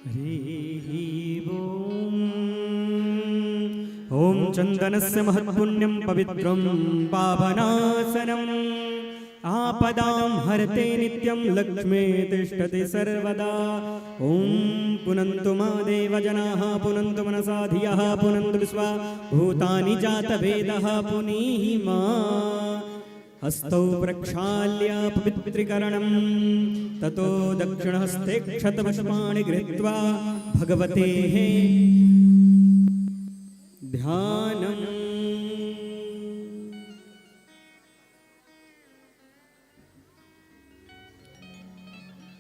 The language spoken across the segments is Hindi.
ॐ चन्दनस्य महत्पुण्यं पवित्रं पावनासनम् आपदां हरते नित्यं लक्ष्मी तिष्ठति सर्वदा। ॐ पुनन्तु मा देवजनाः पुनन्तु मनसा धियः पुनन्तु विश्वा भूतानि जातवेदः पुनीहि मा हस्तौ प्रक्षाल्य पवित्रीकरणं ततो दक्षिणहस्ते क्षतपुष्पाणि गृहीत्वा भगवतेः ध्यानम्।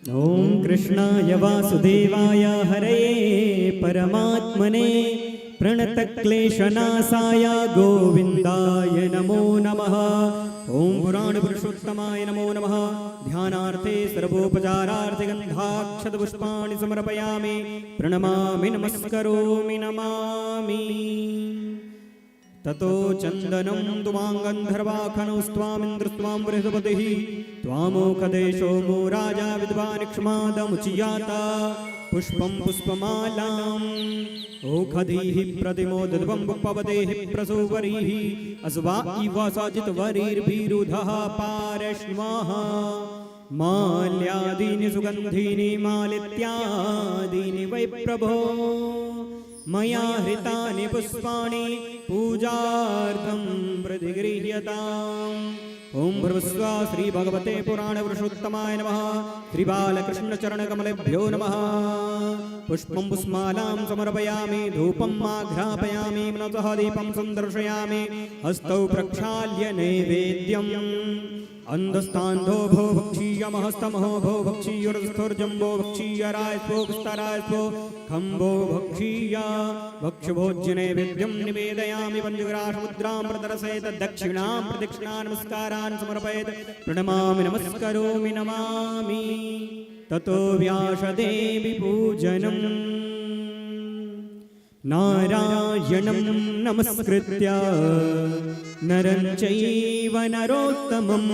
ॐ कृष्णाय वासुदेवाय हरये परमात्मने प्रणतक्लेशनाशाय गोविन्दाय नमो नमः। ॐ पुराणपुरुषोत्तमाय नमो नमः। ध्यानार्थे सर्वोपचारार्थे गन्धाक्षतपुष्पाणि समर्पयामि। प्रणमामि नमस्करोमि नमामि। ततो चन्दनं तुमाङ्गन्धर्वाखनौस्त्वामिन्द्रस्त्वां बृहस्पतिः त्वामोखदेशो मो राजा विद्वानिक्ष्मादमुचियाता पुष्पं पुष्पमालाम् ओखधीः प्रतिमोदध्वं पुष्पवतेः प्रसूवरीः अस्वा इव साजितवरीर्भिरुधः पारश्वाः माल्यादीनि सुगन्धीनि मालित्यादीनि वै प्रभो मया हृतानि पुष्पाणि पूजार्थं प्रतिगृह्यताम्। ॐ भर्वस्व श्री भगवते पुराणपुरुषोत्तमाय नमः। श्री बालकृष्णचरणकमलेभ्यो नमः। पुष्पं पुष्पमालां समर्पयामि। धूपं आघ्रापयामि। मनसः दीपं सन्दर्शयामि। हस्तौ प्रक्षाल्य नैवेद्यम् अन्धस्थान्धो भो भक्षीय महस्तमहो भो भक्षीयोर्स्थोर्जम्बो भक्षीय रायस्वो विस्तरायस्वो खम्बो भक्षीय भक्षभोज्य नैवेद्यं निवेदयामि। पञ्चग्रासमुद्रां प्रदर्शयेत् दक्षिणां प्रदक्षिणां नमस्कारान् समर्पयेत्। प्रणमामि नमस्करोमि नमामि। ततो व्यासदेवी पूजनम् नारायणं नमस्कृत्य नरं चैव नरोत्तमं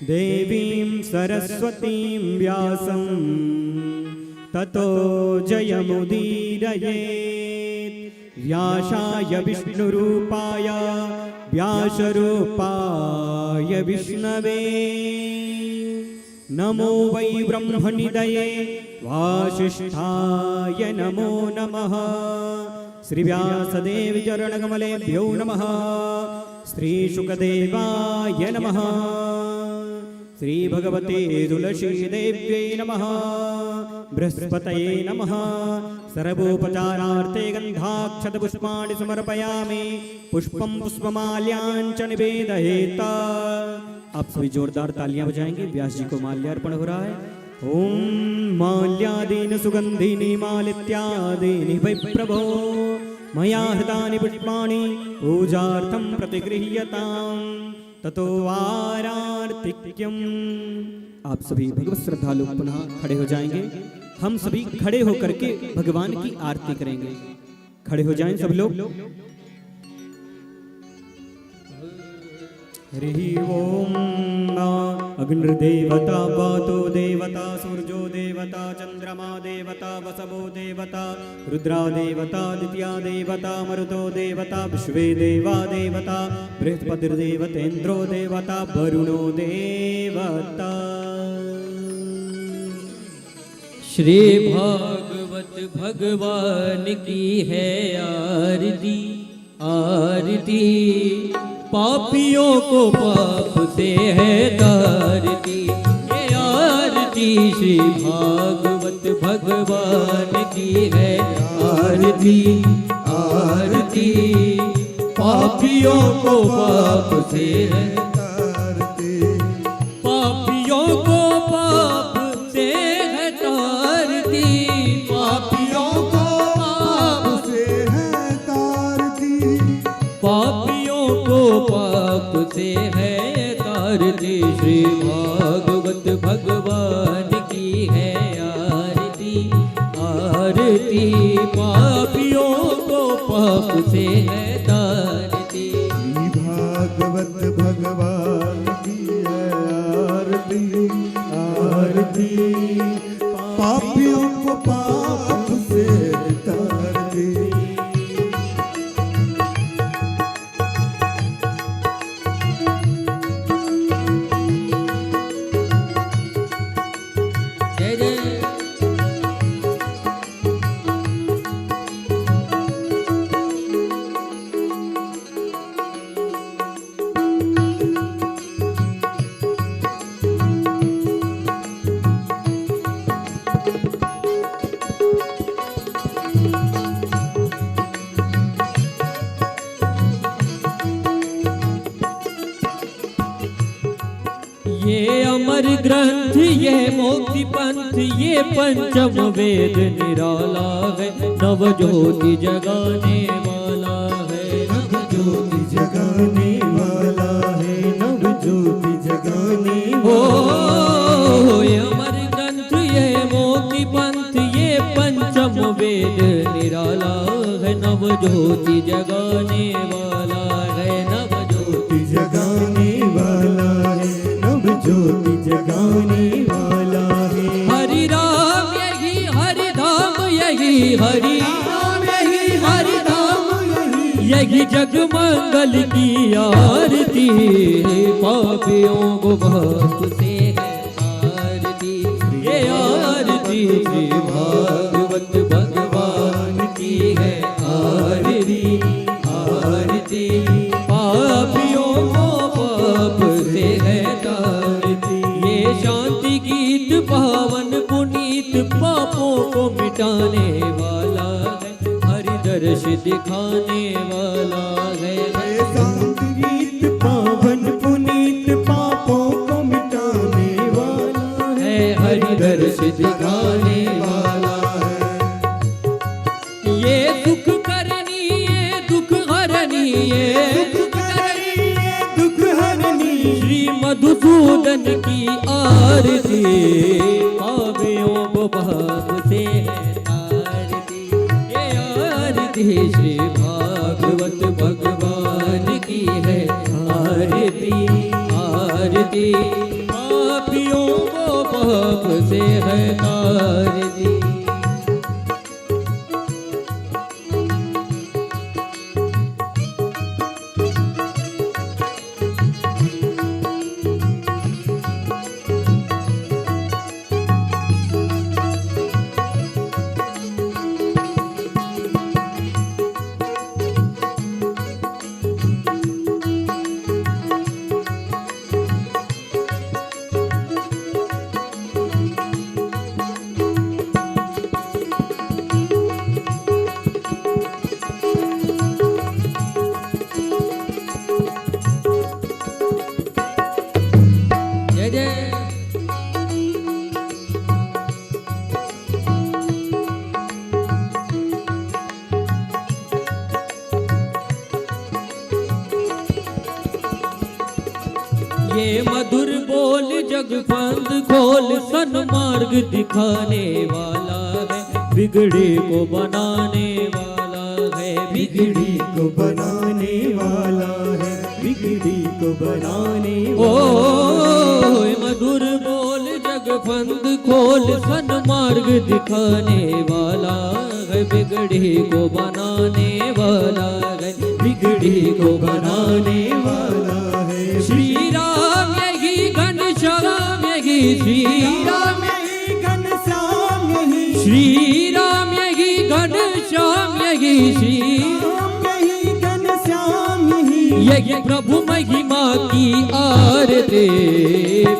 देवीं सरस्वतीं व्यासं ततो जयमुदीरयेत्। व्यासाय विष्णुरूपाय व्यासरूपाय विष्णवे नमो वै ब्रह्मनिधये वासिष्ठाय नमो नमः। श्री व्यासदेव चरणकमलेभ्यो नमः। श्री शुकदेवाय नमः। श्री भगवते तुलसीदेव्यै नमः। बृहस्पतये नमः। सर्वोपचारार्थे गन्धाक्षतपुष्पाणि समर्पयामि। पुष्पं पुष्पमाल्यां च निवेदयेत्। आप सभी जोरदार तालियां बजाएंगे। व्यास जी को माल्यार्पण हो रहा है। ओम माल्यादीनि सुगंधीनि मालित्यादीनि वै प्रभो मया हृतानि पुष्पाणि पूजार्थं प्रतिगृह्यताम्। ततो वारार्तिक्यम्। आप सभी भगवत श्रद्धालु पुनः खड़े हो जाएंगे। हम सभी खड़े होकर के भगवान की आरती करेंगे। खड़े हो जाएं सब लोग। हरि ओम। अग्निर्देवता वातो देवता सूर्यो देवता चंद्रमा देवता वसवो देवता रुद्रा देवता द्वितीया देवता मरुतो देवता विश्वे देवा देवता बृहस्पतिर्देवतेन्द्रो देवता वरुणो देवता। श्री भागवत भगवान की है आरती आरती। पापियों को पाप से है तारती ये आरती। श्री भागवत भगवान की है आरती आरती। पापियों को पाप से है तारती। पापियों को पाप से है तारती। पापियों को पाप से है तारती। पापियों को पाप से है तारती। श्री भागवत भगवान की है आरती आरती। पापियों को पाप से है तारती। श्री भागवत भगवान की है आरती आरती। पापियों को पाप से तार दे। जय जय। ये अमर ग्रंथ ये मोक्ति पंथ ये पंचम वेद निराला है, नव ज्योति जगाने वाला है, नव ज्योति जगाने वाला है, नव ज्योति जगाने ओ ये अमर ग्रंथ ये मोक्ति पंथ ये पंचम वेद निराला है, नव ज्योति जगाने वाला है, नव ज्योति जगाने वाला है, नव ज्योति जगाने वाला है। हरि राम यही हरि धाम यही हरि राम यही हरि धाम यही जग मंगल की आरती, पापियों को भक्त से है आरती, ये आरती श्री भागवत भगवान की है आरती, आरती पापियों को पाप से है तारती, ये शांति गीत पावन पुनीत पापों को मिटाने वाला है, हरि दर्श दिखाने वाला है, शांत गीत पावन पुनीत पापों को मिटाने वाला है, हरि दर्श दिखाने वाला है। ये दुख करनी ये दुख हरनी ये दुख हरनी श्री मधुसूदन की आरती, पापियों को पाप से है तारती, ये आरती श्री भागवत भगवान की है आरती, आरती पापियों को पाप से है तारती। जय जय। ये मधुर बोल जग फंद खोल सन्मार्ग दिखाने वाला है, बिगड़े को बनाने वाला है, बिगड़ी को बनाने वाला है, बिगड़ी को बनाने ओ वाला है। मधुर बोल जग फंद खोल सन्मार्ग दिखाने वाला है, बिगड़े को बनाने वाला है, बिगड़े को बनाने वाला है। श्री राम यही घनश्याम यही श्री राम यही घनश्याम यही श्री राम यही घनश्याम यही श्री यही घनश्याम यही यही प्रभु महिमा की आरती,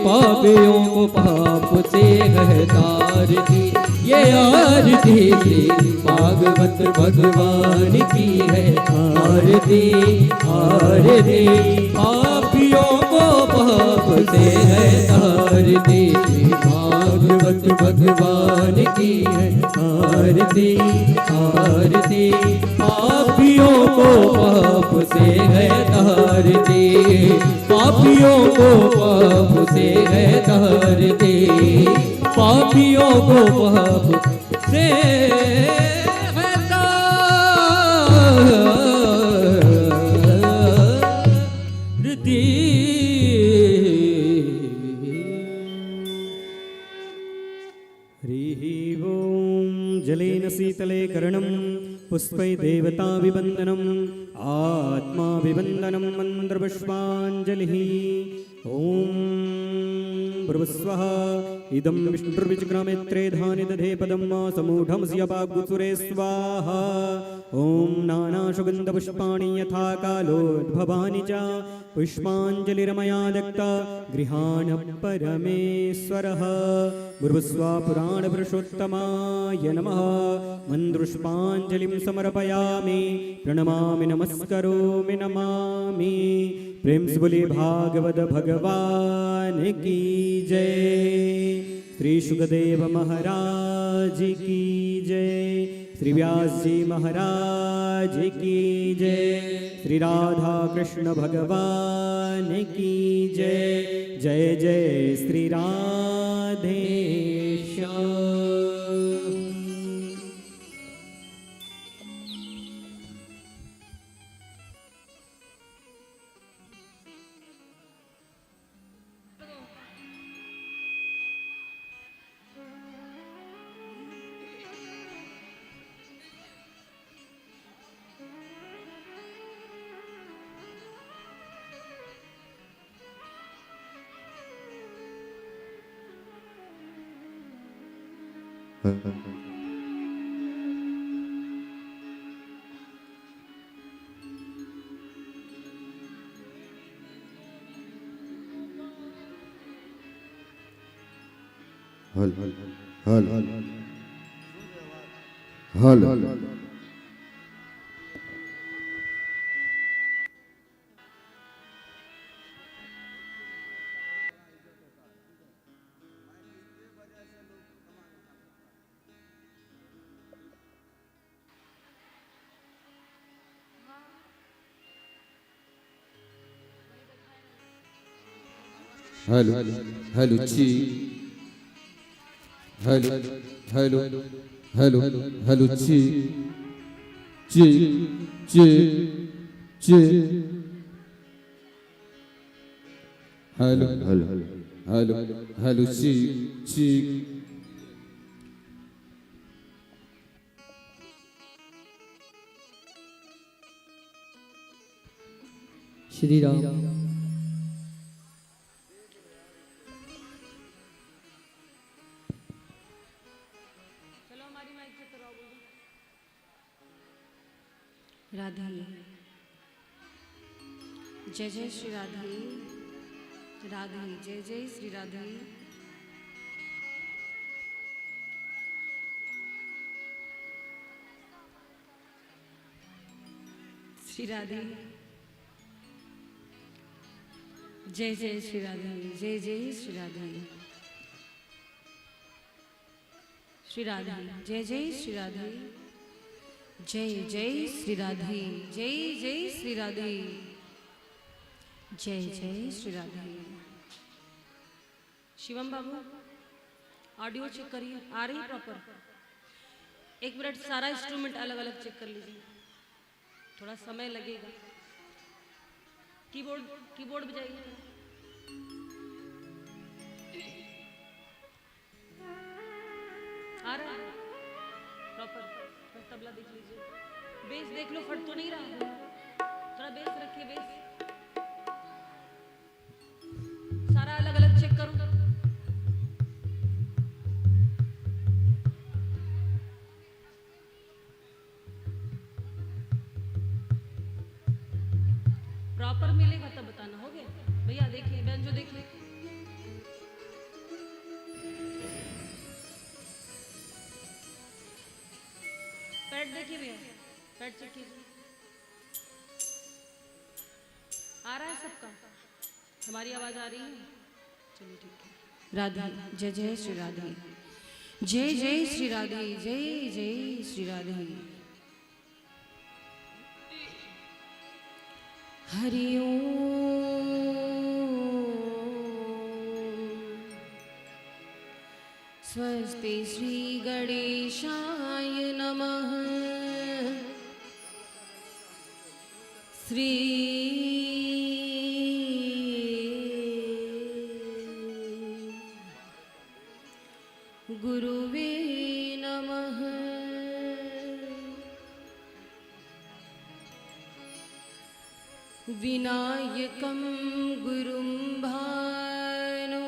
पापियों को पाप से है तारती, ये आरती श्री भागवत भगवान की है आरती, आरती पापियों को पाप से है तारती, श्री भागवत भगवान की है आरती, आरती पापियों को पाप से है तारती, पापियों को पाप से है तारती, पापियों को पाप से है तारती। हरिः ॐ जलेन शीतले कर्णं पुष्पै देवताभिवन्दनम् आत्माभिवन्दनं मन्त्रपुष्पाञ्जलिः ॐ भुवस्वः इदं विष्णुर्विचक्रमेत्रे धानि दधे पदं समूढमस्यपागुसुरे स्वाहा ॐ नानासुगन्धपुष्पाणि यथा कालोद्भवानि च पुष्पाञ्जलिरमया दत्ता गृहाण परमेश्वरः भुवस्वा पुराणपुरुषोत्तमाय नमः मन्त्रुष्पाञ्जलिं समर्पयामि प्रणमामि नमस्करोमि नमामि प्रेम से बोले भागवत भगवान की जय श्री सुखदेव महाराज की जय श्री व्यास जी महाराज की जय श्री राधा कृष्ण भगवान की जय जय जय श्री राधेश्याम। हल हल हल हल हल हेलो हेलो ची हेलो हेलो हेलो हेलो ची ची ची ची हेलो हल हेलो हेलो ची ची श्री राम राधे जय जय श्री राधे राधे जय जय श्री राधे श्री राधे जय जय श्री राधे जय जय श्री राधे श्री राधे जय जय श्री राधे जय जय श्री राधे जय जय श्री राधे जय जय श्री राधे। शिवम बाबू ऑडियो चेक करिए, आ रही है प्रॉपर? एक मिनट सारा इंस्ट्रूमेंट अलग अलग चेक कर लीजिए, थोड़ा समय लगेगा। Keyboard keyboard बजाइए। आ रहा है प्रॉपर? तबला देख लीजिए, बेस देख लो, फट तो नहीं रहा है? थोड़ा बेस रखिए, बेस सारा अलग अलग चेक करो। प्रॉपर मिलेगा तब बताना। हो गया भैया? देखिए बहन जो देखिए, पैड देखिए भैया, पैड चेक कीजिए। आ रहा है सबका? हमारी आवाज आ रही है? चलिए ठीक है। राधे जय जय श्री राधे जय जय श्री राधे जय जय श्री राधे। हरि ओम स्वस्ति श्री गणेशाय नमः। श्री गुरुवे नमः। विनायकं गुरुं भानु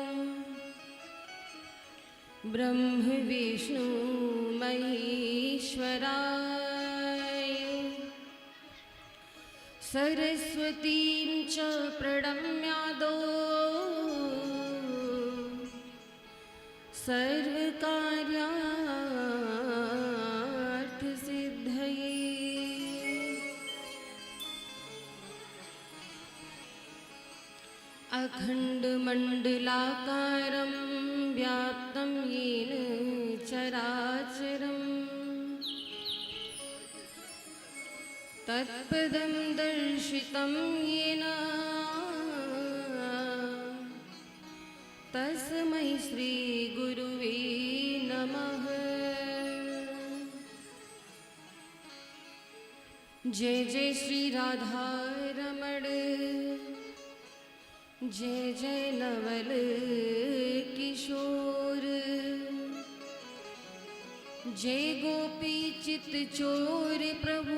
ब्रह्म विष्णु महेश्वराय सरस्वतीं च प्रणम्यादो सर्वकार्यार्थसिद्धये। अखण्डमण्डलाकारं व्याप्तं येन चराचरम् तत्पदं दर्शितं येन तस्मै श्रीगुरुवे नमः। जय जय श्री राधा रमण, जय जय नवल किशोर, जय गोपी चित चोर प्रभु,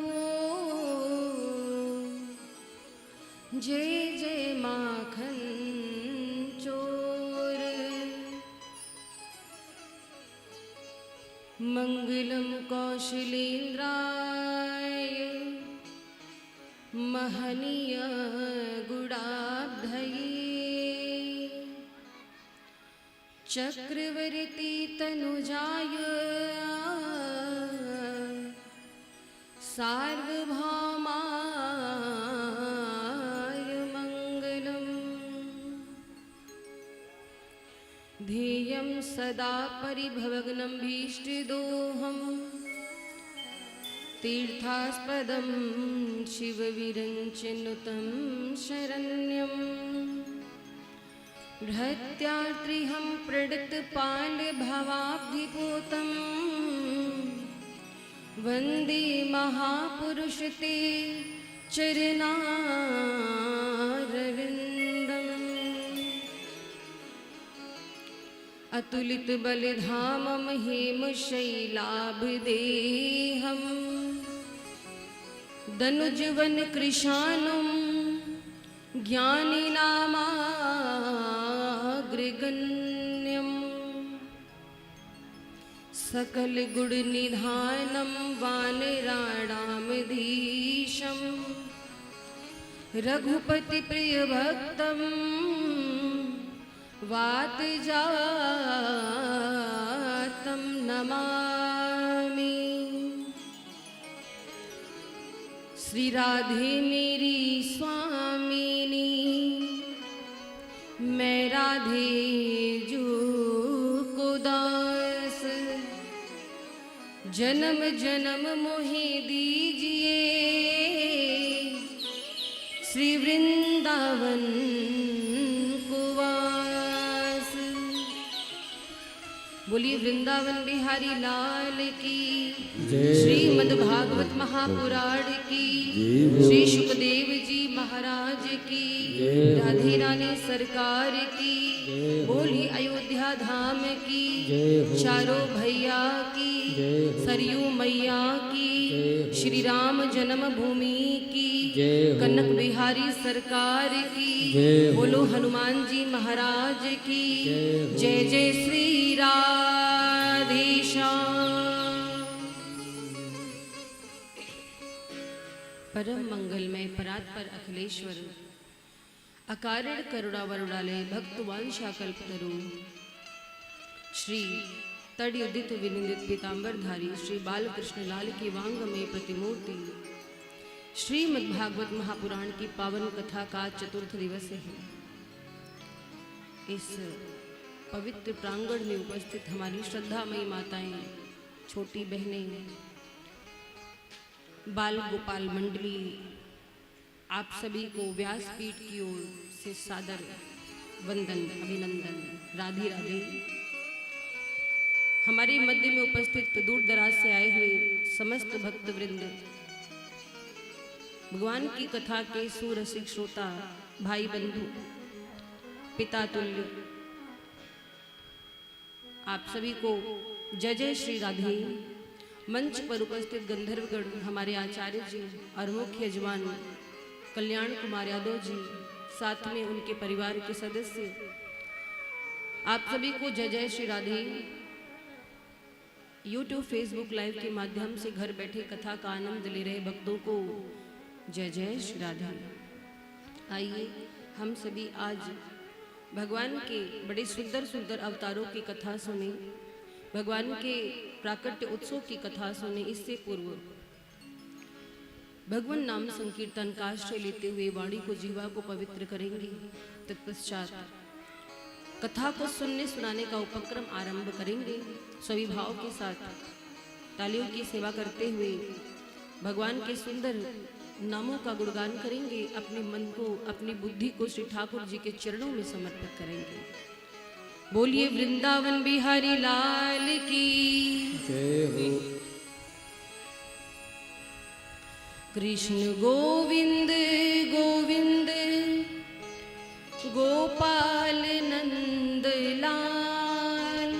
जय जय माखन चोर। मंगलम कौशलेन्द्राय महनीय गुणाब्धये चक्रवर्ती तनुजाय सार्वभौमाय मंगलम्। ध्येयं सदा परिभवग्नं भीष्टदोहम् तीर्थास्पदं शिवविरञ्चनुतं शरण्यम्। भृत्यार्त्रिहं प्रणतपालभवाब्धिपूतं वन्दे महापुरुष ते चरणारविन्दम्। अतुलित बलधामं हेमशैलाभदेहम् दनुजवन कृशानुं ज्ञानिनामाग्रगण्यम्। सकल गुण निधानं वानराणामधीशं रघुपति प्रिय भक्तं वातजातं नमामि। श्री राधे मेरी स्वामिनी, मैं राधे जू को दास, जन्म जन्म मोहे दीजिए श्री वृंदावन को वास। बोलिए वृंदावन बिहारी लाल की, श्रीमद् भागवत महापुराण की, श्री सुखदेव जी महाराज की, राधे रानी सरकार की, बोली अयोध्या धाम की, चारों भैया की, सरयू मैया की, श्री राम जन्मभूमि की, कनक बिहारी सरकार की, बोलो हनुमान जी महाराज की। जय जय श्री राधेश्याम। परम मंगलमय परात्पर अखिलेश्वर, अकारण करुणा वरुणालय भक्तवांशा कल्पतरु, श्री तड़युदित विनिंदित पीतांबरधारी श्री बालकृष्ण लाल की वांग में प्रतिमूर्ति, श्रीमद्भागवत महापुराण की पावन कथा का चतुर्थ दिवस है। इस पवित्र प्रांगण में उपस्थित हमारी श्रद्धामयी माताएं, छोटी बहनें, बाल गोपाल मंडली, आप सभी को व्यासपीठ की ओर से सादर वंदन अभिनंदन, राधे राधे। हमारे मध्य में उपस्थित दूर दराज से आए हुए समस्त भक्त वृंद, भगवान की कथा के सुरसिक श्रोता भाई बंधु, पिता तुल्य, आप सभी को जय जय श्री राधे। मंच पर उपस्थित गंधर्वगण हमारे आचार्य जी और मुख्य यजमान कल्याण कुमार यादव जी, साथ में उनके परिवार के सदस्य, आप सभी को जय जय Shri Radhe. YouTube Facebook live के माध्यम से घर बैठे कथा का आनंद ले रहे भक्तों को जय जय श्री राधे। आइए हम सभी आज भगवान के बड़े सुंदर सुंदर अवतारों की कथा सुने, भगवान के प्राकट्य उत्सव की कथा सुने। इससे पूर्व भगवान नाम संकीर्तन का आश्रय लेते हुए वाणी को जीवा को पवित्र करेंगे। तत्पश्चात कथा को सुनने सुनाने का उपक्रम आरंभ करेंगे। सभी भाव के साथ तालियों की सेवा करते हुए भगवान के सुंदर नामों का गुणगान करेंगे। अपने मन को, अपनी बुद्धि को श्री ठाकुर जी के चरणों में समर्पित करेंगे। बोलिए वृंदावन बिहारी लाल की जय हो। कृष्ण गोविंद गोविंद गोपाल नंद लाल,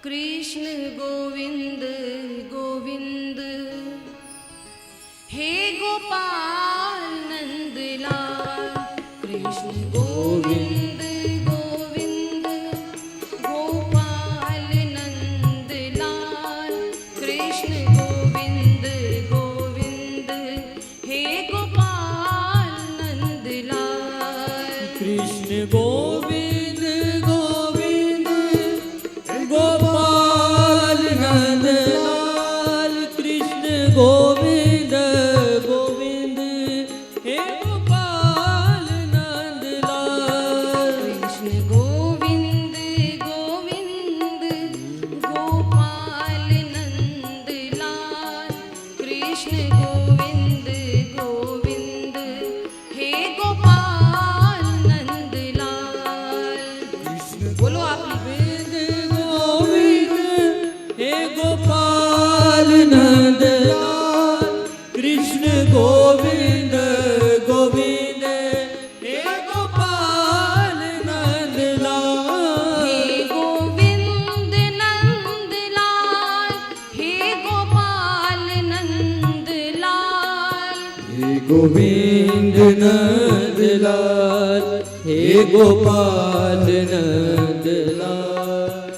कृष्ण गोविंद गोविंद हे गोपाल नंद लाल, कृष्ण गोविंद गोविंद गोपाल नंद लाल, कृष्ण गोविंद गोविंद हे गोपाल नंद लाल, कृष्ण गोविंद गोविंद गोपाल नंद लाल, कृष्ण गोविंद गोविंद हे गोपाल नंद लाल, कृष्ण गोविंद गोविंद गोपाल नंद लाल, कृष्ण गोविंद गोविंद हे गोपाल नंद लाल। बोलो आप गोविंद हे गोपाल नंद लाल, कृष्ण गोविंद गोविंद हे गोपाल नंद लाल, हे गोविंद नंद लाल, हे गोपाल नंद लाल, हे गोविंद नंद लाल, हे गोपाल नंद लाल,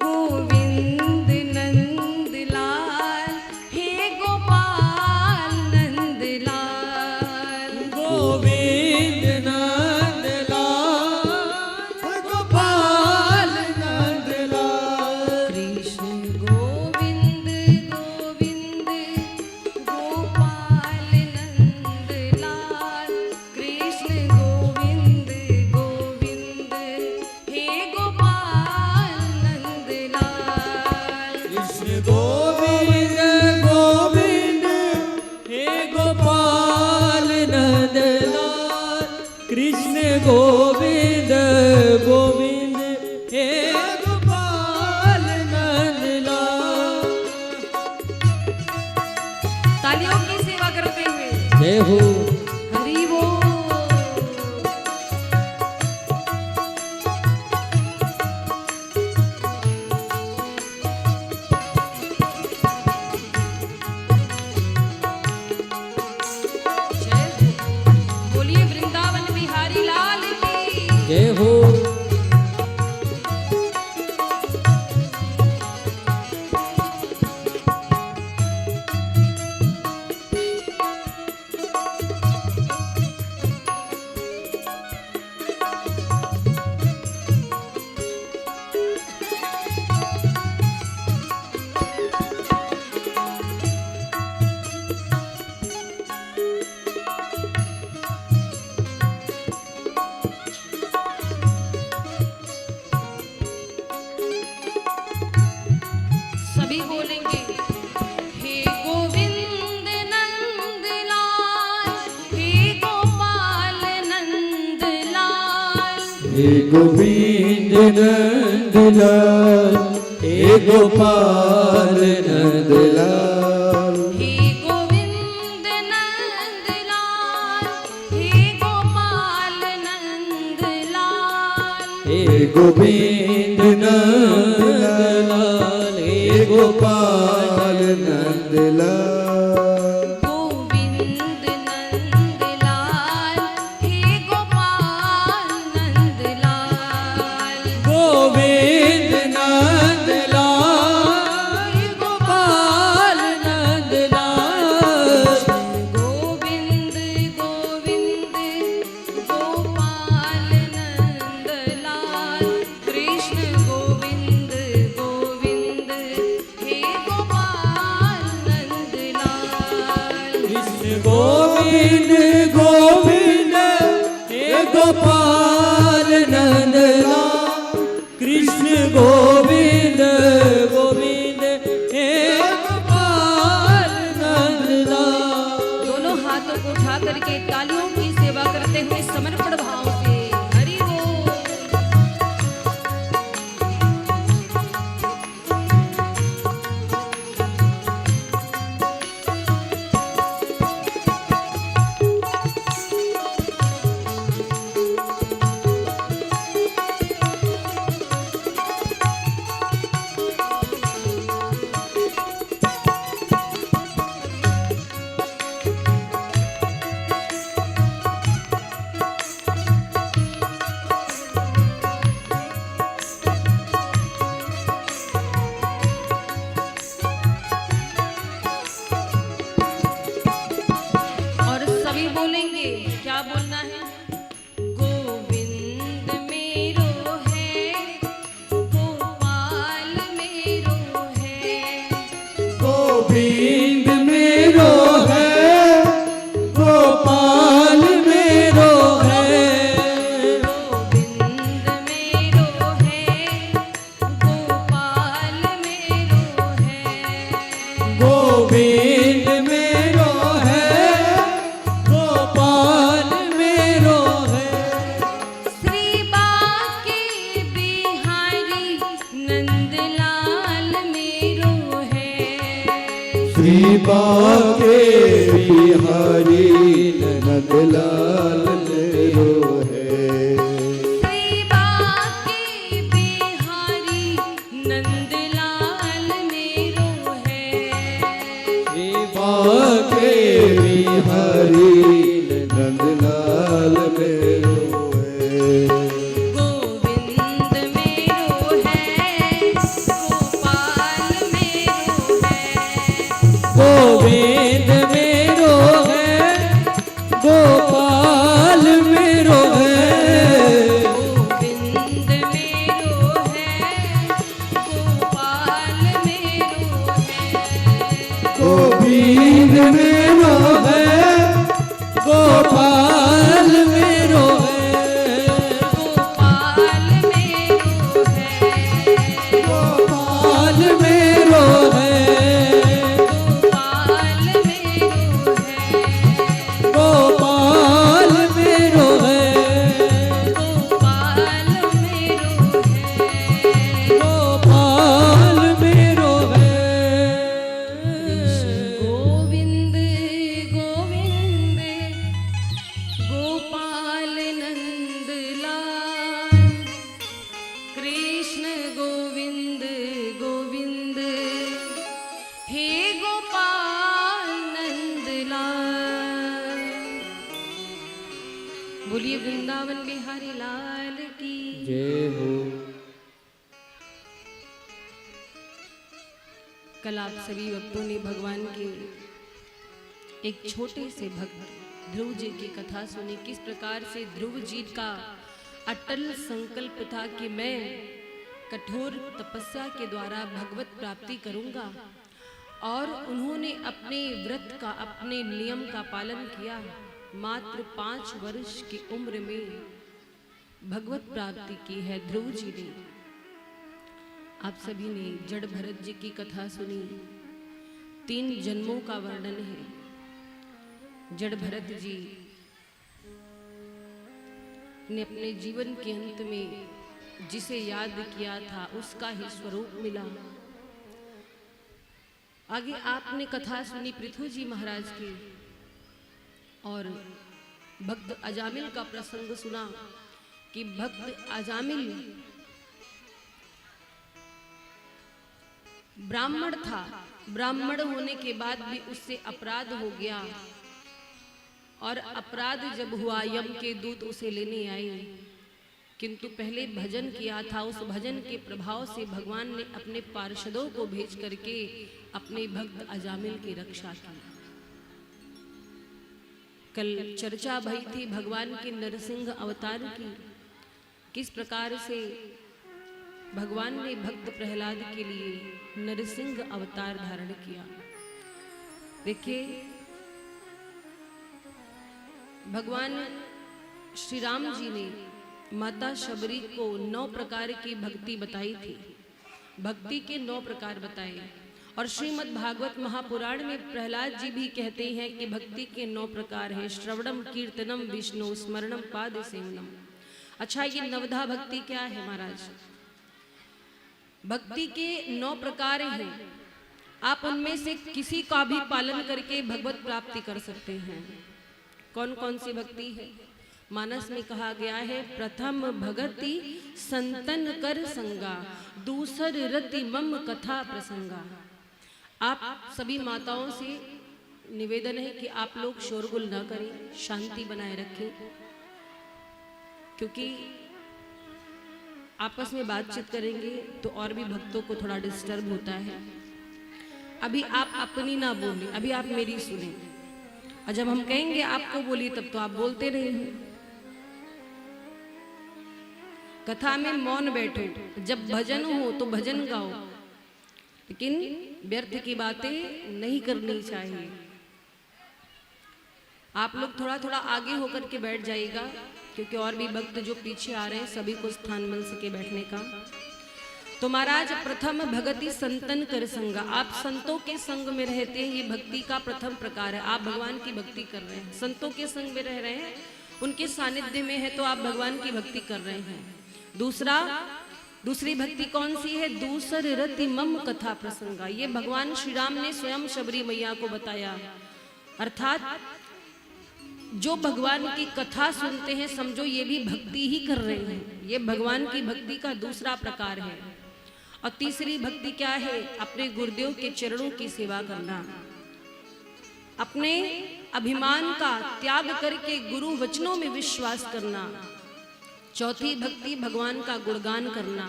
गोविंद नंद लाल, हे गोपाल नंद लाल, गोविंद नंद लाल, गोपाल नंद लाल, कृष्ण गोविंद गोविंद गोपाल नंद लाल, कृष्ण गोविंद गोविंद हे गोपाल नंद लाल, कृष्ण गोविंद गोविंद हे गोपाल नंद लाल, कृष्ण गोविंद गोविंद हे गोपाल नंद लाल। तालियों की सेवा करते हुए जय हो। हरि बोल। जय बोलिए वृंदावन बिहारी लाल की जय हो। सभी बोलेंगे हे गोविंद नंद लाल, हे गोपाल नंद लाल, हे गोविंद नंद लाल, हे गोपाल नंद लाल, हे गोविंद नंद लाल, हे गोपाल नंद लाल, हे गोविंद गोपाल नंदलाल गोविंद नंदलाल हे गोपाल नंदलाल गोविंद नंदलाल हे गोपाल नंदलाल गोविंद गोविंद गोपाल नंदलाल कृष्ण गोविंद गोविंद हे गोपाल नंदलाल कृष्ण गोविंद गोविंद हे गोपाल नंदलाल कृष्ण गोविंद गोविंद हे गोपाल नंदलाल। दोनों हाथों को उठा करके तालियों की सेवा करते हुए समर्पण भाव से हरि बोल। और सभी बोलेंगे, क्या बोलना है? गोविंद मेरो है गोपाल मेरो है गोविंद मेरो है गोपाल मेरो है गोविंद मेरो है गोपाल मेरो है गोविंद मेरो है गोपाल मेरो है श्री बाके बिहारी नंदलाल मेरो है श्री बाके बिहारी नंदलाल मेरो है श्री बाके बिहारी नंदलाल मेरो है श्री बाके बिहारी नंदलाल मेरो है गोविंद मेरो है गोपाल मेरो है गोविंद मेरो है गोपाल मेरो है गोविंद मेरो है गोपाल मेरो है गोविंद मेरो है गोपाल मेरो है गोपाल मेरो है गोपाल मेरो है गोपाल मेरो है गोपाल मेरो है गोपाल मेरो है गोपाल मेरो है गोविंद गोविंद गोपाल नंदलाल कृष्ण गोविंद गोविंद हे गोपाल नंदलाल। बोलिए वृंदावन बिहारी लाल की जय हो। कल आप सभी भक्तों ने भगवान के एक छोटे से भक्त ध्रुव जी की कथा सुनी। किस प्रकार से ध्रुव जी का अटल संकल्प था कि मैं कठोर तपस्या के द्वारा भगवत प्राप्ति करूंगा, और उन्होंने अपने व्रत का, अपने नियम का पालन किया। मात्र 5 वर्ष की उम्र में भगवत प्राप्ति की है ध्रुव जी ने। आप सभी ने जड़ भरत जी की कथा सुनी। 3 जन्मों का वर्णन है। जड़ भरत जी ने अपने जीवन के अंत में जिसे याद किया था उसका ही स्वरूप मिला। आगे आपने कथा सुनी पृथु जी महाराज की, और भक्त अजामिल का प्रसंग सुना कि भक्त अजामिल ब्राह्मण था, ब्राह्मण होने के बाद भी उससे अपराध हो गया, और अपराध जब हुआ यम के दूत उसे लेने आए, किंतु पहले भजन किया था। उस भजन के प्रभाव से भगवान ने अपने पार्षदों को भेज करके अपने भक्त अजामिल की रक्षा की। कल चर्चा भई थी भगवान के नरसिंह अवतार की, किस प्रकार से भगवान ने भक्त प्रहलाद के लिए नरसिंह अवतार धारण किया। देखिए, भगवान श्री राम जी ने माता शबरी को 9 प्रकार की भक्ति बताई थी, भक्ति के 9 प्रकार बताए। और श्रीमद् भागवत महापुराण में प्रहलाद जी भी कहते हैं कि भक्ति के 9 प्रकार हैं, श्रवणम कीर्तनम विष्णु स्मरणम पाद सेवनम। अच्छा, ये नवधा भक्ति क्या है महाराज? भक्ति के 9 प्रकार हैं, आप उनमें से किसी का भी पालन करके भगवत प्राप्ति कर सकते हैं। कौन कौन सी भक्ति है? मानस में कहा गया है, प्रथम भगति संतन कर संगा, दूसर रति मम कथा प्रसंगा। आप सभी माताओं से निवेदन है कि आप लोग शोरगुल न करें, शांति बनाए रखें, क्योंकि आपस में बातचीत करेंगे तो और भी भक्तों को थोड़ा डिस्टर्ब होता है। अभी आप अपनी ना बोलें, अभी आप मेरी सुने, और जब हम कहेंगे आपको बोलिए तब तो आप बोलते रहेंगे। कथा में मौन बैठो, जब भजन हो तो भजन गाओ, लेकिन व्यर्थ की बातें नहीं करनी चाहिए। आप लोग थोड़ा थोड़ा आगे होकर के बैठ जाइएगा, क्योंकि और भी भक्त जो पीछे आ रहे हैं सभी को स्थान मिल सके बैठने का। तो महाराज, प्रथम भगति संतन कर संगा, आप संतों के संग में रहते हैं, ये भक्ति का प्रथम प्रकार है। आप भगवान की भक्ति कर रहे हैं, संतों के संग में रह रहे हैं, उनके सानिध्य में है तो आप भगवान की भक्ति कर रहे हैं। दूसरी भक्ति कौन सी है? दूसर रति मम कथा प्रसंगा, ये भगवान श्री राम ने स्वयं शबरी मैया को बताया। अर्थात जो भगवान की कथा सुनते हैं, समझो ये भी भक्ति ही कर रहे हैं, ये भगवान की भक्ति का दूसरा प्रकार है। और तीसरी भक्ति क्या है? अपने गुरुदेव के चरणों की सेवा करना, अपने अभिमान का त्याग करके गुरु वचनों में विश्वास करना। चौथी भक्ति भगवान का गुणगान करना।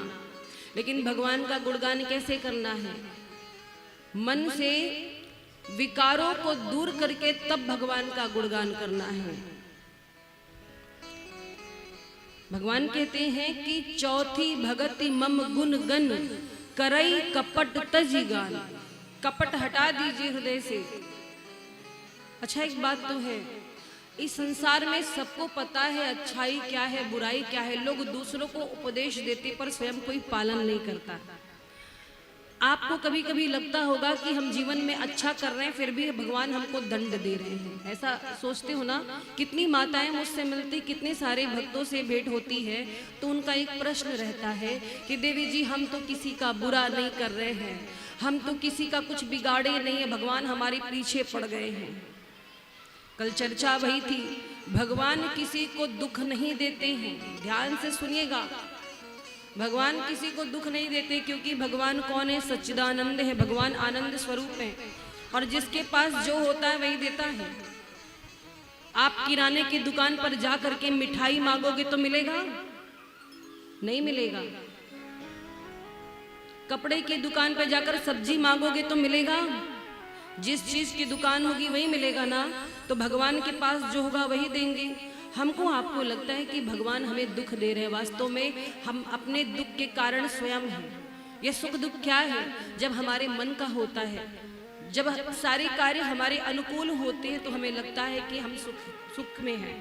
लेकिन भगवान का गुणगान कैसे करना है? मन से विकारों को दूर करके तब भगवान का गुणगान करना है। भगवान कहते हैं कि चौथी भगति मम गुण गन करई कपट तज गान, कपट हटा दीजिए हृदय से। अच्छा, एक बात तो है, इस संसार में सबको पता है अच्छाई क्या है, बुराई क्या है। लोग दूसरों को उपदेश देते पर स्वयं कोई पालन नहीं करता। आपको कभी कभी लगता होगा कि हम जीवन में अच्छा कर रहे हैं, फिर भी भगवान हमको दंड दे रहे हैं, ऐसा सोचते हो ना? कितनी माताएं मुझसे मिलती, कितने सारे भक्तों से भेंट होती है, तो उनका एक प्रश्न रहता है कि देवी जी, हम तो किसी का बुरा नहीं कर रहे हैं, हम तो किसी का कुछ बिगाड़े नहीं है, भगवान हमारे पीछे पड़ गए हैं। कल चर्चा वही थी, भगवान किसी को दुख नहीं देते हैं। ध्यान से सुनिएगा, भगवान किसी को दुख नहीं देते, क्योंकि भगवान कौन है? सच्चिदानंद है, भगवान आनंद स्वरूप है, और जिसके पास जो होता है वही देता है। आप किराने की दुकान पर जा करके मिठाई मांगोगे तो मिलेगा? नहीं मिलेगा। कपड़े की दुकान पर जाकर सब्जी मांगोगे तो मिलेगा? जिस चीज की दुकान होगी वही मिलेगा ना। तो भगवान के पास जो होगा वही देंगे। हमको आपको लगता है कि भगवान हमें दुख दे रहे हैं, वास्तव में हम अपने दुख के कारण स्वयं हैं। ये सुख दुख क्या है? जब हमारे मन का होता है, जब सारे कार्य हमारे अनुकूल होते हैं तो हमें लगता है कि हम सुख में हैं,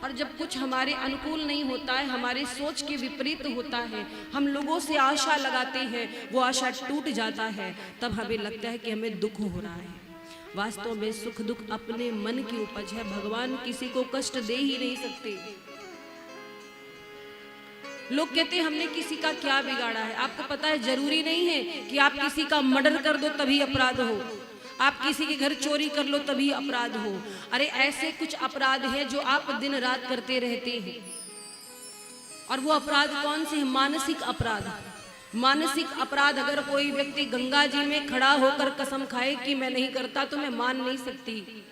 और जब कुछ हमारे अनुकूल नहीं होता है, हमारे सोच के विपरीत होता है, हम लोगों से आशा लगाते हैं, वो आशा टूट जाता है, तब हमें लगता है कि हमें दुख हो रहा है। वास्तव में सुख दुख अपने मन की उपज है। भगवान किसी को कष्ट दे ही नहीं सकते। लोग कहते हैं हमने किसी का क्या बिगाड़ा है। आपको पता है, जरूरी नहीं है कि आप किसी का मर्डर कर दो तभी अपराध हो, आप किसी के घर चोरी कर लो तभी अपराध हो। अरे ऐसे कुछ अपराध है जो आप दिन रात करते रहते हैं, और वो अपराध कौन से हैं? मानसिक अपराध। मानसिक अपराध, अगर कोई व्यक्ति गंगा जी में खड़ा होकर कसम खाए कि मैं नहीं करता, तो मैं मान नहीं सकती।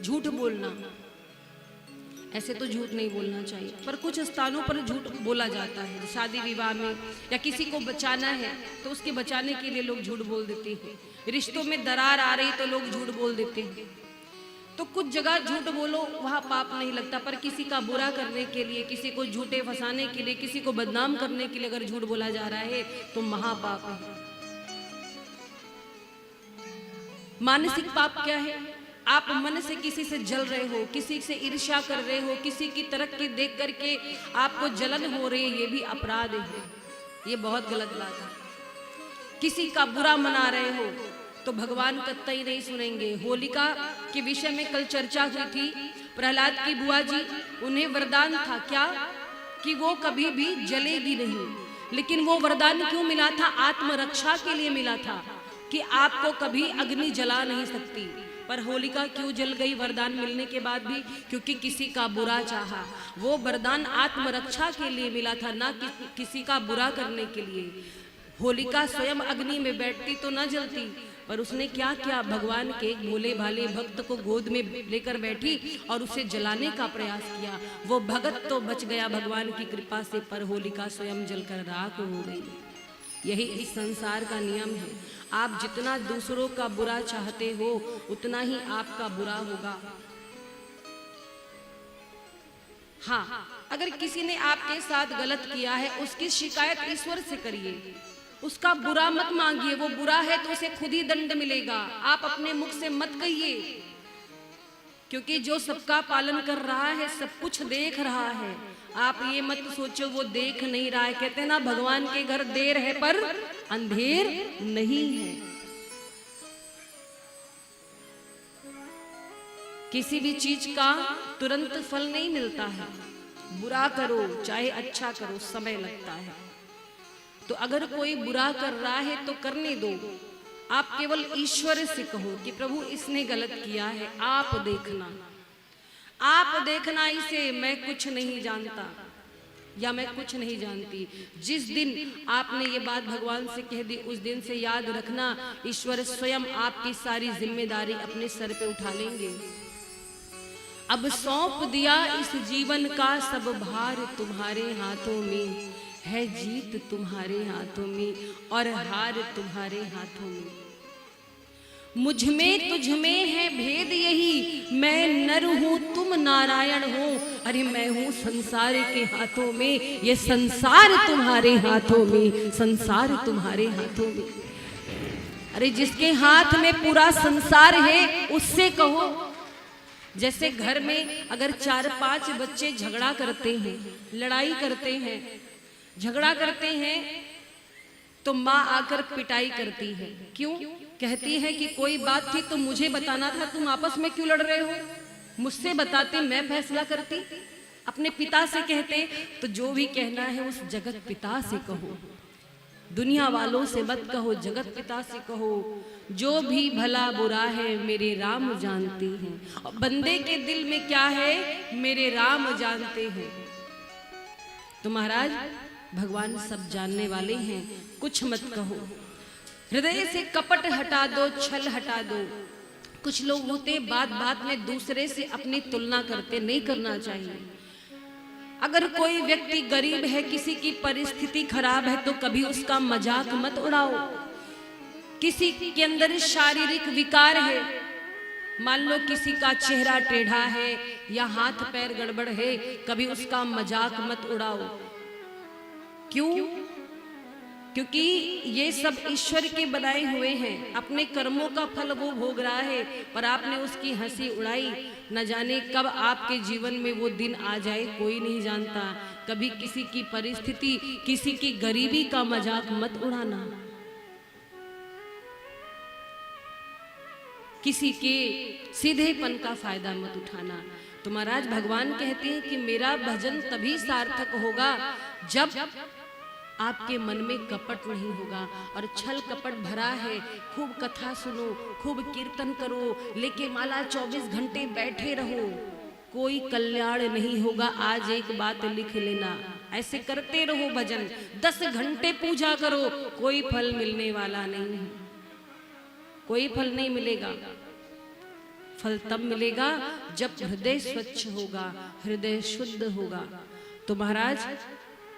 झूठ बोलना, ऐसे तो झूठ नहीं बोलना चाहिए, पर कुछ स्थानों पर झूठ बोला जाता है। शादी विवाह में या किसी को बचाना है तो उसके बचाने के लिए लोग झूठ बोल देते हैं। रिश्तों में दरार आ रही तो लोग झूठ बोल देते हैं। तो कुछ जगह झूठ बोलो, वहां पाप नहीं लगता, पर किसी का बुरा करने के लिए, किसी को झूठे फंसाने के लिए, किसी को बदनाम करने के लिए अगर झूठ बोला जा रहा है तो महापाप है। मानसिक पाप क्या है? आप मन से किसी से जल रहे हो, किसी से ईर्ष्या कर रहे हो, किसी की तरक्की देख करके आपको जलन हो रही है, ये भी अपराध है। ये बहुत गलत बात है। किसी का बुरा मना रहे हो तो भगवान कतई नहीं सुनेंगे। होलिका के विषय में कल चर्चा हुई थी। प्रहलाद की बुआ जी, उन्हें वरदान था क्या कि वो कभी भी जलेगी नहीं, लेकिन वो वरदान क्यों मिला था? आत्मरक्षा के लिए मिला था कि आपको कभी अग्नि जला नहीं सकती। पर होलिका क्यों जल गई वरदान मिलने के बाद भी? क्योंकि किसी का बुरा चाहा। वो वरदान आत्मरक्षा के लिए मिला था, ना कि किसी का बुरा करने के लिए। होलिका स्वयं अग्नि में बैठती तो न जलती, पर उसने क्या किया? भगवान के भोले भाले भक्त को गोद में लेकर बैठी और उसे जलाने का प्रयास किया। वो भगत तो बच गया भगवान की कृपा से, पर होलिका स्वयं जलकर राख हो गई। यही इस संसार का नियम है। आप जितना दूसरों का बुरा चाहते हो उतना ही आपका बुरा होगा। हाँ, अगर किसी ने आपके साथ गलत किया है, उसकी शिकायत ईश्वर से करिए, उसका बुरा मत मांगिए। वो बुरा है तो उसे खुद ही दंड मिलेगा, आप अपने मुख से मत कहिए, क्योंकि जो सबका पालन कर रहा है सब कुछ देख रहा है। आप ये मत सोचो वो देख नहीं रहा है। कहते ना, भगवान के घर देर है पर अंधेर नहीं है। किसी भी चीज का तुरंत फल नहीं मिलता है। बुरा करो चाहे अच्छा करो, समय लगता है। तो अगर कोई बुरा कर रहा है तो करने दो। आप केवल ईश्वर से कहो कि प्रभु इसने गलत किया है, आप देखना, आप देखना इसे, मैं कुछ नहीं जानता या मैं कुछ नहीं जानती। जिस दिन आपने ये बात भगवान से कह दी, उस दिन से याद रखना, ईश्वर स्वयं आपकी सारी जिम्मेदारी अपने सर पे उठा लेंगे। अब सौंप दिया इस जीवन का सब भार तुम्हारे हाथों में, है जीत तुम्हारे हाथों में और हार तुम्हारे हाथों में। मुझ में तुझ में है भेद यही, मैं नर हूं तुम नारायण हो। अरे मैं हूं संसार के हाथों में, ये संसार तुम्हारे हाथों में, संसार तुम्हारे हाथों में। अरे जिसके हाथ में पूरा संसार है उससे कहो। जैसे घर में अगर 4-5 बच्चे झगड़ा करते हैं, लड़ाई करते हैं, झगड़ा करते हैं, तो माँ आकर पिटाई करती है। क्यों? कहती है कि कोई बात थी तो मुझे बताना था, तुम आपस में क्यों लड़ रहे हो? मुझसे बताते मैं फैसला करती। अपने पिता से कहते तो जो भी कहना है उस जगत पिता से कहो, दुनिया वालों से मत कहो, जगत पिता से कहो। जो भी भला बुरा है मेरे राम जानते हैं, और बंदे के दिल में क्या है मेरे राम जानते हैं। तो महाराज भगवान सब जानने वाले हैं, कुछ मत कहो। हृदय से कपट हटा दो, छल हटा दो। कुछ लोग होते बात बात में दूसरे से अपनी तुलना करते, नहीं करना चाहिए। अगर कोई व्यक्ति गरीब है, किसी की परिस्थिति खराब है, तो कभी उसका मजाक मत उड़ाओ। किसी के अंदर शारीरिक विकार है, मान लो किसी का चेहरा टेढ़ा है या हाथ पैर गड़बड़ है, कभी उसका मजाक मत उड़ाओ। क्यों? क्योंकि ये सब ईश्वर के बनाए हुए हैं, अपने कर्मों का फल वो भोग रहा है, पर आपने उसकी हंसी उड़ाई। न जाने कब आपके जीवन में वो दिन आ जाए, कोई नहीं जानता। कभी किसी की परिस्थिति, किसी की गरीबी का मजाक मत उड़ाना, किसी के सीधेपन का फायदा मत उठाना। तो महाराज भगवान कहते हैं कि मेरा भजन तभी सार्थक होगा जब आपके मन में कपट नहीं होगा। और छल कपट भरा है, खूब कथा सुनो, खूब कीर्तन करो, लेके माला 24 घंटे बैठे रहो, कोई कल्याण नहीं होगा। आज एक बात लिख लेना, ऐसे करते रहो भजन, 10 घंटे पूजा करो, कोई फल मिलने वाला नहीं है, कोई फल नहीं मिलेगा। फल तब मिलेगा जब हृदय स्वच्छ होगा, हृदय शुद्ध होगा। तो महाराज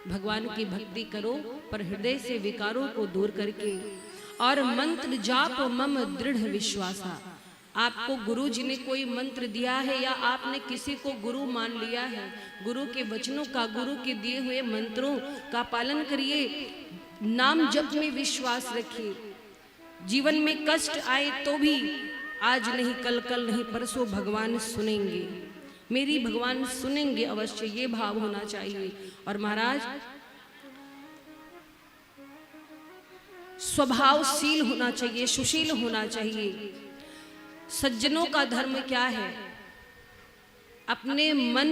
भगवान की भक्ति करो, पर हृदय से विकारों को दूर करके, और मंत्र जाप मम दृढ़ विश्वासा। आपको गुरु जी ने कोई मंत्र दिया है या आपने किसी को गुरु मान लिया है, गुरु के वचनों का, गुरु के दिए हुए मंत्रों का पालन करिए, नाम जप में विश्वास रखिए। जीवन में कष्ट आए तो भी आज नहीं, कल, कल नहीं, परसों भगवान सुनेंगे, मेरी भगवान सुनेंगे अवश्य, ये भाव होना चाहिए। और महाराज स्वभावशील होना चाहिए, सुशील होना चाहिए। सज्जनों का धर्म क्या है? अपने मन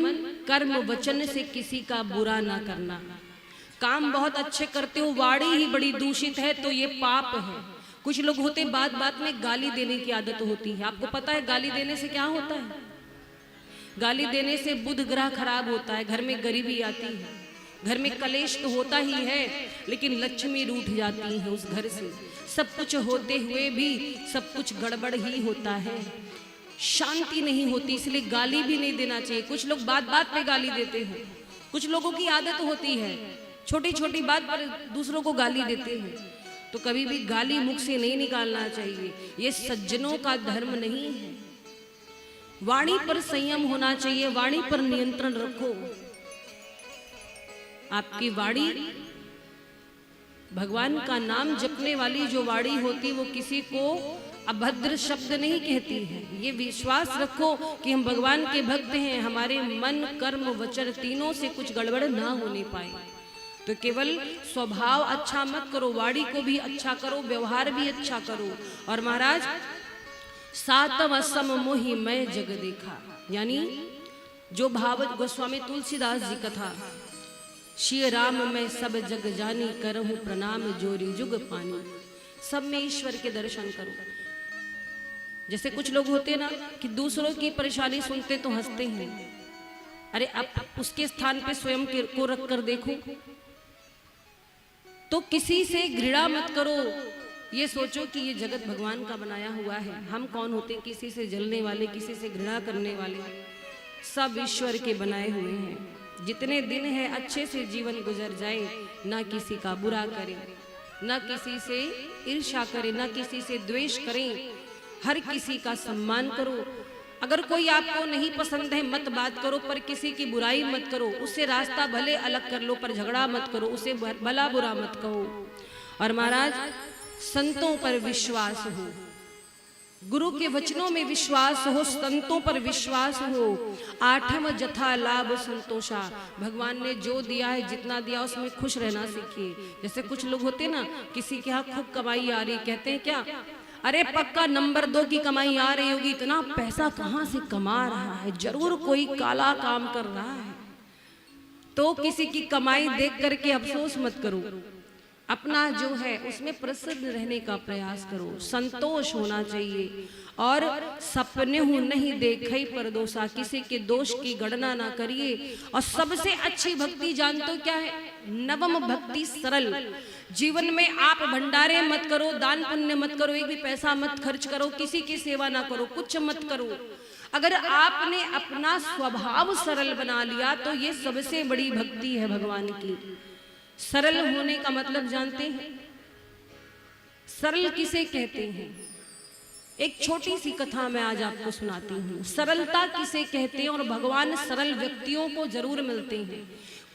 कर्म वचन से किसी का बुरा ना करना। काम बहुत अच्छे करते हो, वाणी ही बड़ी दूषित है तो ये पाप है। कुछ लोग होते बात बात में गाली देने की आदत होती है। आपको पता है गाली देने से क्या होता है? गाली देने से बुध ग्रह खराब होता है, घर में गरीबी आती है, घर में कलेश तो होता ही है, लेकिन लक्ष्मी रूठ जाती है उस घर से। सब कुछ होते हुए भी सब कुछ गड़बड़ ही होता है, शांति नहीं होती, इसलिए गाली भी नहीं देना चाहिए। कुछ लोग बात बात पे गाली देते हैं, कुछ लोगों की आदत होती है छोटी छोटी बात पर दूसरों को गाली देते हैं, तो कभी भी गाली मुख से नहीं निकालना चाहिए, ये सज्जनों का धर्म नहीं है। वाणी पर संयम होना चाहिए, वाणी पर नियंत्रण रखो। आपकी वाणी, भगवान का नाम जपने वाली जो वाणी होती, वो किसी को अभद्र शब्द नहीं कहती है। ये विश्वास रखो कि हम भगवान के भक्त हैं, हमारे मन कर्म वचन तीनों से कुछ गड़बड़ ना होने पाए। तो केवल स्वभाव अच्छा मत करो, वाणी को भी अच्छा करो, व्यवहार भी अच्छा करो। और महाराज सातम असम मोहि मैं जग देखा, यानी जो भागवत गोस्वामी तुलसीदास जी कथा, श्री राम मैं सब जग जानी, करहूं प्रणाम जोरी जुग पानी। सब में ईश्वर के दर्शन करो। जैसे कुछ लोग होते ना कि दूसरों की परेशानी सुनते तो हंसते हैं, अरे अब उसके स्थान पे स्वयं को रख कर देखो। तो किसी से घृणा मत करो, ये सोचो कि ये जगत भगवान का बनाया हुआ है। हम कौन होते हैं किसी से जलने वाले, किसी से घृणा करने वाले? सब ईश्वर के बनाए हुए हैं। जितने दिन है अच्छे से जीवन गुजर जाए, ना किसी का बुरा करें, ना किसी से ईर्ष्या करें, ना किसी से द्वेष करें, हर किसी का सम्मान करो। अगर कोई आपको नहीं पसंद है मत बात करो, पर किसी की बुराई मत करो। उससे रास्ता भले अलग कर लो, पर झगड़ा मत करो, उसे भला बुरा मत कहो। और महाराज संतों पर विश्वास हो, गुरु के वचनों में विश्वास हो, संतों पर विश्वास हो। आठम जथा लाभ संतोषा, भगवान ने जो दिया है, जितना दिया उसमें खुश रहना सीखिए। जैसे कुछ लोग होते ना, किसी के यहाँ खूब कमाई आ रही, कहते हैं क्या, अरे पक्का नंबर 2 की कमाई आ रही होगी, इतना पैसा कहाँ से कमा रहा है, जरूर कोई काला काम कर रहा है। तो किसी की कमाई देख करके अफसोस मत करो, अपना जो है उसमें प्रसन्न रहने का प्रयास करो। संतोष होना चाहिए। और सपने हूं नहीं देखे पर दोषा, किसी के दोष की गणना ना करिए। और सबसे अच्छी भक्ति जानते हो क्या है? नवम भक्ति सरल। जीवन में आप भंडारे मत करो, दान पुण्य मत करो, एक भी पैसा मत खर्च करो, किसी की सेवा ना करो, कुछ मत करो। अगर आपने अपना स्वभाव सरल बना लिया तो ये सबसे बड़ी भक्ति है भगवान की। सरल होने का मतलब जानते हैं? सरल किसे कहते हैं? एक छोटी सी कथा मैं आज आपको सुनाती हूँ। सरलता किसे कहते हैं? और भगवान सरल व्यक्तियों को जरूर मिलते हैं।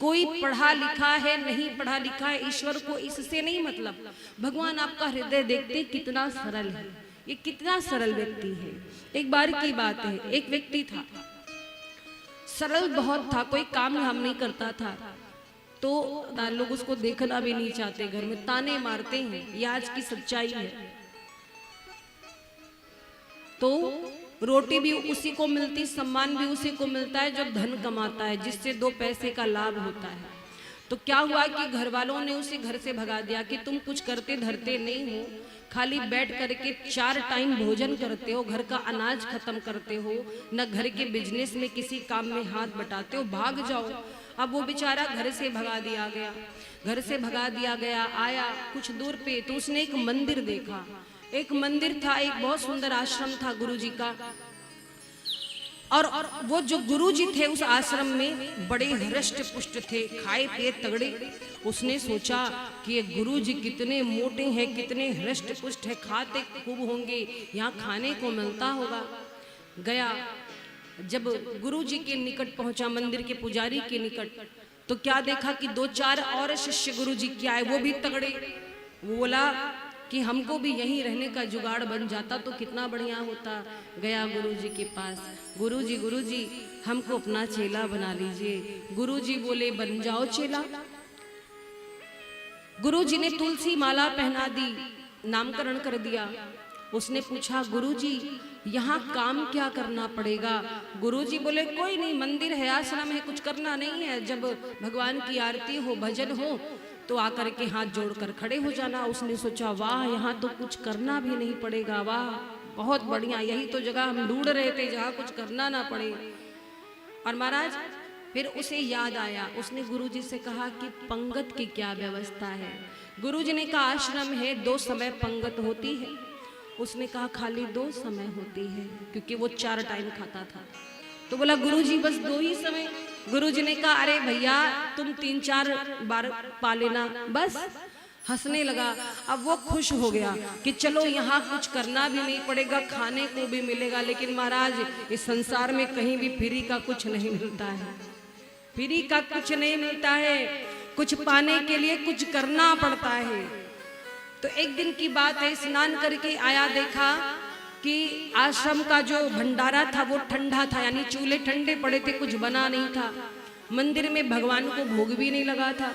कोई पढ़ा लिखा है, नहीं पढ़ा लिखा है, ईश्वर को इससे नहीं मतलब। भगवान आपका हृदय देखते कितना सरल है, ये कितना सरल व्यक्ति है। एक बार की बात है, एक व्यक्ति था, सरल बहुत था, कोई काम धाम नहीं करता था। तो लोग उसको देखना भी नहीं चाहते, घर में ताने मारते हैं, ये आज की सच्चाई है। तो रोटी भी उसी को मिलती, सम्मान भी उसी को मिलता है जो धन कमाता है, जिससे 2 पैसे का लाभ होता है। तो क्या हुआ कि घर वालों ने उसे घर से भगा दिया कि तुम कुछ करते धरते नहीं हो, खाली बैठ करके 4 टाइम भोजन करते हो, घर का अनाज खत्म करते हो, न घर के बिजनेस में किसी काम में हाथ बटाते हो, भाग जाओ। अब वो बेचारा घर से भगा दिया गया, घर से भगा दिया गया। आया कुछ दूर पे तो उसने एक मंदिर देखा। एक मंदिर था, एक बहुत सुंदर आश्रम था गुरु जी का। और वो जो गुरु जी थे उस आश्रम में बड़े हृष्ट पुष्ट थे, खाए पिए तगड़े। उसने सोचा कि ये गुरु जी कितने मोटे हैं, कितने हृष्ट पुष्ट हैं, खाते खूब होंगे, यहाँ खाने को मिलता होगा। गया, जब गुरु जी के निकट पहुंचा, मंदिर के पुजारी के निकट, तो क्या देखा कि 2-4 और शिष्य गुरु जी के आए, वो भी तगड़े। वो बोला कि हमको भी यहीं रहने का जुगाड़ बन जाता तो कितना बढ़िया होता। गया गुरु जी के पास, गुरु जी हमको अपना चेला बना लीजिए। गुरु जी बोले बन जाओ चेला। गुरु जी ने तुलसी माला पहना दी, नामकरण कर दिया। उसने पूछा गुरुजी यहाँ काम क्या करना पड़ेगा? गुरुजी बोले कोई नहीं, मंदिर है, आश्रम है, कुछ करना नहीं है। जब भगवान की आरती हो, भजन हो तो आकर के हाथ जोड़कर खड़े हो जाना। उसने सोचा वाह, यहाँ तो कुछ करना भी नहीं पड़ेगा, वाह बहुत बढ़िया, यही तो जगह हम ढूंढ रहे थे जहाँ कुछ करना ना पड़े। और महाराज फिर उसे याद आया, उसने गुरुजी से कहा कि पंगत की क्या व्यवस्था है? गुरुजी ने कहा आश्रम है, 2 समय पंगत होती है। उसने कहा खाली 2 समय होती है, क्योंकि वो 4 टाइम खाता था। तो बोला गुरुजी बस 2 ही समय? गुरुजी ने कहा अरे भैया तुम 3-4 बार पा लेना बस। हंसने लगा। अब वो खुश हो गया कि चलो यहाँ कुछ करना भी नहीं पड़ेगा, खाने को भी मिलेगा। लेकिन महाराज इस संसार में कहीं भी फ्री का कुछ नहीं मिलता है, फ्री का कुछ नहीं मिलता है। कुछ पाने के लिए कुछ करना पड़ता है। तो एक दिन की बात है, स्नान करके आया, देखा कि आश्रम का जो भंडारा था वो ठंडा था, यानी चूल्हे ठंडे पड़े थे, कुछ बना नहीं था। मंदिर में भगवान को भोग भी नहीं लगा था।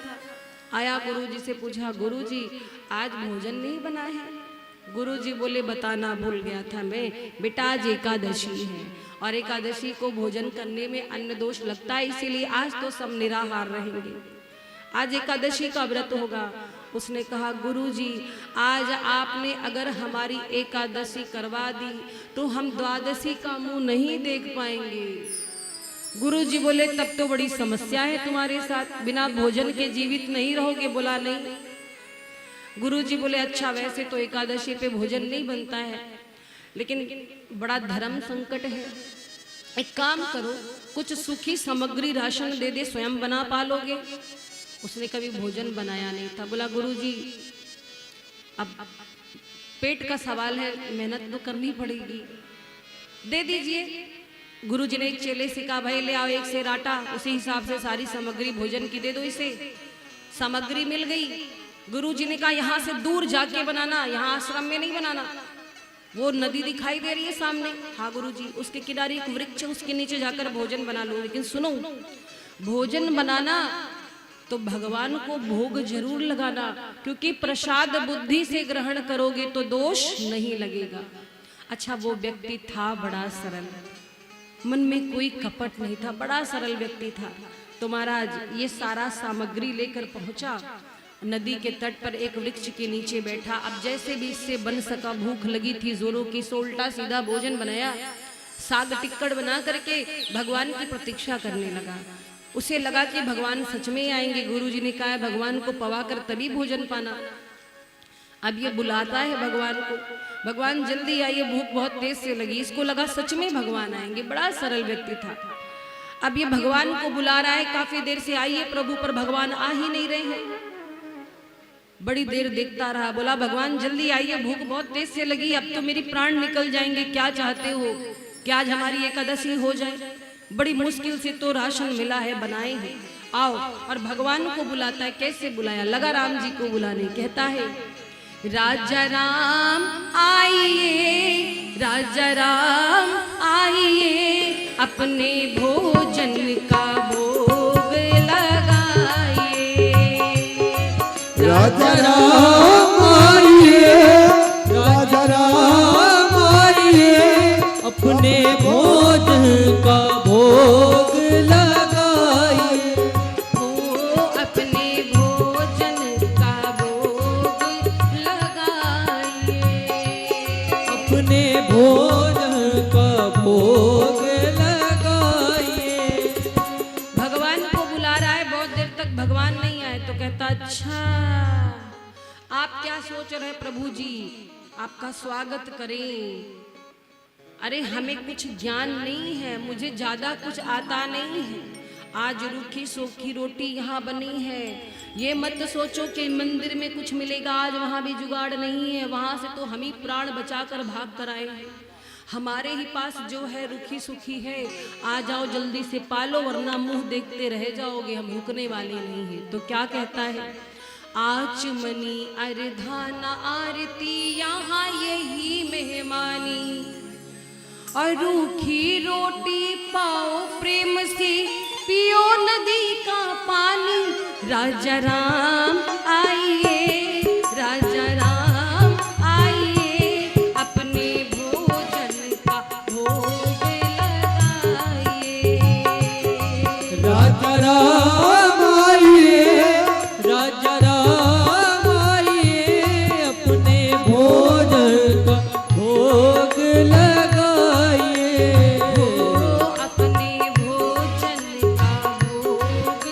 आया गुरुजी से पूछा गुरुजी आज भोजन नहीं बना है? गुरुजी बोले बताना भूल गया था मैं, बेटा आज एकादशी है और एकादशी को भोजन करने में अन्न दोष लगता है, इसीलिए आज तो सब निराहार रहेंगे, आज एकादशी का व्रत होगा। उसने कहा गुरुजी आज आपने अगर हमारी एकादशी करवा दी तो हम द्वादशी का मुंह नहीं देख पाएंगे। गुरुजी बोले तब तो बड़ी समस्या है तुम्हारे साथ, बिना भोजन के जीवित नहीं रहोगे? बोला नहीं। गुरुजी बोले अच्छा वैसे तो एकादशी पे भोजन नहीं बनता है, लेकिन बड़ा धर्म संकट है, एक काम करो कुछ सूखी सामग्री राशन दे दे, स्वयं बना पालोगे? उसने कभी भोजन बनाया नहीं था। बोला गुरुजी अब पेट का सवाल है, मेहनत तो करनी पड़ेगी, दे दीजिए। गुरुजी ने एक चेले से कहा भाई ले आओ 1 सेर आटा, उसी हिसाब से सारी सामग्री भोजन की दे दो इसे। सामग्री मिल गई। गुरुजी ने कहा यहाँ से दूर जाके बनाना, यहाँ आश्रम में नहीं बनाना। वो नदी दिखाई दे रही है सामने, हाँ गुरुजी, उसके किनारे एक वृक्ष, उसके नीचे जाकर भोजन बना लो। लेकिन सुनो, भोजन बनाना तो भगवान को भोग जरूर लगाना, क्योंकि प्रसाद बुद्धि से ग्रहण करोगे तो दोष नहीं लगेगा। अच्छा वो व्यक्ति था बड़ा सरल, मन में कोई कपट नहीं था, बड़ा सरल व्यक्ति था। तो महाराज ये सारा सामग्री लेकर पहुंचा, नदी के तट पर एक वृक्ष के नीचे बैठा। अब जैसे भी इससे बन सका, भूख लगी थी जोरों की, सो उल्टा सीधा भोजन बनाया, साग टिक्कड़ बना करके भगवान की प्रतीक्षा करने लगा। उसे लगा कि भगवान सच में आएंगे। गुरुजी ने कहा भगवान को पवा कर तभी भोजन पाना। अब ये बुलाता है भगवान को, भगवान जल्दी आइए, भूख बहुत तेज से लगी। इसको लगा सच में भगवान आएंगे, बड़ा सरल व्यक्ति था। अब ये भगवान को बुला रहा है काफी देर से, आइए प्रभु, पर भगवान आ ही नहीं रहे हैं। बड़ी देर देखता रहा, बोला भगवान जल्दी आइए, भूख बहुत तेज से लगी, अब तो मेरी प्राण निकल जाएंगे, क्या चाहते हो कि आज हमारी एकादशी हो जाए? बड़ी मुश्किल से तो राशन मिला है, बनाए हैं, आओ। और भगवान को बुलाता है। कैसे बुलाया? लगा राम जी को बुलाने, कहता है राजा राम आइए, राजा राम आइए, अपने भोजन का भोग लगाइए। राजा राम आइए, राजा राम आइए, अपने भोजन का भोग लगाइए। ओ अपने भोजन का भोग लगाइए। अपने भोजन का भोग लगाइए। भगवान को बुला रहा है, अच्छा, आप क्या सोच रहे प्रभु जी, आपका स्वागत करें? अरे हमें कुछ ज्ञान नहीं है, मुझे ज्यादा कुछ आता नहीं है। आज रूखी सूखी रोटी यहाँ बनी है, ये मत सोचो कि मंदिर में कुछ मिलेगा, आज वहाँ भी जुगाड़ नहीं है। वहाँ से तो हम ही प्राण बचाकर भाग कर आए हैं। हमारे ही पास जो है रूखी सूखी है, आ जाओ जल्दी से पालो, वरना मुंह देखते रह जाओगे, हम रुकने वाले नहीं है। तो क्या कहता है, आचमनी अरधाना आरती यहाँ यही मेहमानी, और रूखी रोटी पाओ प्रेम से, पियो नदी का पानी। राजा राम आइए, राजा राम आइए, अपने भोजन का भोग लगाइए। राजा राम आइए, राजा राम आइए, अपने भोजन का भोग लगाइए। अपने भोजन का भोग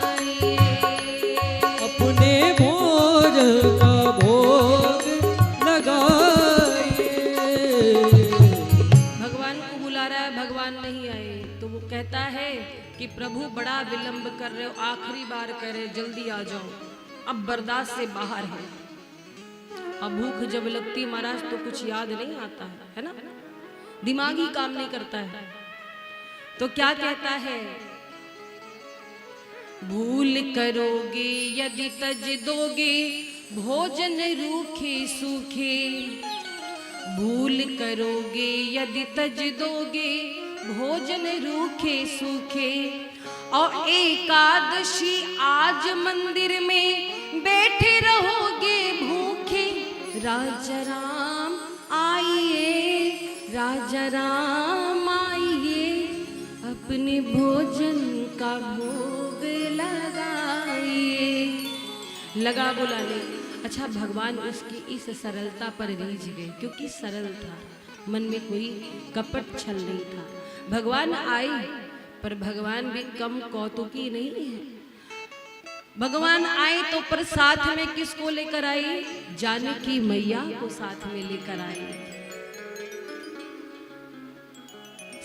लगाइए। अपने भोजन का भोग लगाइए। भगवान को बुला रहा है, भगवान नहीं आए, तो वो कहता है कि प्रभु बड़ा विलंब कर रहे हो, आखिरी बार कह रहे जल्दी आ जाओ, अब बर्दाश्त से बाहर है। अब भूख जब लगती है महाराज तो कुछ याद नहीं आता है ना, दिमाग ही काम नहीं करता है। तो क्या कहता है, भूल करोगे यदि तज दोगे, भोजन रूखे सूखे। भूल करोगे यदि तज दोगे, भोजन रूखे सूखे। और एकादशी आज मंदिर में बैठे रहोगे भूखे। राजा राम आइए, राजा राम आइए, अपने भोजन का भोग लगाइए। लगा बुलाने। अच्छा, भगवान उसकी इस सरलता पर रीझ गए, क्योंकि सरल था, मन में कोई कपट छल नहीं था। भगवान आए, पर भगवान भी कम कौतुकी नहीं है। भगवान आए तो पर साथ में किसको लेकर आए, जानकी मैया को साथ में लेकर आए।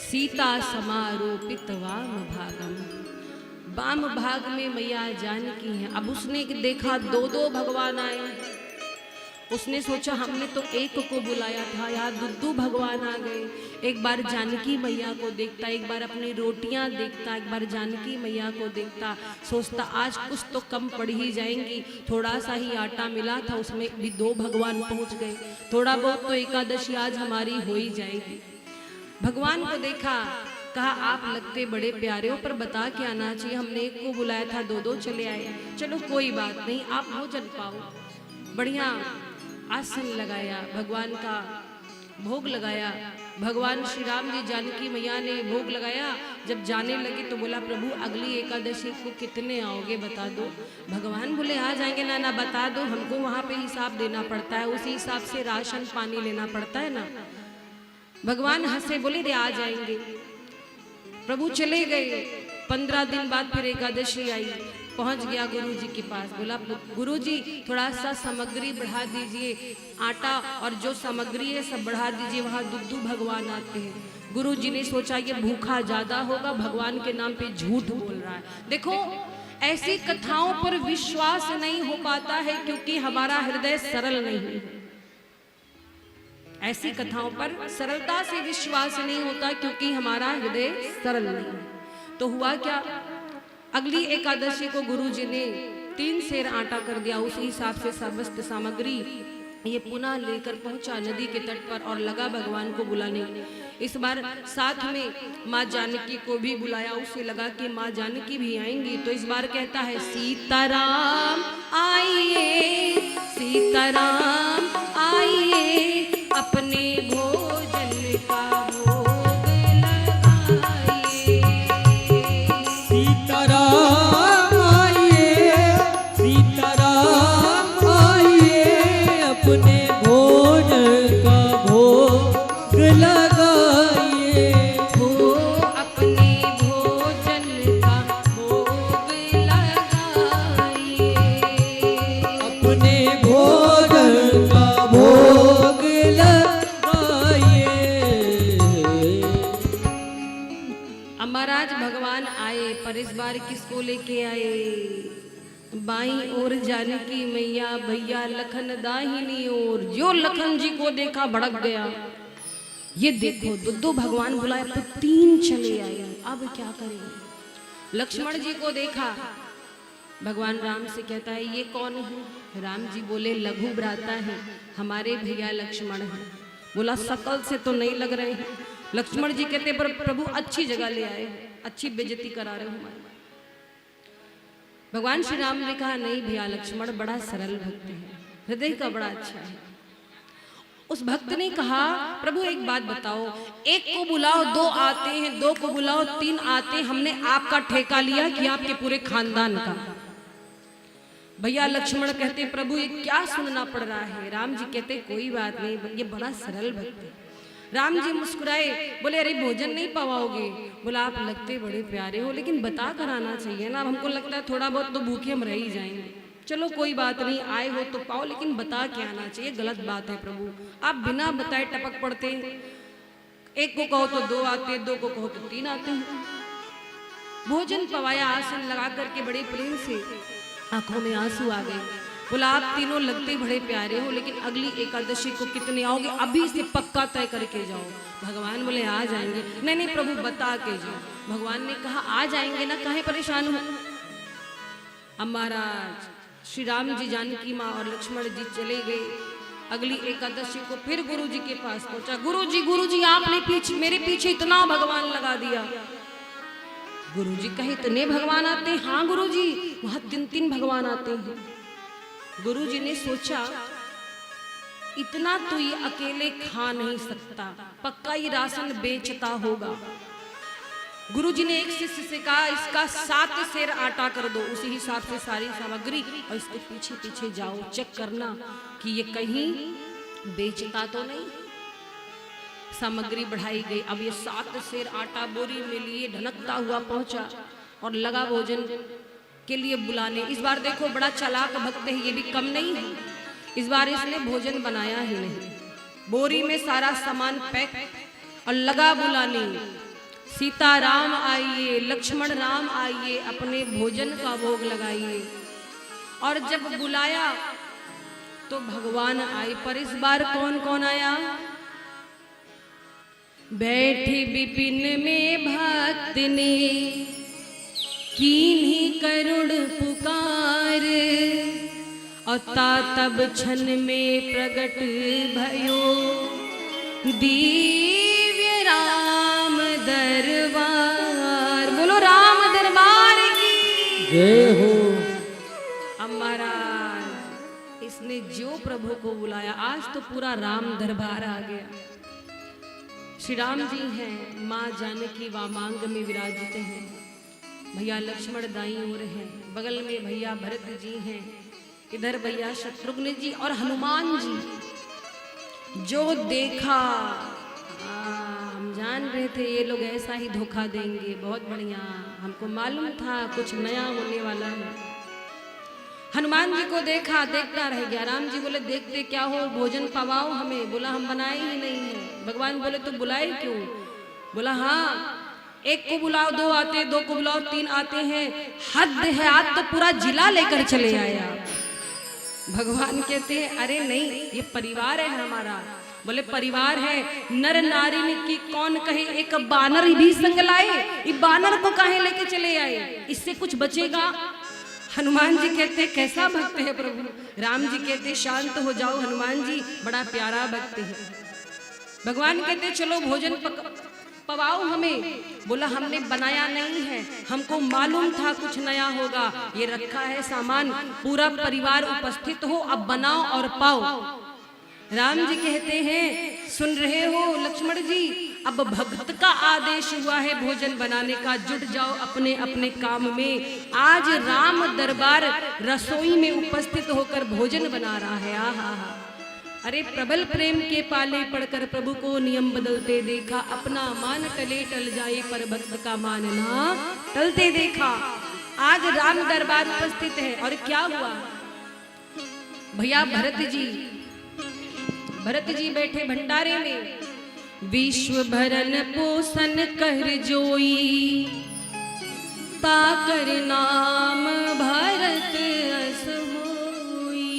सीता समारोपित वाम भागम, वाम भाग में मैया जानकी है। अब उसने देखा दो दो भगवान आए, उसने सोचा हमने तो एक को बुलाया था, यहाँ दुद्दू भगवान आ गए। एक बार जानकी मैया को देखता, एक बार अपनी रोटियां देखता, एक बार जानकी मैया को देखता, सोचता आज कुछ तो कम पड़ ही जाएंगी। थोड़ा सा ही आटा मिला था, उसमें भी दो भगवान पहुंच गए, थोड़ा बहुत तो एकादशी आज हमारी हो ही जाएगी। भगवान को देखा, कहा आप लगते बड़े प्यारे हो, पर बता के आना चाहिए, हमने एक को बुलाया था, दो दो चले आए। चलो कोई बात नहीं, आप भोजन पाओ। बढ़िया आसन लगाया, भगवान का भोग लगाया। भगवान श्री राम जी जानकी मैया ने भोग लगाया। जब जाने लगे तो बोला प्रभु अगली एकादशी को कितने आओगे बता दो। भगवान बोले आ जाएंगे ना, ना बता दो, हमको वहाँ पे हिसाब देना पड़ता है, उसी हिसाब से राशन पानी लेना पड़ता है ना। भगवान हंसे, बोले रे आ जाएंगे। प्रभु चले गए। 15 दिन बाद फिर एकादशी आई, पहुंच गया गुरु जी के पास। बोला गुरु जी थोड़ा सा सामग्री बढ़ा दीजिए, आटा और जो सामग्री है सब बढ़ा दीजिए, वहाँ दुद्दू भगवान आते हैं। गुरु जी ने सोचा ये भूखा ज्यादा होगा, भगवान के नाम पे झूठ बोल रहा है। देखो ऐसी कथाओं पर विश्वास नहीं हो पाता है क्योंकि हमारा हृदय सरल नहीं है। ऐसी कथाओं पर सरलता से विश्वास नहीं होता क्योंकि हमारा हृदय सरल नहीं है। तो हुआ क्या, अगली एकादशी को गुरुजी ने 3 सेर आटा कर दिया, उसी हिसाब से सर्वस्व सामग्री ये पुनः लेकर पहुंचा नदी के तट पर और लगा भगवान को बुलाने। इस बार साथ में माँ जानकी को भी बुलाया, उसे लगा कि माँ जानकी भी आएंगी। तो इस बार कहता है सीताराम आइए, सीताराम आइए, अपने भोजन का भोग लगाइए। सीताराम आइए, सीताराम आइए, अपने भोजन का भोग लगाइए। हो अपने भोजन का भोग लगाइए। पर इस बार किसको लेके आए? बाई और जानकी मैया, भैया लखन दाहिनी ओर। जो लखन जी को देखा भड़क गया। ये देखो दो भगवान बुलाए तो 3 चले आए। अब क्या करें? लक्ष्मण जी को देखा, भगवान राम से कहता है ये कौन है? राम जी बोले लघु भ्राता है, हमारे भैया लक्ष्मण है। बोला शकल से तो नहीं लग रहे हैं। लक्ष्मण जी कहते पर प्रभु अच्छी जगह ले आए, अच्छी बेइज्जती करा रहे हो हमारी। भगवान श्री राम ने कहा नहीं भैया लक्ष्मण बड़ा सरल भक्त है, हृदय का बड़ा अच्छा है। उस भक्त ने कहा प्रभु एक बात बताओ, एक को बुलाओ 2 आते हैं, 2 को बुलाओ 3 आते हैं, हमने आपका ठेका लिया कि आपके पूरे खानदान का। भैया लक्ष्मण कहते प्रभु ये क्या सुनना पड़ रहा है? राम जी कहते कोई बात नहीं, ये बड़ा सरल भक्त है। राम जी मुस्कुराए, बोले अरे भोजन नहीं पवाओगे? बोला आप लगते बड़े प्यारे हो, लेकिन बता कर आना चाहिए ना, हमको लगता है थोड़ा बहुत तो भूखे हम रह ही जाएंगे। चलो कोई बात नहीं, आए हो तो पाओ, लेकिन बता के आना चाहिए। गलत बात है प्रभु, आप बिना बताए टपक पड़ते। एक को कहो तो 2 आते, 2 को कहो तो 3 आते हैं। भोजन पवाया, आसन लगा करके बड़े प्रेम से, आंखों में आंसू आ गए। बोला आप तीनों लगते बड़े प्यारे हो, लेकिन अगली एकादशी को कितने आओगे? अभी से पक्का तय करके जाओ। भगवान बोले आ जाएंगे। नहीं नहीं प्रभु बता के जाओ। भगवान ने कहा आ जाएंगे ना, काहे परेशान हो? अब महाराज श्री राम जी, जानकी माँ और लक्ष्मण जी चले गए। अगली एकादशी को फिर गुरु जी के पास पहुंचा। गुरु जी आपने मेरे पीछे इतना भगवान लगा दिया। गुरु जी कहे इतने भगवान आते हैं? हाँ गुरु जी, वहां 3 भगवान आते हैं। गुरु जी ने सोचा इतना तो ये अकेले खा नहीं सकता, पक्का ये राशन बेचता होगा। गुरु जी ने एक शिष्य से कहा इसका 7 सेर आटा कर दो, उसी हिसाब से सारी सामग्री, और इसके पीछे पीछे जाओ, चेक करना कि ये कहीं बेचता तो नहीं। सामग्री बढ़ाई गई। अब ये 7 सेर आटा बोरी में लिए ढनकता हुआ पहुंचा और लगा भोजन के लिए बुलाने। इस बार देखो बड़ा चालाक भक्त है, ये भी कम नहीं है। इस बार इसने भोजन बनाया ही नहीं, बोरी में सारा सामान पैक और लगा बुलाने। सीता राम आइए, लक्ष्मण राम आइए, अपने भोजन का भोग लगाइए। और जब बुलाया तो भगवान आए, पर इस बार कौन कौन आया? बैठी विपिन में भक्त ने कीन्ही करुण पुकार, अता तब क्षण में प्रगट भयो दिव्य राम दरबार। बोलो राम दरबार की जय हो। अब महाराज इसने जो प्रभु को बुलाया, आज तो पूरा राम दरबार आ गया। श्री राम जी हैं, माँ जानकी वामांग में विराजित हैं, भैया लक्ष्मण दाई ओर हैं, बगल में भैया भरत जी हैं, इधर भैया शत्रुघ्न जी और हनुमान जी। जो देखा हम जान रहे थे ये लोग ऐसा ही धोखा देंगे, बहुत बढ़िया, हमको मालूम था कुछ नया होने वाला है। हनुमान जी को देखा, देखता रह गया। राम जी बोले देखते क्या हो, भोजन पवाओ हमें। बोला हम बनाए ही नहीं है। भगवान बोले तो बुलाए क्यों? बोला हाँ, एक को बुलाओ 2 आते, 2 को बुलाओ 3 आते हैं, हद है, आज तो पूरा जिला लेकर चले आए आप। भगवान कहते हैं अरे नहीं, ये परिवार है हमारा। बोले परिवार है, नर नारी की कौन कहे, एक बानर भी संग लाए, ये बानर को काहे लेके चले आए, इससे कुछ बचेगा? हनुमान जी कहते कैसा भक्त है प्रभु। राम जी कहते शांत हो जाओ हनुमान जी, बड़ा प्यारा भक्त है। भगवान कहते चलो भोजन पवाओ हमें। बोला हमने बनाया नहीं है, हमको मालूम था कुछ नया होगा, ये रखा है सामान, पूरा परिवार उपस्थित हो, अब बनाओ और पाओ। राम जी कहते हैं सुन रहे हो लक्ष्मण जी, अब भक्त का आदेश हुआ है भोजन बनाने का, जुट जाओ अपने अपने काम में। आज राम दरबार रसोई में उपस्थित होकर भोजन बना रहा है। आहा, अरे प्रबल प्रेम के पाले पड़कर प्रभु को नियम बदलते देखा, अपना मान टले टल जाए पर भक्त का मान ना टलते देखा। आज राम दरबार उपस्थित है और क्या हुआ? भैया भरत जी बैठे भंडारे में, विश्व भरन पोषण कर जोई, ताकर नाम भरत अस होई।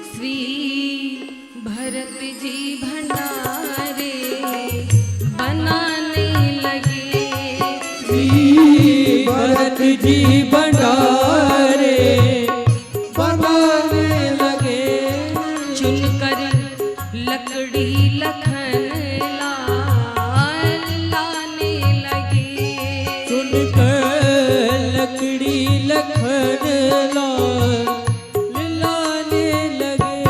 श्री भरत जी भंडारे बनाने लगे। श्री भरत जी भंडारे बनाने लगे। चुनकर लकड़ी लखन लाने लगे। चुनकर लकड़ी लखन लाने लगे।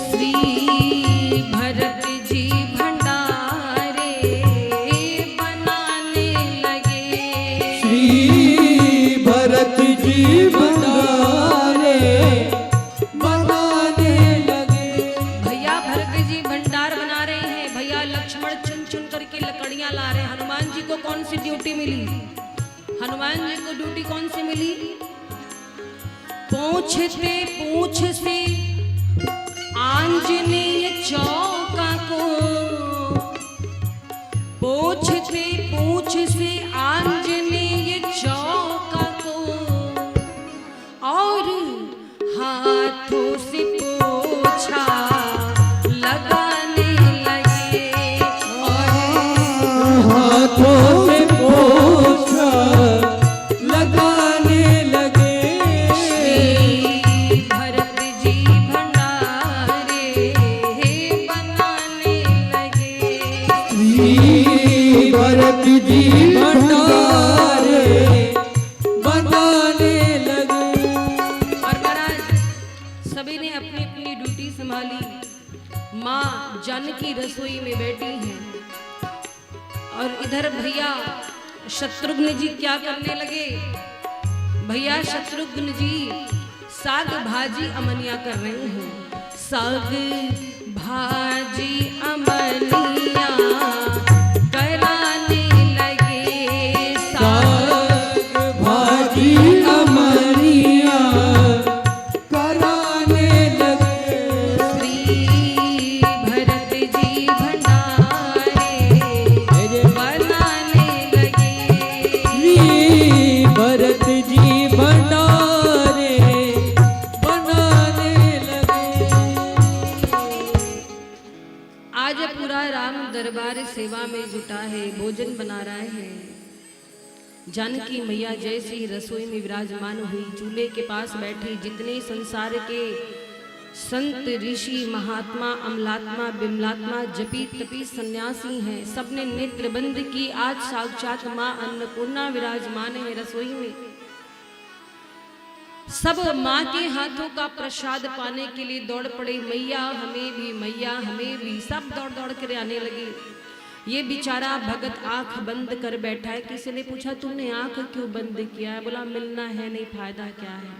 श्री भरत जी भंडारे बनाने लगे। श्री भरत जी भंडारे बनाने लगे। भैया भरत जी भंडार बना रहे हैं, भैया लक्ष्मण चुन चुन करके लकड़ियां ला रहे हैं। हनुमान जी को कौन सी ड्यूटी मिली? हनुमान जी को ड्यूटी कौन सी मिली? पूछते पूछ से आंजनेय चौका को। पूछते पूछ से आंजनेय चौका को और हाथों से पोछा लगाने लगे। हाथों से पोछा लगाने लगे। श्री भरत जी भंडारे बनाने लगे। श्री भरत जी भंडारे बनाने लगे। और महाराज सभी ने अपनी अपनी ड्यूटी संभाली। माँ जानकी रसोई में बैठी हैं और इधर भैया शत्रुघ्न जी क्या करने लगे? भैया शत्रुघ्न जी साग भाजी अमनिया कर रहे हैं। साग भाजी अमनिया कराने लगे। साग भाजी अमनिया कराने लगे। श्री भरत जी भंडारे बनाने लगे। श्री भरत जी भंडारे बनाने लगे। आज पूरा राम दरबार सेवा में जुटा है, भोजन बना रहा है। जानकी मैया जैसी रसोई में विराजमान हुई, चूल्हे के पास बैठी जितने संसार के संत ऋषि महात्मा अमलात्मा बिमलात्मा जपी तपी सन्यासी हैं, सबने नेत्र बंद की। आज साक्षात माँ अन्नपूर्णा विराजमान है रसोई में। सब माँ के हाथों का प्रसाद पाने के लिए दौड़ पड़े। मैया हमें भी, मैया हमें भी, सब दौड़ दौड़ कर आने लगे। ये बेचारा भगत आंख बंद कर बैठा है। किसी ने पूछा तुमने आंख क्यों बंद किया है? बोला मिलना है नहीं, फायदा क्या है?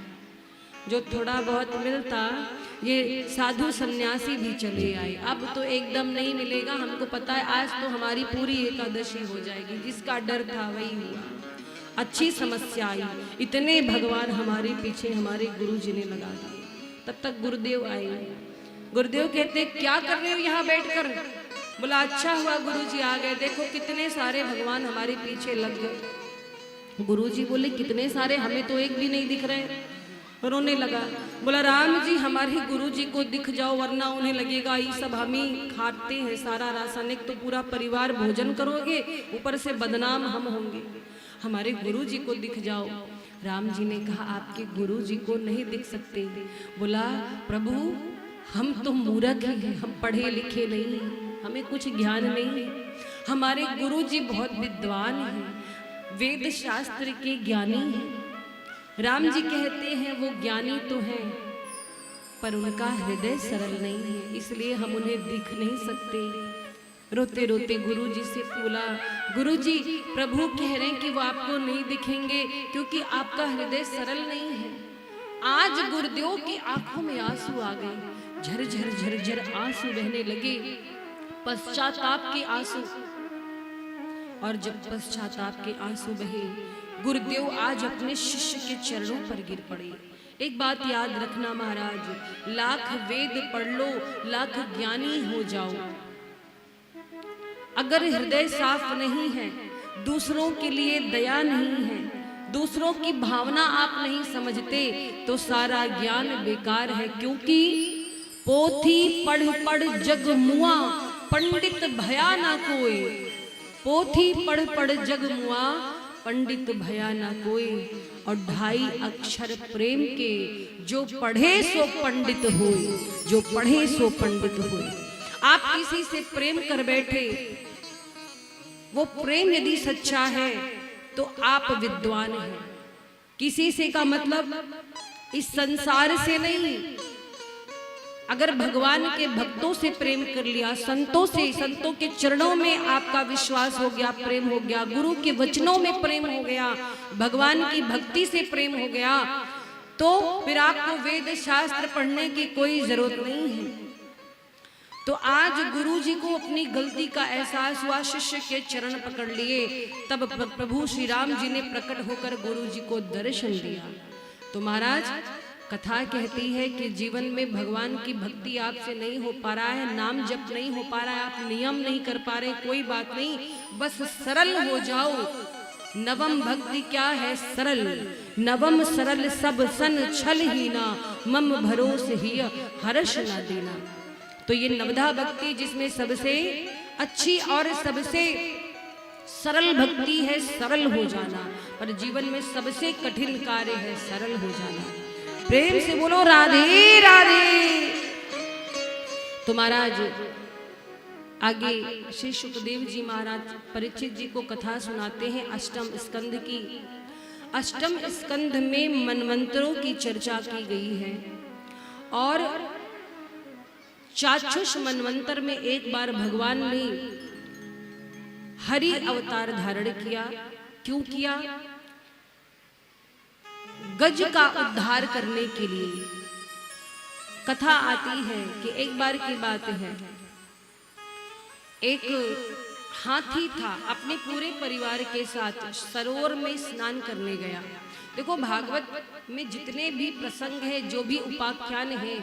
जो थोड़ा बहुत मिलता ये साधु सन्यासी भी चले आए, अब तो एकदम नहीं मिलेगा। हमको पता है आज तो हमारी पूरी एकादशी हो जाएगी। जिसका डर था वही हुआ। अच्छी समस्या आई, इतने भगवान हमारे पीछे हमारे गुरु जी ने लगा दिए। तब तक गुरुदेव आए। गुरुदेव कहते क्या कर रहे हो यहाँ बैठकर? बोला अच्छा हुआ गुरुजी आ गए, देखो कितने सारे भगवान हमारे पीछे लग गए। गुरुजी बोले कितने सारे? हमें तो एक भी नहीं दिख रहे। रोने लगा। बोला राम जी हमारे गुरुजी को दिख जाओ वरना उन्हें लगेगा ये सब हम ही खाते हैं सारा रासायनिक, तो पूरा परिवार भोजन करोगे, ऊपर से बदनाम हम होंगे। हमारे गुरुजी को दिख जाओ। राम जी ने कहा आपके गुरुजी को नहीं दिख सकते। बोला प्रभु हम तो मूर्ख हैं, हम पढ़े लिखे नहीं हैं, हमें कुछ ज्ञान नहीं है। हमारे गुरुजी बहुत विद्वान हैं, वेद शास्त्र के ज्ञानी हैं। राम जी कहते हैं वो ज्ञानी तो हैं पर उनका हृदय सरल नहीं है, इसलिए हम उन्हें दिख नहीं सकते। रोते रोते गुरुजी से बोला गुरुजी प्रभु कह रहे हैं कि वो आपको नहीं दिखेंगे क्योंकि आपका हृदय सरल नहीं है। आज गुरुदेव की आंखों में आंसू आ गए, झरझर झरझर आंसू बहने लगे, पश्चाताप के आंसू। और जब पश्चाताप के आंसू बहे गुरुदेव आज अपने शिष्य के चरणों पर गिर पड़े। एक बात याद रखना महाराज, लाख वेद पढ़ लो, लाख ज्ञानी हो जाओ, अगर हृदय साफ नहीं है दूसरों के लिए दया नहीं है, दूसरों की भावना आप नहीं समझते तो सारा ज्ञान बेकार है। क्योंकि पोथी पढ़ पढ़ जग मुआ, पंडित भया ना कोई। पोथी पढ़ पढ़ जग मुआ, पंडित भया ना कोई। और 2.5 अक्षर प्रेम के, जो पढ़े सो पंडित होए, जो पढ़े सो पंडित होए। आप किसी से प्रेम कर बैठे, वो प्रेम यदि सच्चा है तो आप विद्वान हैं। किसी से का मतलब इस संसार से नहीं, अगर भगवान के भक्तों से प्रेम कर लिया, संतों से, संतों के चरणों में आपका विश्वास हो गया, प्रेम हो गया, गुरु के वचनों में प्रेम हो गया, भगवान की भक्ति से प्रेम हो गया, तो फिर आपको वेद शास्त्र पढ़ने की कोई जरूरत नहीं है। तो आज गुरु जी को अपनी गलती का एहसास हुआ, शिष्य के चरण पकड़ लिए, तब प्रभु श्री राम जी ने प्रकट होकर गुरु जी को दर्शन दिया। तो महाराज कथा कहती है कि जीवन में भगवान की भक्ति आपसे नहीं हो पा रहा है, नाम जप नहीं हो पा रहा है, आप नियम नहीं कर पा रहे, कोई बात नहीं, बस सरल हो जाओ। नवम भक्ति क्या है? सरल। नवम सरल सब सन छल हीना, मम भरोस ही हर्ष न देना। तो ये नवधा भक्ति जिसमें सबसे अच्छी और सबसे सरल भक्ति है सरल हो जाना, पर जीवन में सबसे कठिन कार्य है सरल हो जाना। प्रेम से बोलो राधे राधे। तो महाराज आगे श्री सुखदेव जी महाराज परीक्षित जी को कथा सुनाते हैं अष्टम स्कंध की। अष्टम स्कंध में मनवंतरों की चर्चा की गई है और चाक्षुष मनवंतर में एक बार भगवान ने हरि अवतार धारण किया। क्यों किया? गज का उद्धार करने के लिए। कथा आती है कि एक बार की बात है, एक हाथी था, अपने पूरे परिवार के साथ सरोवर में स्नान करने गया। देखो भागवत में जितने भी प्रसंग है, जो भी उपाख्यान है,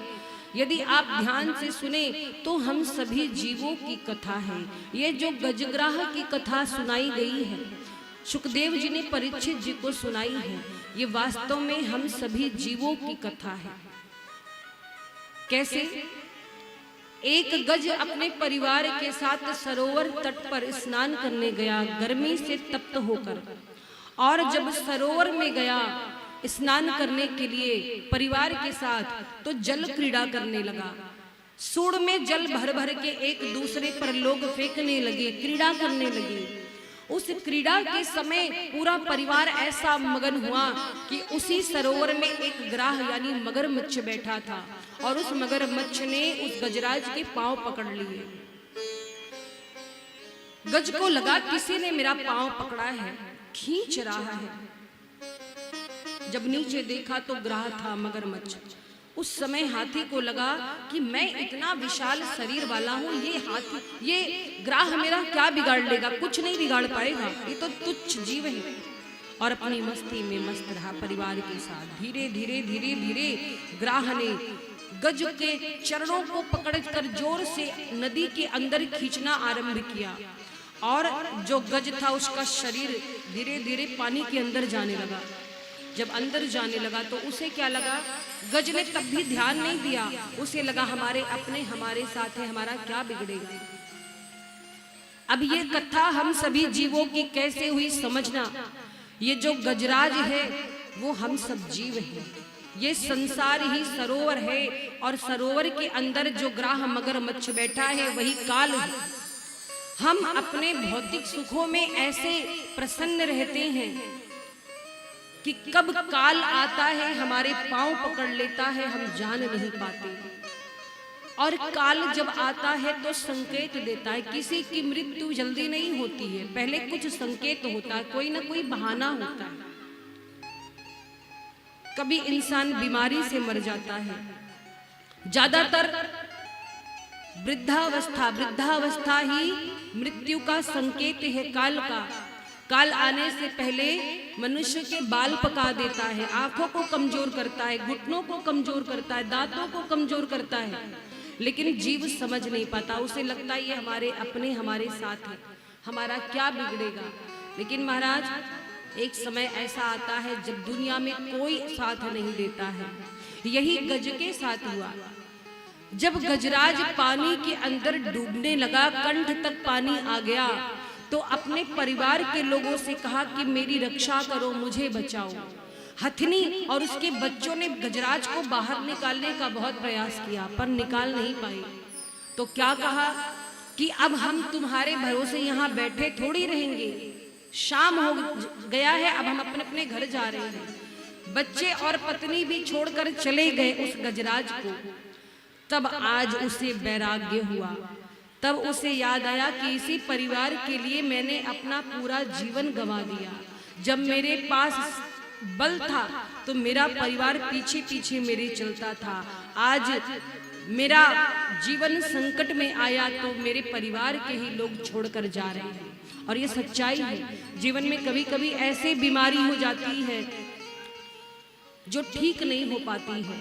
यदि आप ध्यान से सुने तो हम सभी जीवों की कथा है। ये जो गजग्राह की कथा सुनाई गई है, सुखदेव जी ने परीक्षित जी को सुनाई है, ये वास्तव में हम सभी जीवों की कथा है। कैसे? एक गज अपने परिवार के साथ सरोवर तट पर स्नान करने गया, गर्मी से तप्त होकर, और जब सरोवर में गया स्नान करने के लिए परिवार के साथ, तो जल क्रीड़ा करने लगा। सूंड में जल भर भर के एक दूसरे पर लोग फेंकने लगे, क्रीड़ा करने लगे। उस क्रीड़ा के समय पूरा परिवार ऐसा मगन हुआ कि उसी सरोवर में एक ग्राह यानी मगरमच्छ बैठा था, और उस मगरमच्छ ने उस गजराज के पांव पकड़ लिए। गज को लगा किसी ने मेरा पांव पकड़ा है, खींच रहा है। जब नीचे देखा तो ग्राह था मगरमच्छ। उस समय हाथी को लगा कि मैं इतना विशाल शरीर वाला हूँ, ये ग्राह मेरा क्या बिगाड़ लेगा? कुछ नहीं बिगाड़ पाएगा, ये तो तुच्छ जीव है। और अपनी मस्ती में मस्त रहा परिवार के साथ। धीरे धीरे धीरे धीरे ग्राह ने गज के चरणों को पकड़कर जोर से नदी के अंदर खींचना आरंभ किया, और जो गज था उसका शरीर धीरे धीरे पानी के अंदर जाने लगा। जब अंदर जाने लगा तो उसे क्या लगा? गज ने तब भी ध्यान नहीं दिया, उसे लगा हमारे अपने हमारे साथ है, हमारा क्या बिगड़ेगा। अब ये कथा हम सभी जीवों की कैसे हुई समझना। ये जो गजराज है वो हम सब जीव हैं, ये संसार ही सरोवर है, और सरोवर के अंदर जो ग्राह मगरमच्छ बैठा है वही काल है। हम अपने भौतिक सुखों में ऐसे प्रसन्न रहते हैं कि कब काल आता है हमारे पांव पकड़ लेता है, हम जान नहीं पाते। और काल जब आता है तो संकेत देता है। किसी की मृत्यु जल्दी नहीं होती है, पहले कुछ संकेत होता है, कोई ना कोई बहाना होता है। कभी इंसान बीमारी से मर जाता है, ज्यादातर वृद्धावस्था ही मृत्यु का संकेत है काल का। काल आने से पहले मनुष्य के बाल पका देता है, आंखों को कमजोर करता है, घुटनों को कमजोर करता है, दांतों को कमजोर करता है, लेकिन जीव समझ नहीं पाता। उसे लगता है ये हमारे अपने हमारे साथ है, हमारा क्या बिगड़ेगा। लेकिन महाराज एक समय ऐसा आता है जब दुनिया में कोई साथ नहीं देता है। यही गज के साथ हुआ। जब गजराज पानी के अंदर डूबने लगा, कंठ तक पानी आ गया, तो अपने परिवार के लोगों से कहा कि मेरी रक्षा करो, मुझे बचाओ। हथनी और उसके बच्चों ने गजराज को बाहर निकालने का बहुत प्रयास किया पर निकाल नहीं पाए। तो क्या कहा कि अब हम तुम्हारे भरोसे यहाँ बैठे थोड़ी रहेंगे, शाम हो गया है, अब हम अपने अपने घर जा रहे हैं। बच्चे और पत्नी भी छोड़कर चले गए उस गजराज को। तब आज उसे वैराग्य हुआ, तब उसे याद आया कि इसी परिवार के लिए मैंने अपना पूरा जीवन गंवा दिया। जब मेरे पास बल था तो मेरा परिवार पीछे पीछे मेरे चलता था। आज मेरा जीवन संकट में आया तो मेरे परिवार के ही लोग छोड़कर जा रहे हैं। और ये सच्चाई है। जीवन में कभी कभी ऐसे बीमारी हो जाती है जो ठीक नहीं हो पाती है।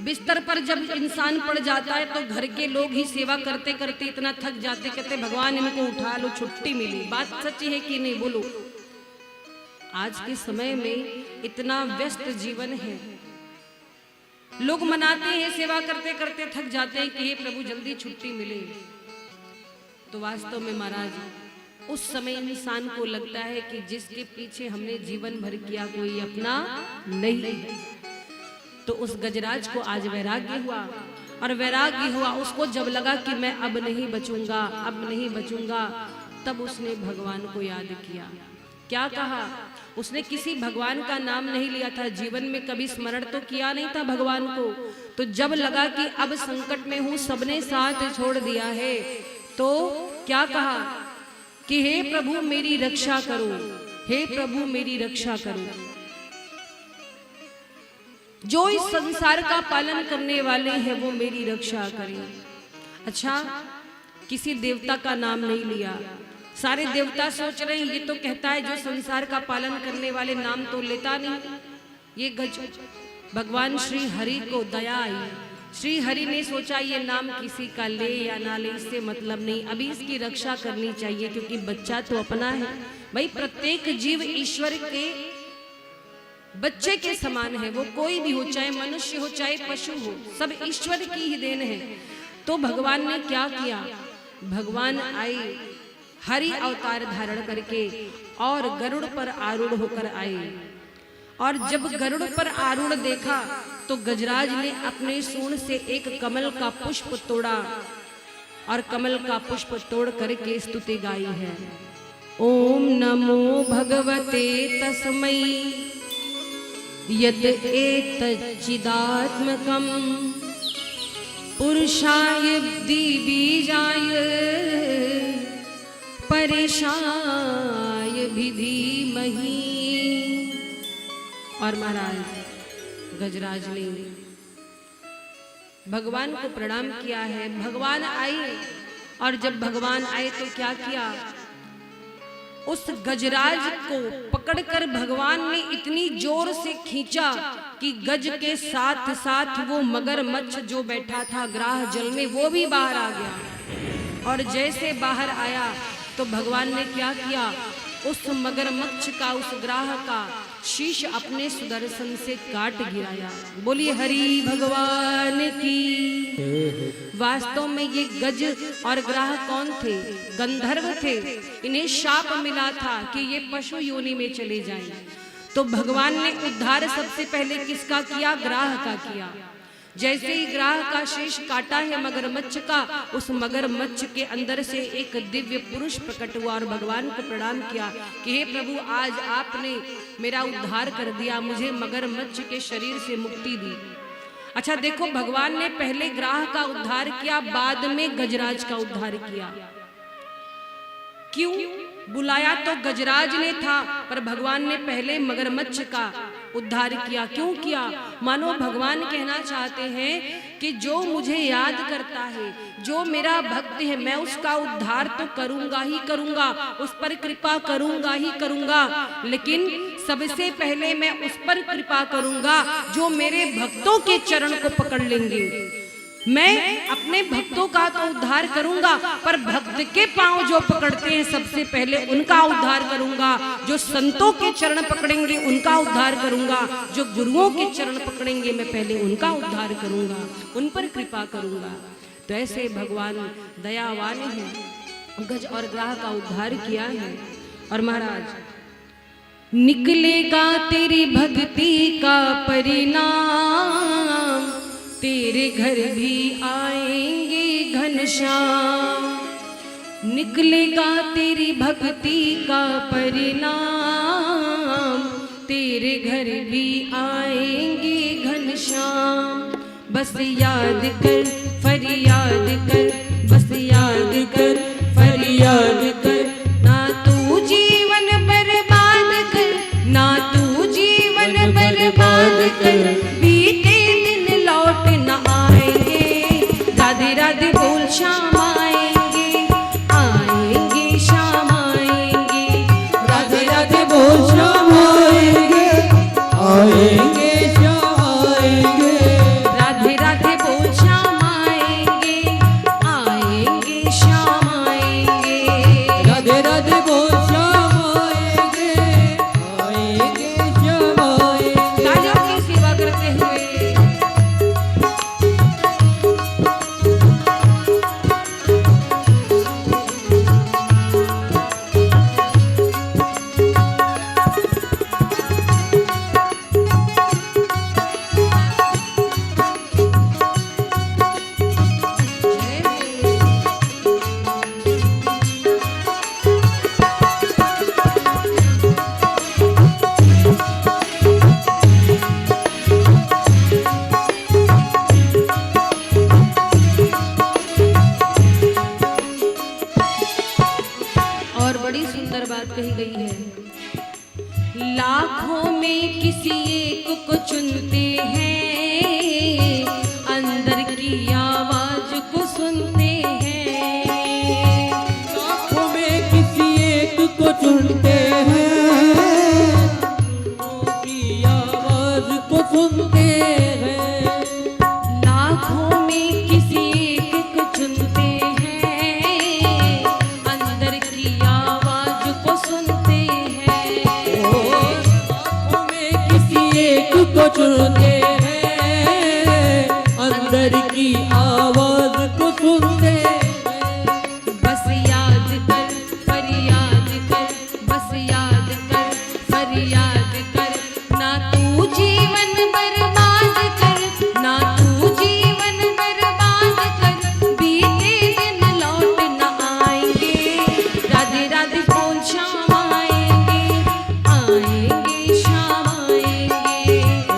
बिस्तर पर जब इंसान पड़ जाता है तो घर के लोग ही सेवा करते करते इतना थक जाते, कहते भगवान इनको उठा लो, छुट्टी मिली। बात सच है कि नहीं, बोलो। आज के समय में इतना व्यस्त जीवन है, लोग मनाते हैं, सेवा करते करते थक जाते हैं कि हे प्रभु जल्दी छुट्टी मिले। तो वास्तव में महाराज उस समय इंसान को लगता है कि जिसके पीछे हमने जीवन भर किया कोई अपना नहीं है। तो उस गजराज को आज वैराग्य हुआ, और वैराग्य हुआ उसको जब लगा कि मैं अब नहीं बचूंगा, अब नहीं बचूंगा, तब उसने भगवान को याद किया। क्या कहा? उसने किसी भगवान का नाम नहीं लिया था, जीवन में कभी स्मरण तो किया नहीं था भगवान को। तो जब लगा कि अब संकट में हूं, सबने साथ छोड़ दिया है, तो क्या कहा कि हे प्रभु मेरी रक्षा करो, हे प्रभु मेरी रक्षा करो। जो इस संसार का पालन करने वाले हैं वो मेरी रक्षा करें। अच्छा, किसी देवता का नाम नहीं लिया। सारे देवता सोच रहे हैं ये तो कहता है जो संसार का पालन करने वाले, नाम तो लेता नहीं। ये गज भगवान श्री हरि को दया आई। श्री हरि ने सोचा ये नाम किसी का ले या ना ले इससे मतलब नहीं, अभी इसकी रक्षा करनी चाहिए क्योंकि बच्चा तो अपना है। भाई प्रत्येक जीव ईश्वर के बच्चे के समान है, वो कोई भी हो, चाहे मनुष्य हो चाहे पशु हो, सब ईश्वर की ही देन है। तो भगवान ने क्या किया? भगवान आए हरि अवतार धारण करके और गरुड़ पर आरूढ़ होकर आए। और जब गरुड़ पर आरूढ़ देखा तो गजराज ने अपने सूंड से एक कमल का पुष्प तोड़ा और कमल का पुष्प तोड़ करके स्तुति गाई है। ओम नमो भगवते तस्मै यत एतच्चिदात्मकं पुरुषाय दिबीजाय परेशाय भी धीमहि। और महाराज गजराज ने भगवान को प्रणाम किया है। भगवान आए, और जब भगवान आए तो क्या किया? उस गजराज को पकड़कर भगवान ने इतनी जोर से खींचा कि गज के साथ साथ वो मगरमच्छ जो बैठा था ग्राह जल में वो भी बाहर आ गया। और जैसे बाहर आया तो भगवान ने क्या किया? उस मगरमच्छ का, उस ग्राह का शीश अपने सुदर्शन से काट गिराया। बोलिए हरि भगवान की। वास्तव में ये गज और ग्राह कौन थे? गंधर्व थे। इन्हें शाप मिला था कि ये पशु योनि में चले जाएं। तो भगवान ने उद्धार सबसे पहले किसका किया? ग्राह का किया। जैसे ही ग्राह का शीश काटा है मगरमच्छ का, उस मगरमच्छ के अंदर से एक दिव्य पुरुष प्रकट हुआ और भगवान को प्रणाम किया कि हे प्रभु आज आपने मेरा उद्धार कर दिया, मुझे मगरमच्छ के शरीर से मुक्ति दी। अच्छा देखो, भगवान ने पहले ग्राह का उद्धार किया, बाद में गजराज का उद्धार किया। क्यों? बुलाया तो गजराज ने था, पर भगवान ने पहले मगरमच्छ का उद्धार किया। क्यों किया? मानो भगवान कहना चाहते हैं कि जो मुझे याद करता है, जो मेरा भक्त है, मैं उसका उद्धार तो करूंगा ही करूंगा, उस पर कृपा करूंगा ही करूंगा, लेकिन सबसे पहले मैं उस पर कृपा करूंगा जो मेरे भक्तों के चरण को पकड़ लेंगे। मैं अपने भक्तों का तो उद्धार करूंगा, पर भक्त के पांव जो पकड़ते हैं सबसे पहले उनका उद्धार करूंगा। जो संतों के चरण पकड़ेंगे उनका उद्धार करूंगा। जो गुरुओं के चरण पकड़ेंगे मैं पहले उनका उद्धार करूंगा, उन पर कृपा करूंगा। तो ऐसे भगवान दयावान हैं, गज और ग्राह का उद्धार किया है। और महाराज निकलेगा तेरी भक्ति का परिणाम, तेरे घर भी आएंगे घनश्याम। निकलेगा तेरी भक्ति का परिणाम, तेरे घर भी आएंगे घनश्याम। बस याद कर फरियाद कर, बस याद कर फरियाद कर, ना तू जीवन बर्बाद कर, ना तू जीवन बर्बाद कर। बीते दिन लौट न आएंगे, राधे राधे बोल श्याम आएंगे, आएंगे श्याम आएंगे, राधे राधे बोल श्याम आएंगे, आएंगे श्याम आएंगे, राधे राधे बोल श्याम आएंगे, आएंगे श्याम आएंगे, राधे राधे बोल श्याम आएंगे, आएंगे श्याम आएंगे। राजाओं की सेवा करते हुए और बड़ी सुंदर बात कही गई है। लाखों में किसी एक को चुनते हैं, अंदर की आवाज को सुनते हैं। लाखों में किसी एक को चुनते हैं, उनकी आवाज को सुनते हैं। लाखों में किसी एक को चुनते हैं, अंदर की आवाज को सुनते हैं। लाखों में किसी एक को चुनते हैं, अंदर की आवाज को सुनते हैं। बस याद कर फरियाद कर, बस याद कर फरियाद कर, ना तू जीवन बर्बाद कर, ना तू जीवन बर्बाद कर। बीते दिन लौट न आएंगे, राधे राधे बोल श्याम आएंगे, आएंगे श्याम आएंगे,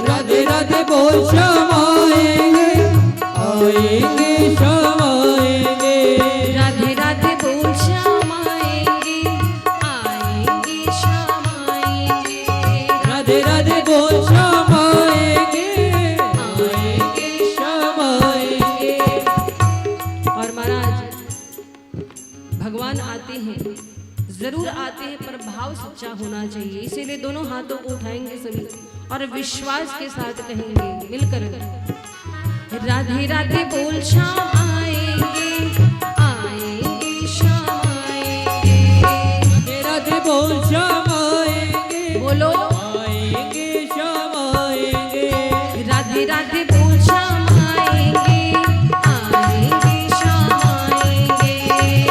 राधे राधे बोल श्याम आएंगे, आएंगे श्याम आएंगे, राधे राधे बोल श्याम आएंगे, आएंगे श्याम आएंगे, राधे राधे बोल श्याम आएंगे, आएंगे श्याम आएंगे। और महाराज भगवान आते हैं, जरूर आते हैं, पर भाव सच्चा होना चाहिए। इसीलिए दोनों हाथों को उठाएंगे सभी और विश्वास के साथ कहेंगे मिलकर, राधे राधे बोल श्याम आएंगे, आएंगे श्याम आएंगे, राधे राधे बोल श्याम आएंगे, बोलो आएंगे श्याम आएंगे, राधे राधे बोल श्याम आएंगे, आएंगे श्याम आएंगे,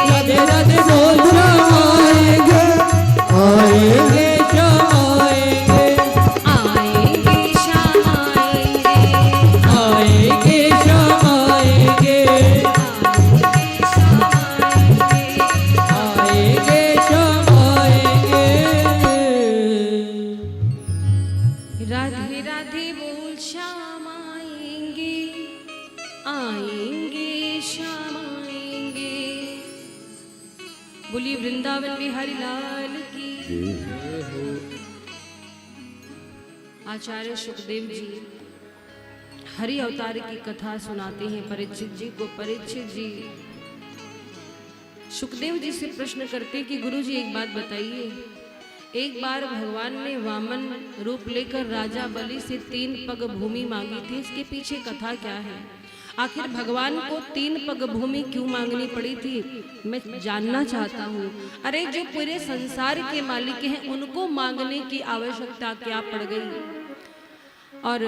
राधे राधे बोल श्याम आएंगे, आएंगे श्याम आएंगे, आएंगे श्याम आएंगे, आएंगे श्याम आएंगे, आएंगे श्याम आएंगे। राधे राधे बोल श्याम आएंगे, आएंगे श्याम आएंगे। बोली वृंदावन बिहारी लाल की। आचार्य सुखदेव जी हरि अवतार की कथा सुनाते हैं परीक्षित जी को। परीक्षित जी सुखदेव जी से प्रश्न करते कि गुरु जी एक बात बताइए, एक बार भगवान ने वामन रूप लेकर राजा बलि से 3 पग भूमि मांगी थी, इसके पीछे कथा क्या है? आखिर भगवान को 3 पग भूमि क्यों मांगनी पड़ी थी, मैं जानना चाहता हूँ। अरे जो पूरे संसार के मालिक हैं उनको मांगने की आवश्यकता क्या पड़ गई। और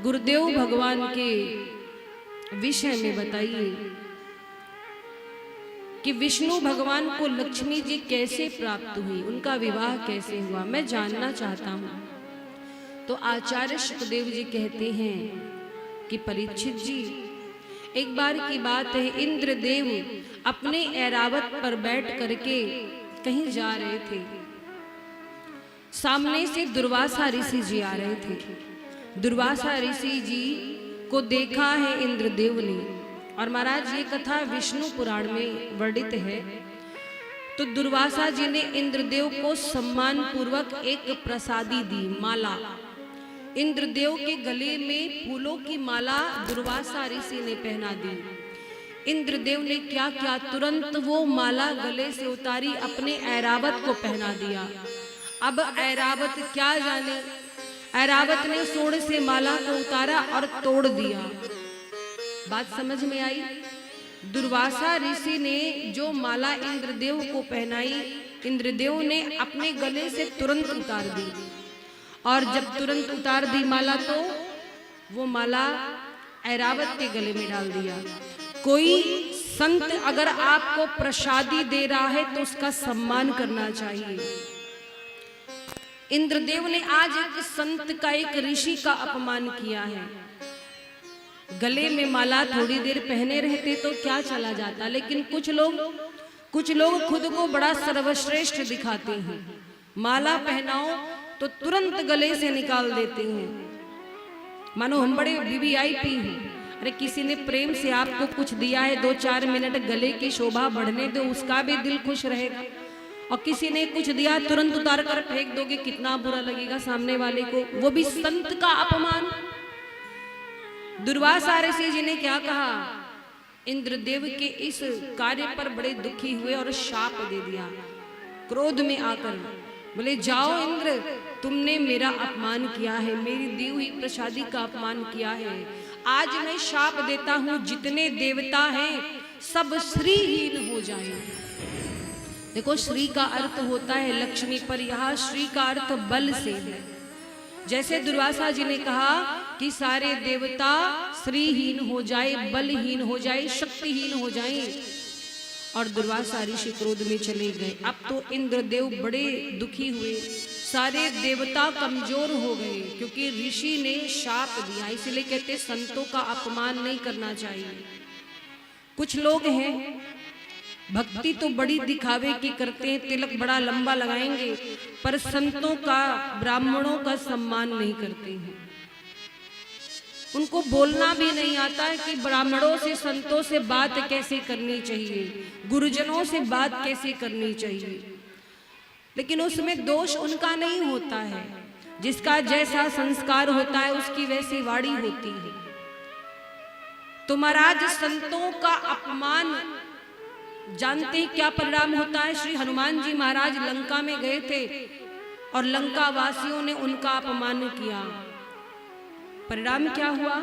गुरुदेव भगवान के विषय में बताइए कि विष्णु भगवान को लक्ष्मी जी कैसे प्राप्त हुई, उनका विवाह कैसे हुआ, मैं जानना चाहता हूँ। तो आचार्य शुकदेव जी कहते हैं कि परीक्षित जी, एक बार की बात है, इंद्रदेव अपने ऐरावत पर बैठ करके कहीं जा रहे थे। सामने से दुर्वासा ऋषि जी आ रहे थे। दुर्वासा ऋषि जी को देखा है इंद्रदेव ने। और महाराज ये कथा विष्णु पुराण में वर्णित है। तो दुर्वासा जी ने इंद्रदेव को सम्मान पूर्वक एक प्रसादी दी, माला। इंद्रदेव के गले में फूलों की माला दुर्वासा ऋषि ने पहना दी। इंद्रदेव ने क्या किया, तुरंत वो माला गले से उतारी, अपने ऐरावत को पहना दिया। अब ऐरावत क्या जाने, ऐरावत ने सोड़ से माला को उतारा और तोड़ दिया। बात समझ में आई। दुर्वासा ऋषि ने जो माला इंद्रदेव को पहनाई, इंद्रदेव ने अपने गले से तुरंत उतार दी। और जब तुरंत उतार दी माला तो वो माला ऐरावत के गले में डाल दिया। कोई संत अगर आपको प्रसादी दे रहा है तो उसका सम्मान करना चाहिए। इंद्रदेव ने आज एक संत का, एक ऋषि का अपमान किया है। गले में माला थोड़ी देर पहने रहते तो क्या चला जाता, लेकिन कुछ लोग खुद को बड़ा सर्वश्रेष्ठ दिखाते हैं। माला पहनाओ तो तुरंत गले से निकाल देते हैं, मानो हम बड़े वीवीआईपी हैं। अरे किसी ने प्रेम से आपको कुछ दिया है, 2-4 मिनट गले की शोभा बढ़ने दो, उसका भी दिल खुश रहेगा। और किसी ने कुछ दिया तुरंत उतार कर फेंक दोगे, कितना बुरा लगेगा सामने वाले को, वो भी संत का अपमान। दुर्वासा ऋषि जी ने क्या कहा, इंद्रदेव के इस कार्य पर बड़े दुखी हुए और शाप दे दिया। क्रोध में आकर बोले, जाओ इंद्र, तुमने मेरा अपमान किया है, मेरी दी हुई प्रसादी का अपमान किया है। आज मैं शाप देता हूं, जितने देवता हैं सब श्रीहीन हो जाएं। देखो, श्री का अर्थ होता है लक्ष्मी, पर यहाँ श्री का अर्थ बल से है। जैसे दुर्वासा जी ने कहा कि सारे देवता श्रीहीन हो जाए, बलहीन हो जाए, शक्तिहीन हो जाए, और दुर्वासा ऋषि क्रोध में चले गए। अब तो इंद्रदेव बड़े दुखी हुए, सारे देवता कमजोर हो गए, क्योंकि ऋषि ने शाप दिया। इसलिए कहते संतों का अपमान नहीं करना चाहिए। कुछ लोग हैं भक्ति तो बड़ी दिखावे की करते हैं, तिलक बड़ा लंबा लगाएंगे, पर संतों का, ब्राह्मणों का सम्मान नहीं करते हैं। उनको बोलना भी नहीं आता है कि ब्राह्मणों से, संतों से बात कैसे करनी चाहिए, गुरुजनों से बात कैसे करनी चाहिए। लेकिन उसमें दोष उनका नहीं होता है, जिसका जैसा संस्कार होता है उसकी वैसी वाणी होती है। तो महाराज, संतों का अपमान जानते हैं क्या परिणाम होता है। श्री हनुमान जी महाराज लंका में गए थे और लंका वासियों ने उनका अपमान किया। परिणाम क्या हुआ,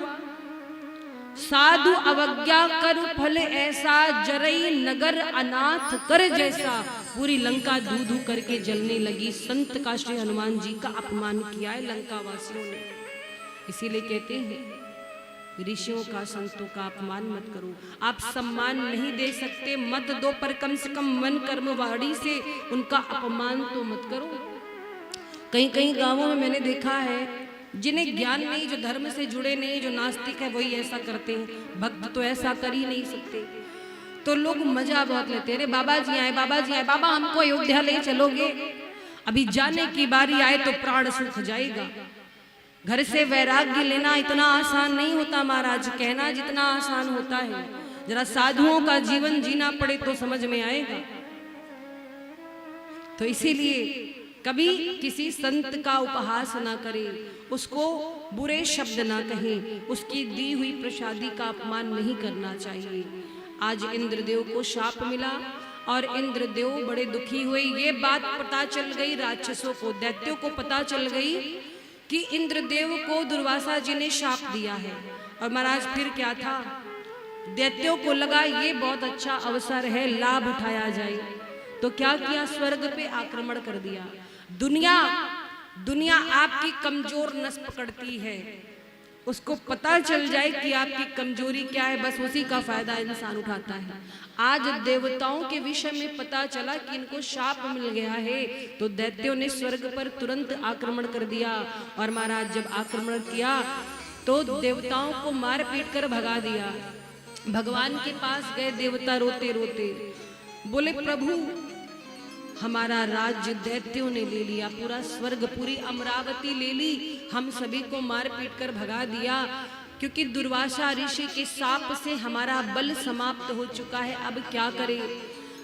साधु अवज्ञा कर फल ऐसा, जरई नगर अनाथ कर जैसा। पूरी लंका धू धू करके जलने लगी। संत का, श्री हनुमान जी का अपमान किया है लंका वासियों ने। इसीलिए कहते हैं ऋषियों का, संतों का अपमान मत करो। आप सम्मान नहीं दे सकते, मत दो, पर कम से कम मन कर्म वाणी से उनका अपमान तो मत करो। कहीं कहीं गांवों में मैंने देखा है, जिन्हें ज्ञान नहीं, जो धर्म से जुड़े नहीं, जो नास्तिक है, वही ऐसा करते हैं। भक्त तो ऐसा कर ही नहीं सकते। तो लोग मजा बहुत लेते हैं। अरे बाबा जी आए, बाबा जी आए, बाबा हमको अयोध्या ले चलोगे। अभी जाने की बारी आए तो प्राण सूख जाएगा। घर से वैराग्य लेना इतना आसान नहीं होता महाराज, कहना जितना आसान होता है। जरा साधुओं का जीवन जीना पड़े तो समझ में आएगा। तो इसीलिए कभी किसी संत का उपहास ना करें, उसको बुरे शब्द ना कहें, उसकी दी हुई प्रसादी का अपमान नहीं करना चाहिए। आज इंद्रदेव को शाप मिला और इंद्रदेव बड़े दुखी हुए। ये बात पता चल गई राक्षसों को, दैत्यों को पता चल गई कि इंद्रदेव को दुर्वासा जी ने शाप दिया है। और महाराज फिर क्या था, दैत्यों को लगा ये बहुत अच्छा अवसर है, लाभ उठाया जाए। तो क्या किया, स्वर्ग पे आक्रमण कर दिया। दुनिया आपकी कमजोर नस पकड़ती है, उसको पता चल जाए कि आपकी कमजोरी क्या है, बस उसी का फायदा इंसान उठाता है। आज देवताओं के विषय में पता चला कि इनको शाप मिल गया है, तो दैत्यों ने स्वर्ग पर तुरंत आक्रमण कर दिया। और महाराज जब आक्रमण किया तो देवताओं को मार पीट कर भगा दिया। भगवान के पास गए देवता रोते रोते, बोले प्रभु हमारा राज्य दैत्यों ने ले लिया, पूरा स्वर्ग पूरी अमरावती ले ली, हम सभी को मार पीट कर भगा दिया, क्योंकि दुर्वासा ऋषि के शाप से हमारा बल समाप्त हो चुका है, अब क्या करें।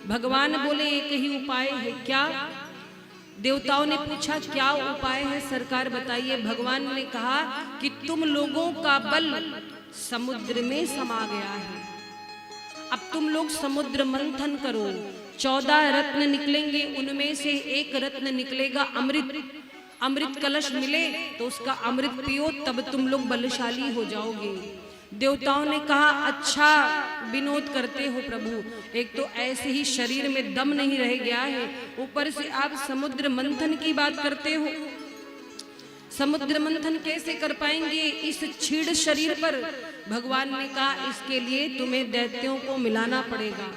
भगवान बोले एक ही उपाय है। क्या? देवताओं ने पूछा क्या उपाय है सरकार बताइए। भगवान ने कहा कि तुम लोगों का बल समुद्र में समा गया है, अब तुम लोग समुद्र मंथन करो, 14 रत्न निकलेंगे, उनमें से एक रत्न निकलेगा अमृत। अमृत कलश मिले तो उसका अमृत पियो, तब तुम लोग बलशाली हो जाओगे। देवताओं ने कहा अच्छा विनोद करते हो प्रभु, एक तो ऐसे ही शरीर में दम नहीं रह गया है, ऊपर से आप समुद्र मंथन की बात करते हो। समुद्र मंथन कैसे कर पाएंगे इस छीड़ शरीर पर? भगवान ने कहा इसके लिए तुम्हें दैत्यों को मिलाना पड़ेगा।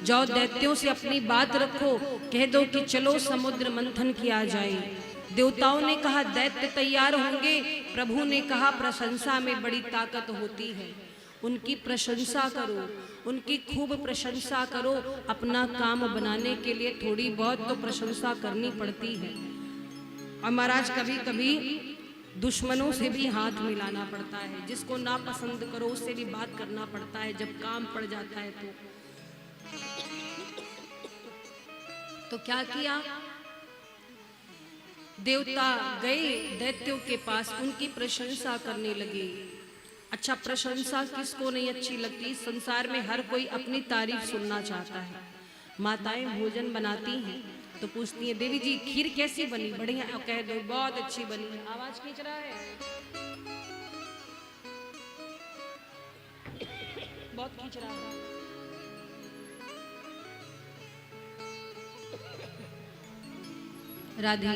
जाओ दैत्यों से अपनी बात रखो, कह दो कि चलो समुद्र मंथन किया जाए। देवताओं ने कहा दैत्य तैयार होंगे। प्रभु ने कहा प्रशंसा में बड़ी ताकत होती है, उनकी प्रशंसा करो, उनकी खूब प्रशंसा करो। अपना काम बनाने के लिए थोड़ी बहुत तो प्रशंसा करनी पड़ती है। और महाराज कभी कभी दुश्मनों से भी हाथ मिलाना पड़ता है, जिसको ना पसंद करो उससे भी बात करना पड़ता है जब काम पड़ जाता है। तो क्या किया, देवता गए दैत्यों के पास, उनकी प्रशंसा करने लगे। अच्छा प्रशंसा किसको नहीं अच्छी लगती, संसार में हर कोई अपनी तारीफ सुनना चाहता है। माताएं भोजन बनाती हैं तो पूछती हैं देवी जी खीर कैसी बनी, बढ़िया, कह दो बहुत अच्छी बनी। आवाज खींच रहा है, बहुत खींच रहा है। राधे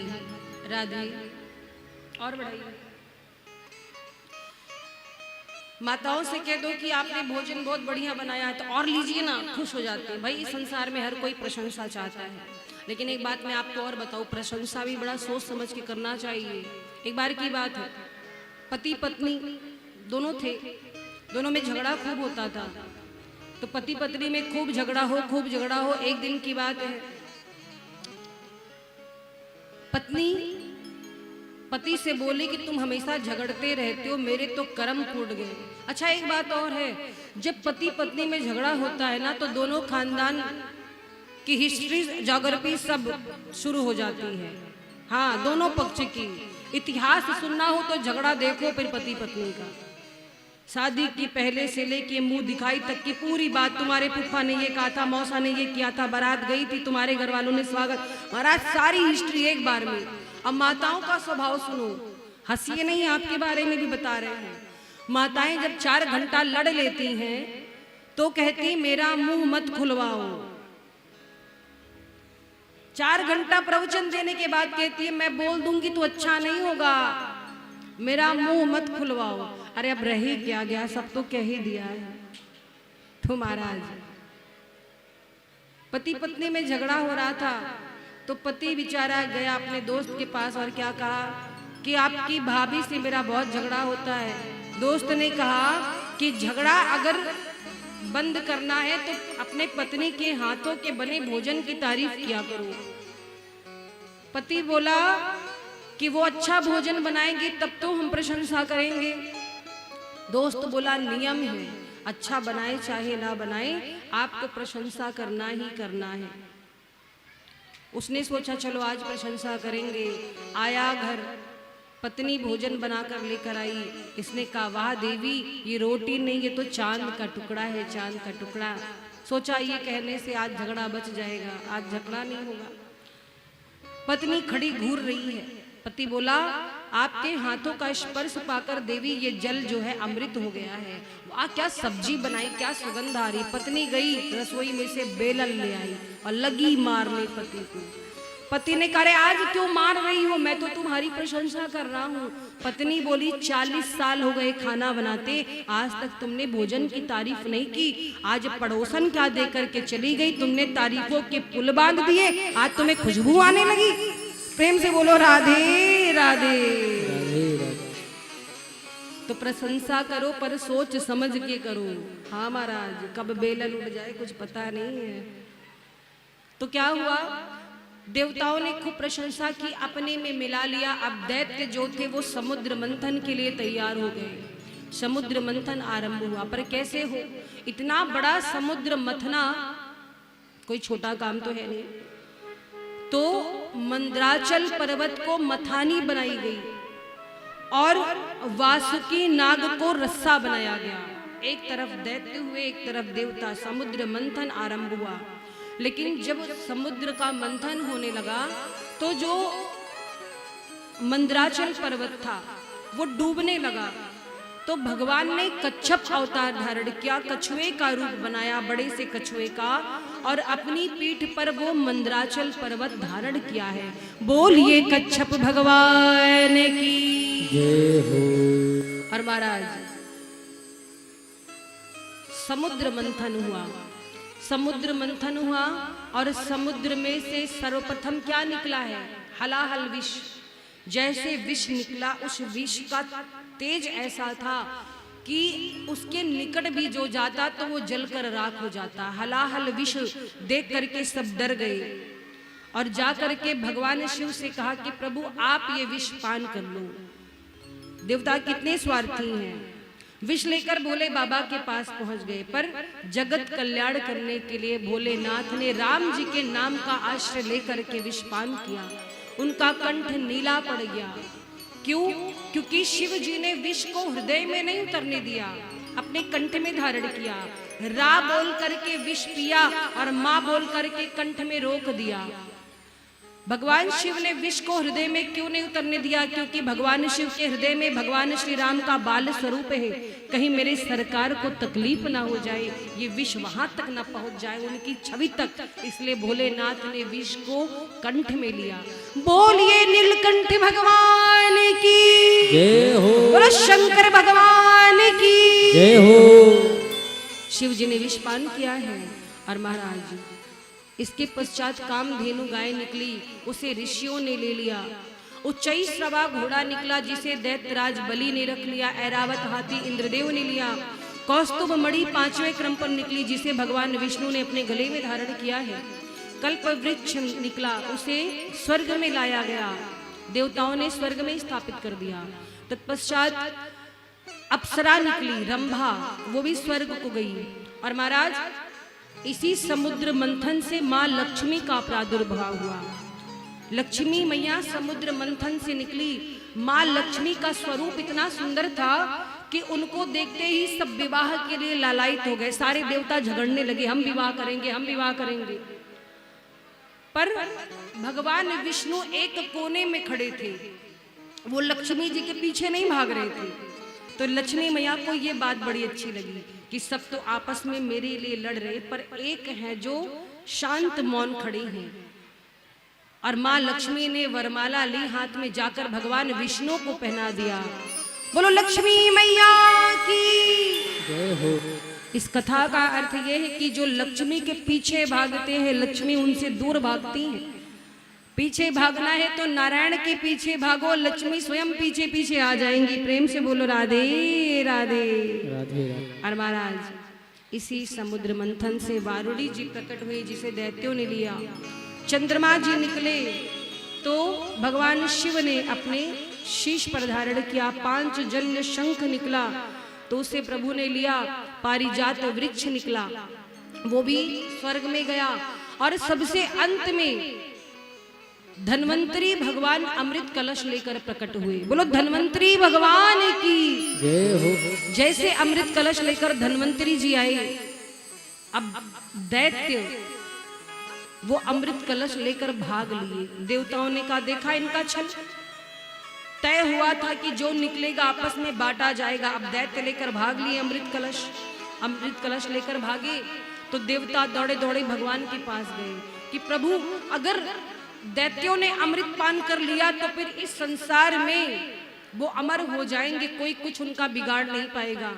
राधे, और बढ़ाइए। माताओं से कह दो कि आपने भोजन बहुत बढ़िया बनाया है तो और लीजिए ना, खुश हो जाते हैं। भाई इस संसार में हर कोई प्रशंसा चाहता है, लेकिन एक बात मैं आपको और बताऊं, प्रशंसा भी बड़ा सोच समझ के करना चाहिए। एक बार की बात है, पति पत्नी दोनों थे, दोनों में झगड़ा खूब होता था। तो पति पत्नी में खूब झगड़ा हो। एक दिन की बात है, पत्नी पति से बोली कि तुम हमेशा झगड़ते रहते हो, मेरे तो कर्म फूट गए। अच्छा एक बात और है, जब पति पत्नी में झगड़ा होता है ना तो दोनों खानदान की हिस्ट्री ज्योग्राफी सब शुरू हो जाती है। हाँ, दोनों पक्ष की इतिहास सुनना हो तो झगड़ा देखो फिर पति पत्नी का। शादी की पहले से लेके मुंह दिखाई तक की पूरी बात, तुम्हारे फूफा ने ये कहा था, मौसा ने ये किया था, बारात गई थी, तुम्हारे घर वालों ने स्वागत, महाराज सारी हिस्ट्री एक बार में। अब माताओं का स्वभाव सुनो, हंसिए नहीं, आपके बारे में भी बता रहे हैं। माताएं जब 4 घंटा लड़ लेती हैं तो कहती मेरा मुंह मत खुलवाओ। 4 घंटा प्रवचन देने के बाद कहती है मैं बोल दूंगी तो अच्छा नहीं होगा, मेरा मुंह मत खुलवाओ। अरे अब रही क्या गया, सब तो कह ही दिया है। तो महाराज पति पत्नी में झगड़ा हो रहा था तो पति बेचारा गया अपने दोस्त के पास और क्या कहा कि आपकी भाभी से मेरा बहुत झगड़ा होता है। दोस्त ने कहा कि झगड़ा अगर बंद करना है तो अपने पत्नी के हाथों के बने भोजन की तारीफ किया करो। पति बोला कि वो अच्छा भोजन बनाएंगी तब तो हम प्रशंसा करेंगे। दोस्त बोला नियम है, अच्छा बनाए चाहे ना बनाए आपको प्रशंसा करना ही करना है। उसने सोचा चलो आज प्रशंसा करेंगे। आया घर, पत्नी भोजन बनाकर लेकर आई। इसने कहा वाह देवी ये रोटी नहीं, ये तो चांद का टुकड़ा है, चांद का टुकड़ा। सोचा ये कहने से आज झगड़ा बच जाएगा, आज झगड़ा नहीं होगा। पत्नी खड़ी घूर रही है। पति बोला आपके हाथों का स्पर्श पाकर देवी ये जल जो है अमृत हो गया है। वाह क्या सब्जी बनाई, क्या सुगंध आ रही। पत्नी गई रसोई में से बेलन ले आई और लगी मारने पति को। पति ने कहा आज क्यों मार रही हो, मैं तो तुम्हारी प्रशंसा कर रहा हूँ। पत्नी बोली 40 साल हो गए खाना बनाते, आज तक तुमने भोजन की तारीफ नहीं की। आज पड़ोसन क्या दे करके चली गई, तुमने तारीफों के पुल बांध दिए, आज तुम्हें खुशबू आने लगी। प्रेम से बोलो राधे राधे। तो प्रशंसा करो पर सोच समझ के करो। हाँ महाराज, कब बेलन उड़ जाए कुछ पता नहीं है। तो क्या हुआ, देवताओं ने खूब प्रशंसा की, अपने में मिला लिया। अब दैत्य जो थे वो समुद्र मंथन के लिए तैयार हो गए। समुद्र मंथन आरंभ हुआ, पर कैसे हो, इतना बड़ा समुद्र मथना कोई छोटा काम तो है नहीं। तो मंद्राचल पर्वत को मथानी बनाई गई और वासुकी नाग को रस्सा बनाया गया। एक तरफ दैत्य हुए, एक तरफ देवता। समुद्र मंथन आरंभ हुआ। लेकिन जब समुद्र का मंथन होने लगा तो जो मंद्राचल पर्वत था वो डूबने लगा। तो भगवान ने कच्छप अवतार धारण किया, कछुए का रूप बनाया, बड़े से कछुए का, और अपनी पीठ पर वो मंद्राचल पर्वत धारण किया है। बोलिए कच्छप भगवान की जय हो। और महाराज समुद्र मंथन हुआ। समुद्र मंथन हुआ और समुद्र में से सर्वप्रथम क्या निकला है, हलाहल विष। जैसे विष निकला, उस विष का तेज ऐसा था कि उसके निकट भी जो जाता तो वो जलकर राख हो जाता। हलाहल विष देख करके सब डर गए और जा करके भगवान शिव से कहा कि प्रभु आप ये विष पान कर लो। देवता कितने स्वार्थी हैं, विष लेकर भोले बाबा के पास पहुंच गए। पर जगत कल्याण करने के लिए भोलेनाथ ने राम जी के नाम का आश्रय लेकर के विष पान किया। उनका कंठ नीला पड़ गया। क्यों? क्योंकि शिव जी ने विष को हृदय में नहीं उतरने दिया, अपने कंठ में धारण किया। रा बोल करके विष पिया और माँ बोल करके कंठ में रोक दिया। भगवान शिव ने विष को हृदय में क्यों नहीं उतरने दिया? क्योंकि भगवान शिव के हृदय में भगवान श्री राम का बाल स्वरूप है। कहीं मेरे सरकार को तकलीफ ना हो जाए, ये विष वहां तक ना पहुंच जाए, उनकी छवि तक। इसलिए भोलेनाथ ने विष को कंठ में लिया। बोलिए नीलकंठ भगवान की जय हो। बोलो शंकर भगवान की जय हो। शिव जी ने विष पान किया है। और महाराज इसके पश्चात कामधेनु गाय निकली, उसे ऋषियों ने ले लिया। उच्चई श्रवा घोड़ा निकला, जिसे दैत्यराज बलि ने रख लिया। ऐरावत हाथी इंद्रदेव ने लिया। कौस्तुभ मणि 5वें क्रम पर निकली, जिसे भगवान विष्णु ने अपने गले में धारण किया है। कल्प वृक्ष निकला, उसे स्वर्ग में लाया गया, देवताओं ने स्वर्ग में स्थापित कर दिया। तत्पश्चात अप्सरा निकली रंभा, वो भी स्वर्ग को गई। और महाराज इसी समुद्र मंथन से माँ लक्ष्मी का प्रादुर्भाव हुआ। लक्ष्मी मैया समुद्र मंथन से निकली। माँ लक्ष्मी का स्वरूप इतना सुंदर था कि उनको देखते ही सब विवाह के लिए लालायित हो गए। सारे देवता झगड़ने लगे, हम विवाह करेंगे, हम विवाह करेंगे। पर भगवान विष्णु एक कोने में खड़े थे, वो लक्ष्मी जी के पीछे नहीं भाग रहे थे। तो लक्ष्मी मैया को ये बात बड़ी अच्छी लगी कि सब तो आपस में मेरे लिए लड़ रहे, पर एक है जो शांत मौन खड़ी हैं। और माँ लक्ष्मी ने वरमाला ली, हाथ में जाकर भगवान विष्णु को पहना दिया। बोलो लक्ष्मी मैया की जय हो। इस कथा का अर्थ यह है कि जो लक्ष्मी के पीछे भागते हैं, लक्ष्मी उनसे दूर भागती हैं। पीछे भागना है तो नारायण के पीछे भागो, लक्ष्मी स्वयं पीछे पीछे आ जाएंगी। प्रेम से बोलो राधे राधे राधे। और महाराज इसी समुद्र मंथन से वारुणी जी प्रकट हुई, जिसे दैत्यों ने लिया। चंद्रमा जी निकले तो भगवान शिव ने अपने शीश पर धारण किया। 5 जन्य शंख निकला तो उसे प्रभु ने लिया। पारिजात वृक्ष निकला, वो भी स्वर्ग में गया। और सबसे अंत में धन्वंतरी भगवान अमृत कलश लेकर प्रकट हुए। बोलो धन्वंतरी भगवान की जय हो। जैसे अमृत कलश लेकर धन्वंतरी जी आए, अब दैत्य वो अमृत कलश लेकर भाग लिए। देवताओं ने कहा देखा इनका छल, तय हुआ था कि जो निकलेगा आपस में बांटा जाएगा। अब दैत्य लेकर भाग लिए अमृत कलश लेकर भागे तो देवता दौड़े दौड़े भगवान के पास गए कि प्रभु अगर दैत्यों ने अमृत पान कर लिया तो फिर इस संसार में वो अमर हो जाएंगे, कोई कुछ उनका बिगाड़ नहीं पाएगा।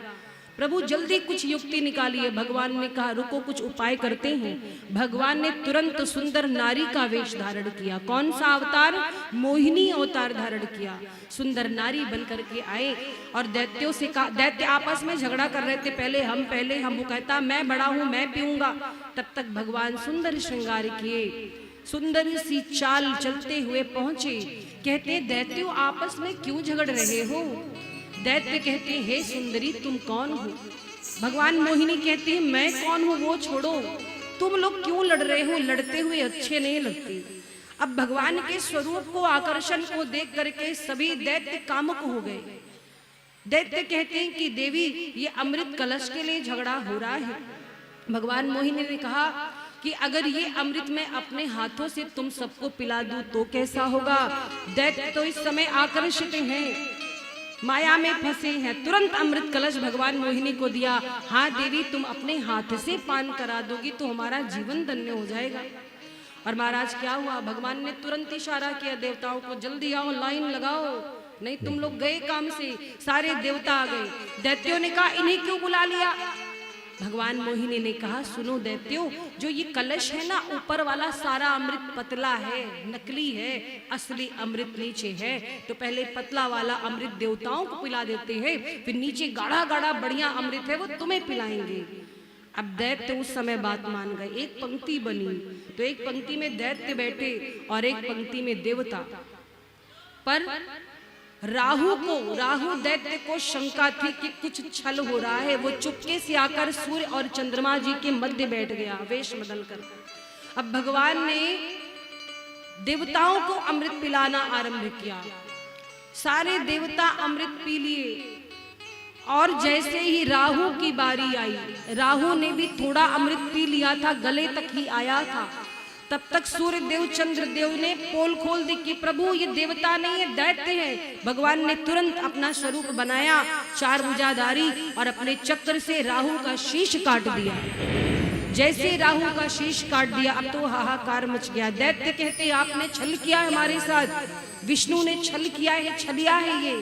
प्रभु जल्दी कुछ युक्ति निकालिए। भगवान ने कहा रुको कुछ उपाय करते हैं। भगवान ने तुरंत सुंदर नारी का वेश धारण किया। कौन सा अवतार? मोहिनी अवतार धारण किया। सुंदर नारी बन करके आए और दैत्यों से कहा, दैत्य आपस में झगड़ा कर रहे थे, पहले हम, वो कहता मैं बड़ा हूं मैं पीऊंगा। तब तक भगवान सुंदर श्रृंगार किए, सुंदर सी चाल चलते हुए पहुंचे। कहते दैत्यों आपस में क्यों झगड़ रहे हो? दैत्य कहते हे सुंदरी तुम कौन हो? भगवान मोहिनी कहती है मैं कौन हूँ वो छोड़ो, तुम लोग क्यों लड़ रहे हो? लड़ते हुए अच्छे नहीं लगते। अब भगवान के स्वरूप को, आकर्षण को देख करके सभी दैत्य कामुक हो गए। दैत्य कहते हैं कि देवी ये अमृत कलश के लिए झगड़ा हो रहा है। भगवान मोहिनी ने कहा कि अगर ये अमृत मैं अपने हाथों से तुम सबको पिला दूं तो कैसा होगा? दैत्य तो इस समय आकर्षित हैं, माया में फंसे हैं। तुरंत अमृत कलश भगवान मोहिनी को दिया। हाँ देवी तुम अपने हाथ से पान करा दोगी तो हमारा जीवन धन्य हो जाएगा। और महाराज क्या हुआ? भगवान ने तुरंत इशारा किया देवताओं को, जल्दी आओ लाइन लगाओ, नहीं तुम लोग गए काम से। सारे देवता आ गए। दैत्यों ने कहा इन्हें क्यों बुला लिया? भगवान मोहिनी ने कहा सुनो दैत्यों, जो ये कलश है ना, ऊपर वाला सारा अमृत पतला है, नकली है, असली अमृत नीचे है। तो पहले पतला वाला अमृत देवताओं को पिला देते हैं, फिर नीचे गाढ़ा गाढ़ा बढ़िया अमृत है वो तुम्हें पिलाएंगे। अब दैत्य उस समय बात मान गए। एक पंक्ति बनी तो एक पंक्ति में दैत्य बैठे और एक पंक्ति में देवता। पर राहु दैत्य को शंका थी कि कुछ छल हो रहा है। वो चुपके से आकर सूर्य और चंद्रमा जी के मध्य बैठ गया वेश बदलकर। अब भगवान ने देवताओं को अमृत पिलाना आरंभ किया। सारे देवता अमृत पी लिए और जैसे ही राहु की बारी आई, राहु ने भी थोड़ा अमृत पी लिया था, गले तक ही आया था। तब तक सूर्य देव चंद्र देव ने पोल खोल दी कि प्रभु ये देवता नहीं है दैत्य है। भगवान ने तुरंत अपना स्वरूप बनाया, चार भुजाधारी, और अपने चक्र से राहु का शीश काट दिया। जैसे राहु का शीश काट दिया अब तो हाहाकार मच गया। दैत्य कहते आपने छल किया है हमारे साथ, विष्णु ने छल किया है, छलिया है ये।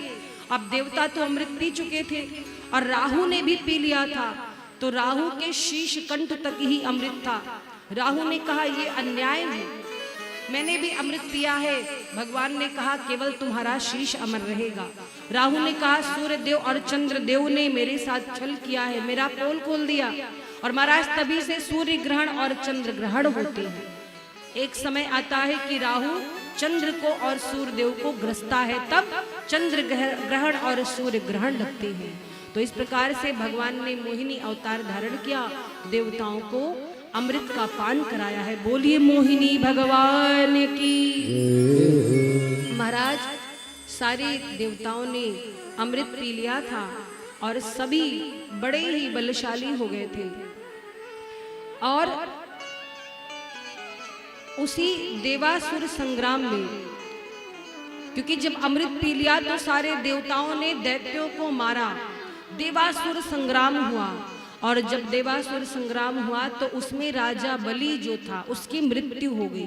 अब देवता तो अमृत पी चुके थे और राहु ने भी पी लिया था, तो राहु के शीश कंठ तक ही अमृत था। राहु ने कहा ये अन्याय है, मैंने भी अमृत पिया है। भगवान ने कहा केवल तुम्हारा शीश अमर रहेगा। राहु ने कहा सूर्य देव और चंद्र देव ने मेरे साथ छल किया है, मेरा पोल खोल दिया। और महाराज तभी से सूर्य ग्रहण और चंद्र ग्रहण होते हैं। एक समय आता है कि राहु चंद्र को और सूर्य देव को ग्रसता है, तब चंद्र ग्रहण और सूर्य ग्रहण लगते हैं। तो इस प्रकार से भगवान ने मोहिनी अवतार धारण किया, देवताओं को अमृत का पान कराया है। बोलिए मोहिनी भगवान की। महाराज सारे देवताओं ने अमृत पी लिया था और सभी बड़े ही बलशाली हो गए थे। और उसी देवासुर संग्राम में, क्योंकि जब अमृत पी लिया तो सारे देवताओं ने दैत्यों को मारा, देवासुर संग्राम हुआ। और जब देवासुर संग्राम हुआ तो उसमें राजा बलि जो था उसकी मृत्यु हो गई।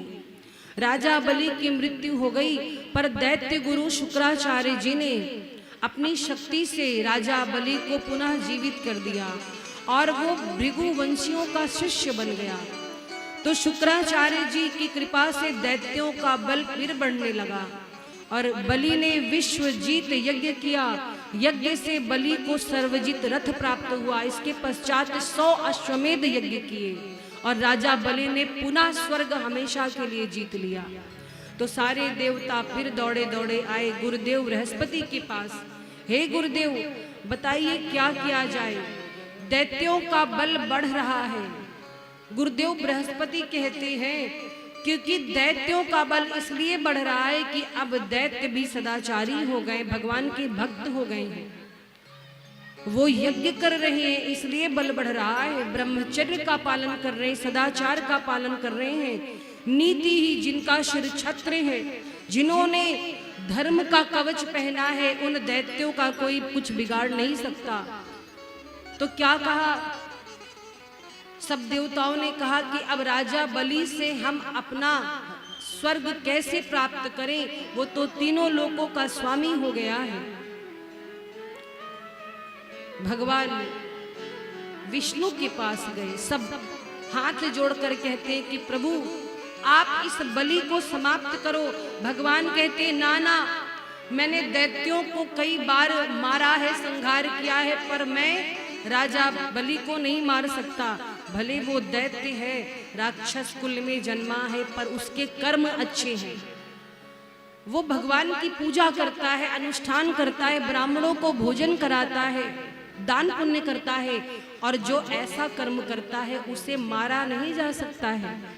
राजा बलि की मृत्यु हो गई, पर दैत्य गुरु शुक्राचार्य जी ने अपनी शक्ति से राजा बलि को पुनः जीवित कर दिया और वो भृगु वंशियों का शिष्य बन गया। तो शुक्राचार्य जी की कृपा से दैत्यों का बल फिर बढ़ने लगा और बलि ने विश्व जीत यज्ञ किया। यज्ञ से बलि को सर्वजित रथ प्राप्त हुआ। इसके पश्चात 100 अश्वमेध यज्ञ किए और राजा बलि ने पुनः स्वर्ग हमेशा के लिए जीत लिया। तो सारे देवता फिर दौड़े दौड़े आए गुरुदेव बृहस्पति के पास। हे गुरुदेव बताइए क्या किया जाए, दैत्यों का बल बढ़ रहा है। गुरुदेव बृहस्पति कहते हैं क्योंकि दैत्यों का बल इसलिए बढ़ रहा है कि अब दैत्य भी सदाचारी हो गए, भगवान के भक्त हो गए हैं, वो यज्ञ कर रहे हैं इसलिए बल बढ़ रहा है। ब्रह्मचर्य का पालन कर रहे हैं, सदाचार का पालन कर रहे हैं, नीति ही जिनका शिर छत्र है, जिन्होंने धर्म का कवच पहना है, उन दैत्यों का कोई कुछ बिगाड़ नहीं सकता। तो क्या कहा, सब देवताओं ने कहा कि अब राजा बलि से हम अपना स्वर्ग कैसे प्राप्त करें, वो तो तीनों लोकों का स्वामी हो गया है। भगवान विष्णु के पास गए, सब हाथ जोड़कर कहते हैं कि प्रभु आप इस बलि को समाप्त करो। भगवान कहते हैं ना ना, मैंने दैत्यों को कई बार मारा है, संहार किया है, पर मैं राजा बलि को नहीं मार सकता। भले वो दैत्य है, राक्षस कुल में जन्मा है, पर उसके कर्म अच्छे हैं। वो भगवान की पूजा करता है, अनुष्ठान करता है, ब्राह्मणों को भोजन कराता है, दान पुण्य करता है, और जो ऐसा कर्म करता है उसे मारा नहीं जा सकता है।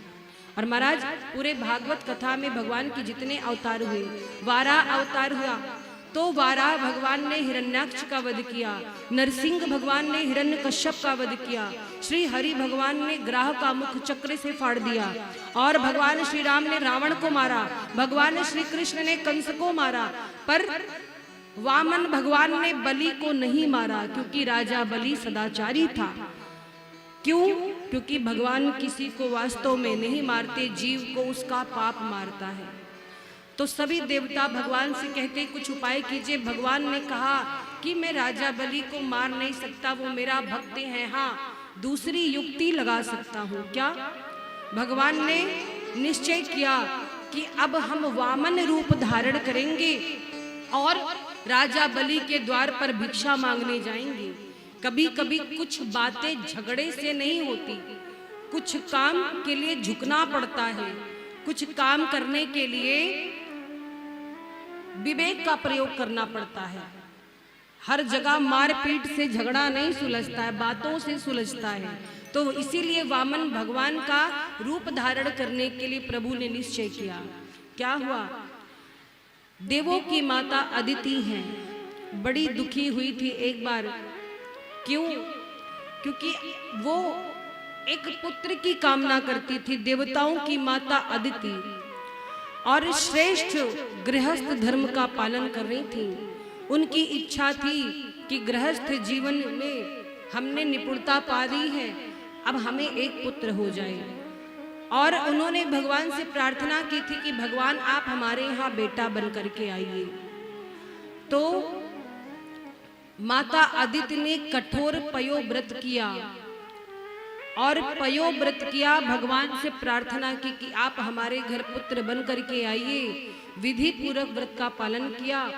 और महाराज पूरे भागवत कथा में भगवान के जितने अवतार हुए, वाराह अवतार हुआ तो वाराह भगवान ने हिरण्याक्ष का वध किया, नरसिंह भगवान ने हिरण्यकश्यप का वध किया, श्री हरि भगवान ने ग्राह का मुख चक्र से फाड़ दिया, और भगवान श्री राम ने रावण को मारा, भगवान श्री कृष्ण ने कंस को मारा, पर वामन भगवान ने बलि को नहीं मारा, क्योंकि राजा बलि सदाचारी था। क्यों? क्योंकि भगवान किसी को वास्तव में नहीं मारते, जीव को उसका पाप मारता है। तो सभी देवता भगवान से कहते कुछ उपाय कीजिए। भगवान ने कहा कि मैं राजा बलि को मार नहीं सकता, वो मेरा भक्त है, हाँ दूसरी युक्ति लगा सकता हूँ। क्या? भगवान ने निश्चय किया कि अब हम वामन रूप धारण करेंगे और राजा बलि के द्वार पर भिक्षा मांगने जाएंगे। कभी कभी कुछ बातें झगड़े से नहीं होती, कुछ काम के लिए झुकना पड़ता है, कुछ काम करने के लिए विवेक का प्रयोग करना पड़ता है। हर जगह मारपीट से झगड़ा नहीं सुलझता है, बातों से सुलझता है। तो इसीलिए वामन भगवान का रूप धारण करने के लिए प्रभु ने निश्चय किया। क्या हुआ? देवों की माता अदिति हैं, बड़ी दुखी हुई थी एक बार। क्यों? क्योंकि वो एक पुत्र की कामना करती थी, देवताओं की माता अदिति, और श्रेष्ठ गृहस्थ धर्म का पालन कर रही थी। उनकी इच्छा थी कि गृहस्थ जीवन में हमने निपुणता पा दी है, अब हमें एक पुत्र हो जाए। और उन्होंने भगवान से प्रार्थना की थी कि भगवान आप हमारे यहाँ बेटा बन करके आइए। तो माता अदिति ने कठोर पयोव्रत किया, और पयोव्रत किया, भगवान से प्रार्थना की कि आप हमारे घर पुत्र बन करके आइए। विधि पूर्वक व्रत का पालन किया,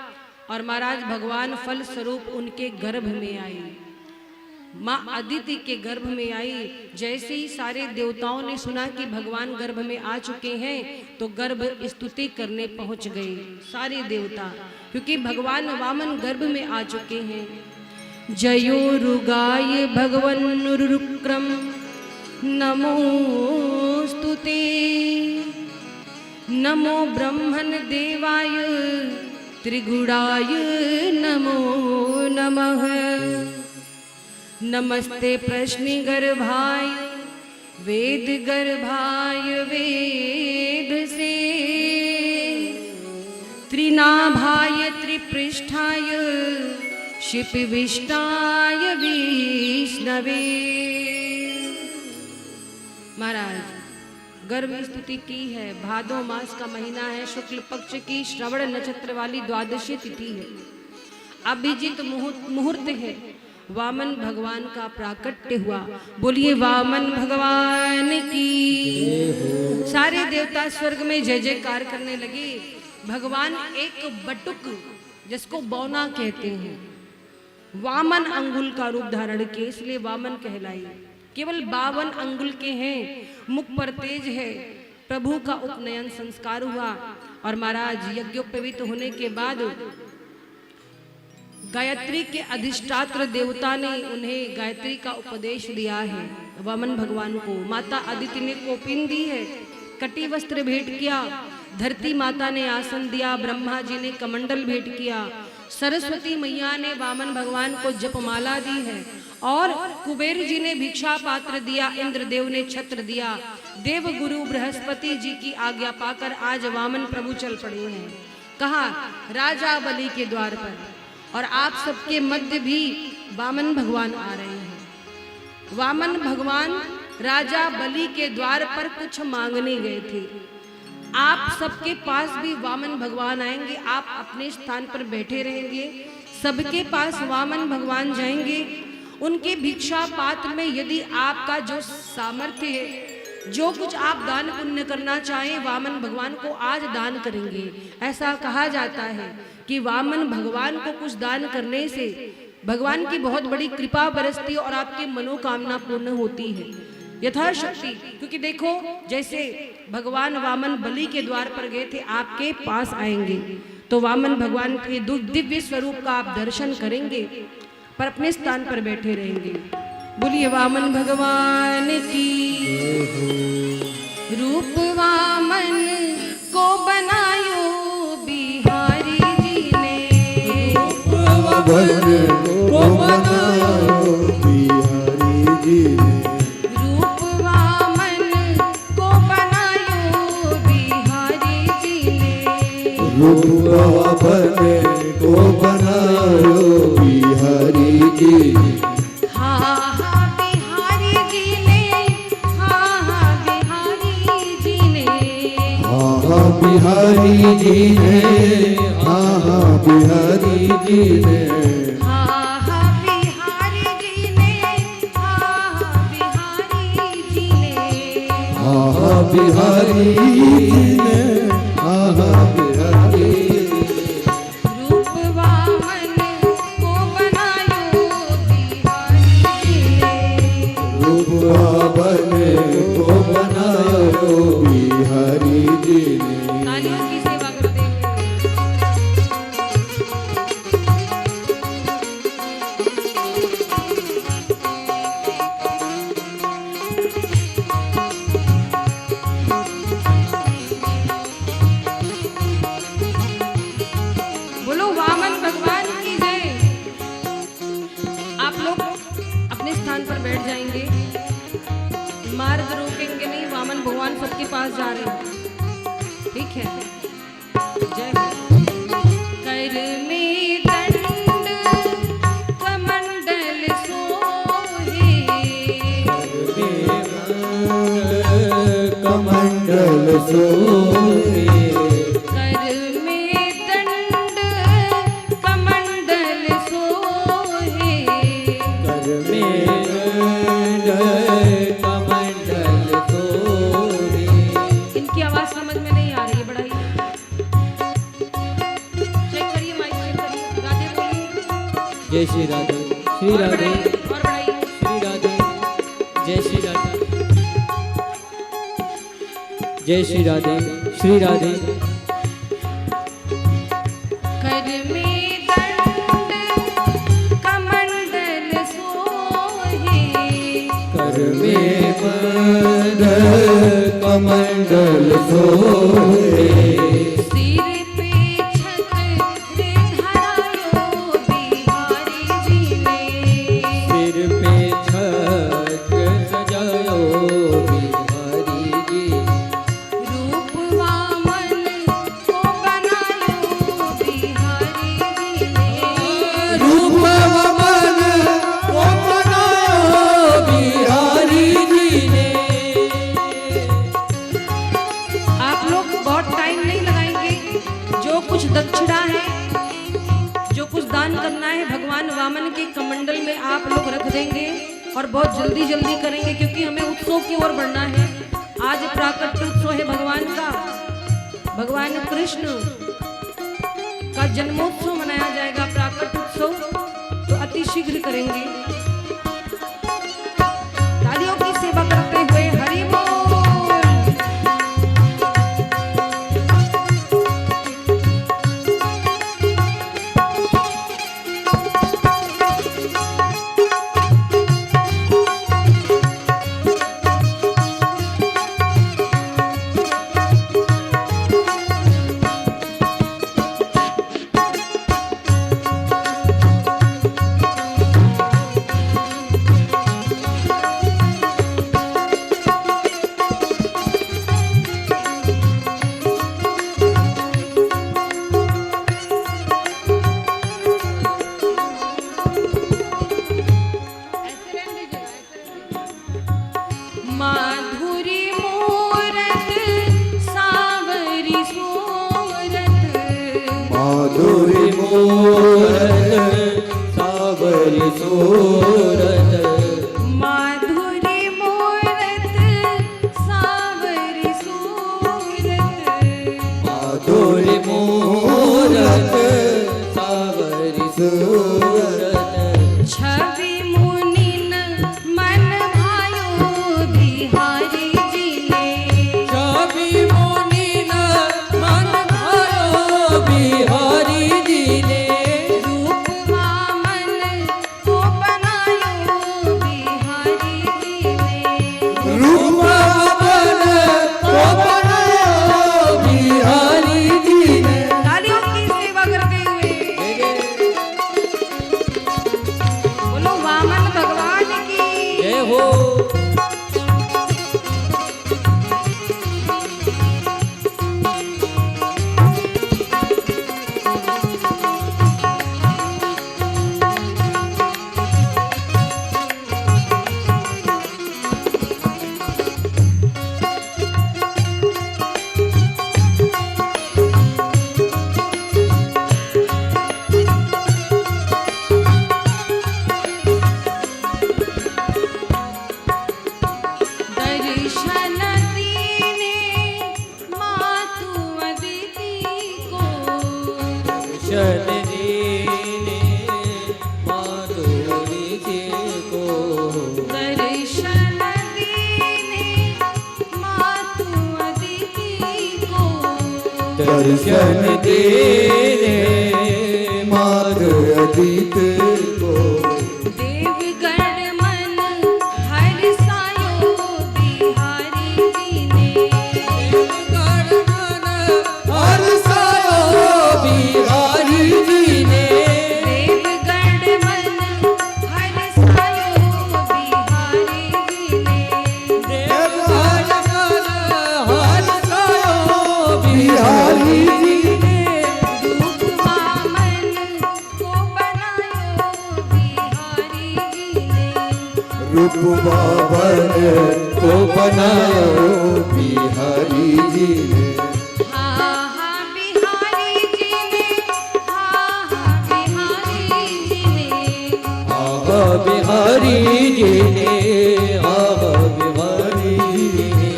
और महाराज भगवान फल स्वरूप उनके गर्भ में आई, माँ अदिति के गर्भ में आई। जैसे ही सारे देवताओं ने सुना कि भगवान गर्भ में आ चुके हैं, तो गर्भ स्तुति करने पहुंच गए सारे देवता, क्योंकि भगवान वामन गर्भ में आ चुके हैं। जयोरुगाय भगवन्नुरुक्रम नमोस्तुते, नमो ब्रह्मण देवाय त्रिगुणाय नमो नमः, नमस्ते प्रश्निगर्भाय वेद गर्भाय वेदसे, त्रिनाभाय त्रिपृष्ठाय शिपिविष्टाय विष्णवे। महाराज गर्भ स्तुति की है। भादो मास का महीना है, शुक्ल पक्ष की श्रवण नक्षत्र वाली द्वादशी तिथि है, अभिजीत मुहूर्त है, वामन भगवान का प्राकट्य हुआ। बोलिए वामन भगवान की। सारे देवता स्वर्ग में जय जयकार करने लगे। भगवान एक बटुक, जिसको बौना कहते हैं, वामन अंगुल का रूप धारण किए, इसलिए वामन कहलाई। केवल 52 अंगुल के हैं, मुख पर तेज है। प्रभु का उपनयन संस्कार हुआ, और महाराज यज्ञोपवीत होने के बाद गायत्री के अधिष्ठात्र देवता ने उन्हें गायत्री का उपदेश दिया है वामन भगवान को। माता अदिति ने कोपिन दी है, कटी वस्त्र भेंट किया, धरती माता ने आसन दिया, ब्रह्मा जी ने कमंडल भेंट किया, सरस्वती मैया ने वामन भगवान को जपमाला दी है, और कुबेर जी ने भिक्षा पात्र दिया, इंद्रदेव ने छत्र दिया। देव गुरु बृहस्पति जी की आज्ञा पाकर आज वामन प्रभु चल पड़े हैं। कहा राजा बलि के द्वार पर, और आप सबके मध्य भी वामन भगवान आ रहे हैं। वामन भगवान राजा बलि के द्वार पर कुछ मांगने गए थे। आप सबके पास भी वामन भगवान आएंगे, आप अपने स्थान पर बैठे रहेंगे, सबके पास वामन भगवान जाएंगे। उनके भिक्षा पात्र में यदि आपका जो सामर्थ्य है, जो कुछ आप दान पुण्य करना चाहें, वामन भगवान को आज दान करेंगे। ऐसा कहा जाता है कि वामन भगवान को कुछ दान करने से भगवान की बहुत बड़ी कृपा बरसती है और आपकी मनोकामना पूर्ण होती है यथाशक्ति। क्योंकि देखो, जैसे भगवान वामन बलि के द्वार पर गए थे, आपके पास आएंगे तो वामन भगवान के दिव्य स्वरूप का आप दर्शन करेंगे, पर अपने स्थान पर बैठे रहेंगे। बोलिए वामन भगवान की। रूप वामन को बनायो बिहारी जी ने, वामन को बनायो बिहारी जी ने, रूप वामन को बनायो बिहारी जी ने, रूप वामन को बनायो बिहारी जी ने। बिहारी जी ने, हाँ हाँ बिहारी जी ने, हाँ हाँ बिहारी जी ने, हाँ हाँ बिहारी जी ने, हाँ हाँ बिहारी जी ने, हाँ हाँ बिहारी। रूप वामन को बनायो बिहारी जी ने, रूप वामन को बनायो बिहारी जी ने। तालियों की सेवा करते हुए बोलो वामन भगवान की जय। आप लोग अपने स्थान पर बैठ जाएंगे, मार्ग रोकेंगे नहीं, वामन भगवान सबके पास जा रहे हैं, ठीक है। जय हो। कर में दंड कमंडल सोहे, कमंडल सोहे, कर में दंड कमंडल सोहे, कर में कमंडल सोहे। इनकी आवाज समझ में नहीं आ रही है, बढ़ाइए, चेक करिए, माइक चेक करिए। राधे बोलिए, जय श्री राधे, श्री और राधे, बढ़ाइए, और बढ़ाइए। श्री राधे, जय श्री राधे, जय श्री राधे, श्री राधे। कर में दंड कमंडल सोहे, कर में कमंडल सोहे, सिर पे छत्र धरायो बिहारी जी ने, सिर पे छत्र सजायो बिहारी जी, रूप वामन को बनायो बिहारी जी ने, रूप वामन को बनायो बिहारी जी ने। आप लोग बहुत टाइम नहीं लगाएंगे। जो कुछ दक्षिणा है, जो कुछ दान करना है, भगवान वामन के कमंडल में आप लोग रख देंगे और बहुत जल्दी जल्दी करेंगे, क्योंकि हमें उत्सव की ओर बढ़ना है। आज प्राकट्य उत्सव है भगवान का, भगवान कृष्ण का जन्मोत्सव मनाया जाएगा, प्राकट्य उत्सव, तो अति शीघ्र करेंगे। तालियों की सेवा करते हुए हरि बोल। माधुरी मूरत सावरी सूरत माधुरी मूरत सावरी सूरत माधुरी मूरत सावरी सूरत माधुरी मूरत सावरी सूरत छवि मुनिन मन भायो बिहारी जी ने छवि मुनिन मन भायो बिहारी जी ने रूप वामन को बनायो बिहारी जी ने रूप वन को बनायो बिहारी जी ने। तालियों की सेवा करते हुए बोलो वामन भगवान की जय हो। दर्शन दीने मातु अदिति को दर्शन दीने माधुरी जी को दर्शन दीने मातु अदिति को दर्शन देने माधु अदित को देवगण मन हर्षायो बिहारी जी ने देवगण मन हर्षायो बिहारी जी ने देवगण मन हर्षायो बिहारी जी ने देवगण मन हर्षायो बिहारी जी ने। रूप वामन को बनायो बिहारी जी ने रूप बाबन को बनायो बिहारी जी ने। हा हा बिहारी जी ने हा हा बिहारी जी ने आह बिहारी जी ने आह बिहारी जी ने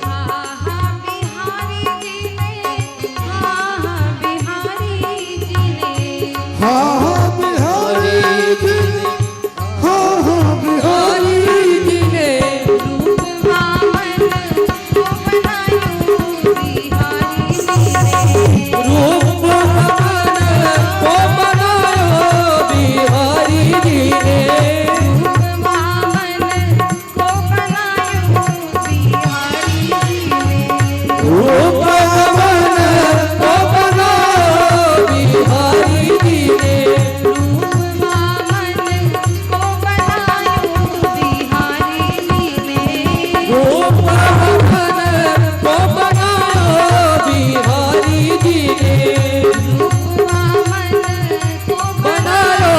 हा हा बिहारी जी ने हा हा बिहारी जी ने हाँ हाँ बिहारी जी ने। हाँ हाँ बिहारी जी ने रूप वामन को बनायो बिहारी जी ने रूप भवन को बनायो बिहारी जी ने वामन को बनायो बिहारी जी ने रूप भवन को बनायो बिहारी जी ने वामन को बनायो बिहारी जी ने रूप भवन को बनायो बिहारी जी ने वामन को बनायो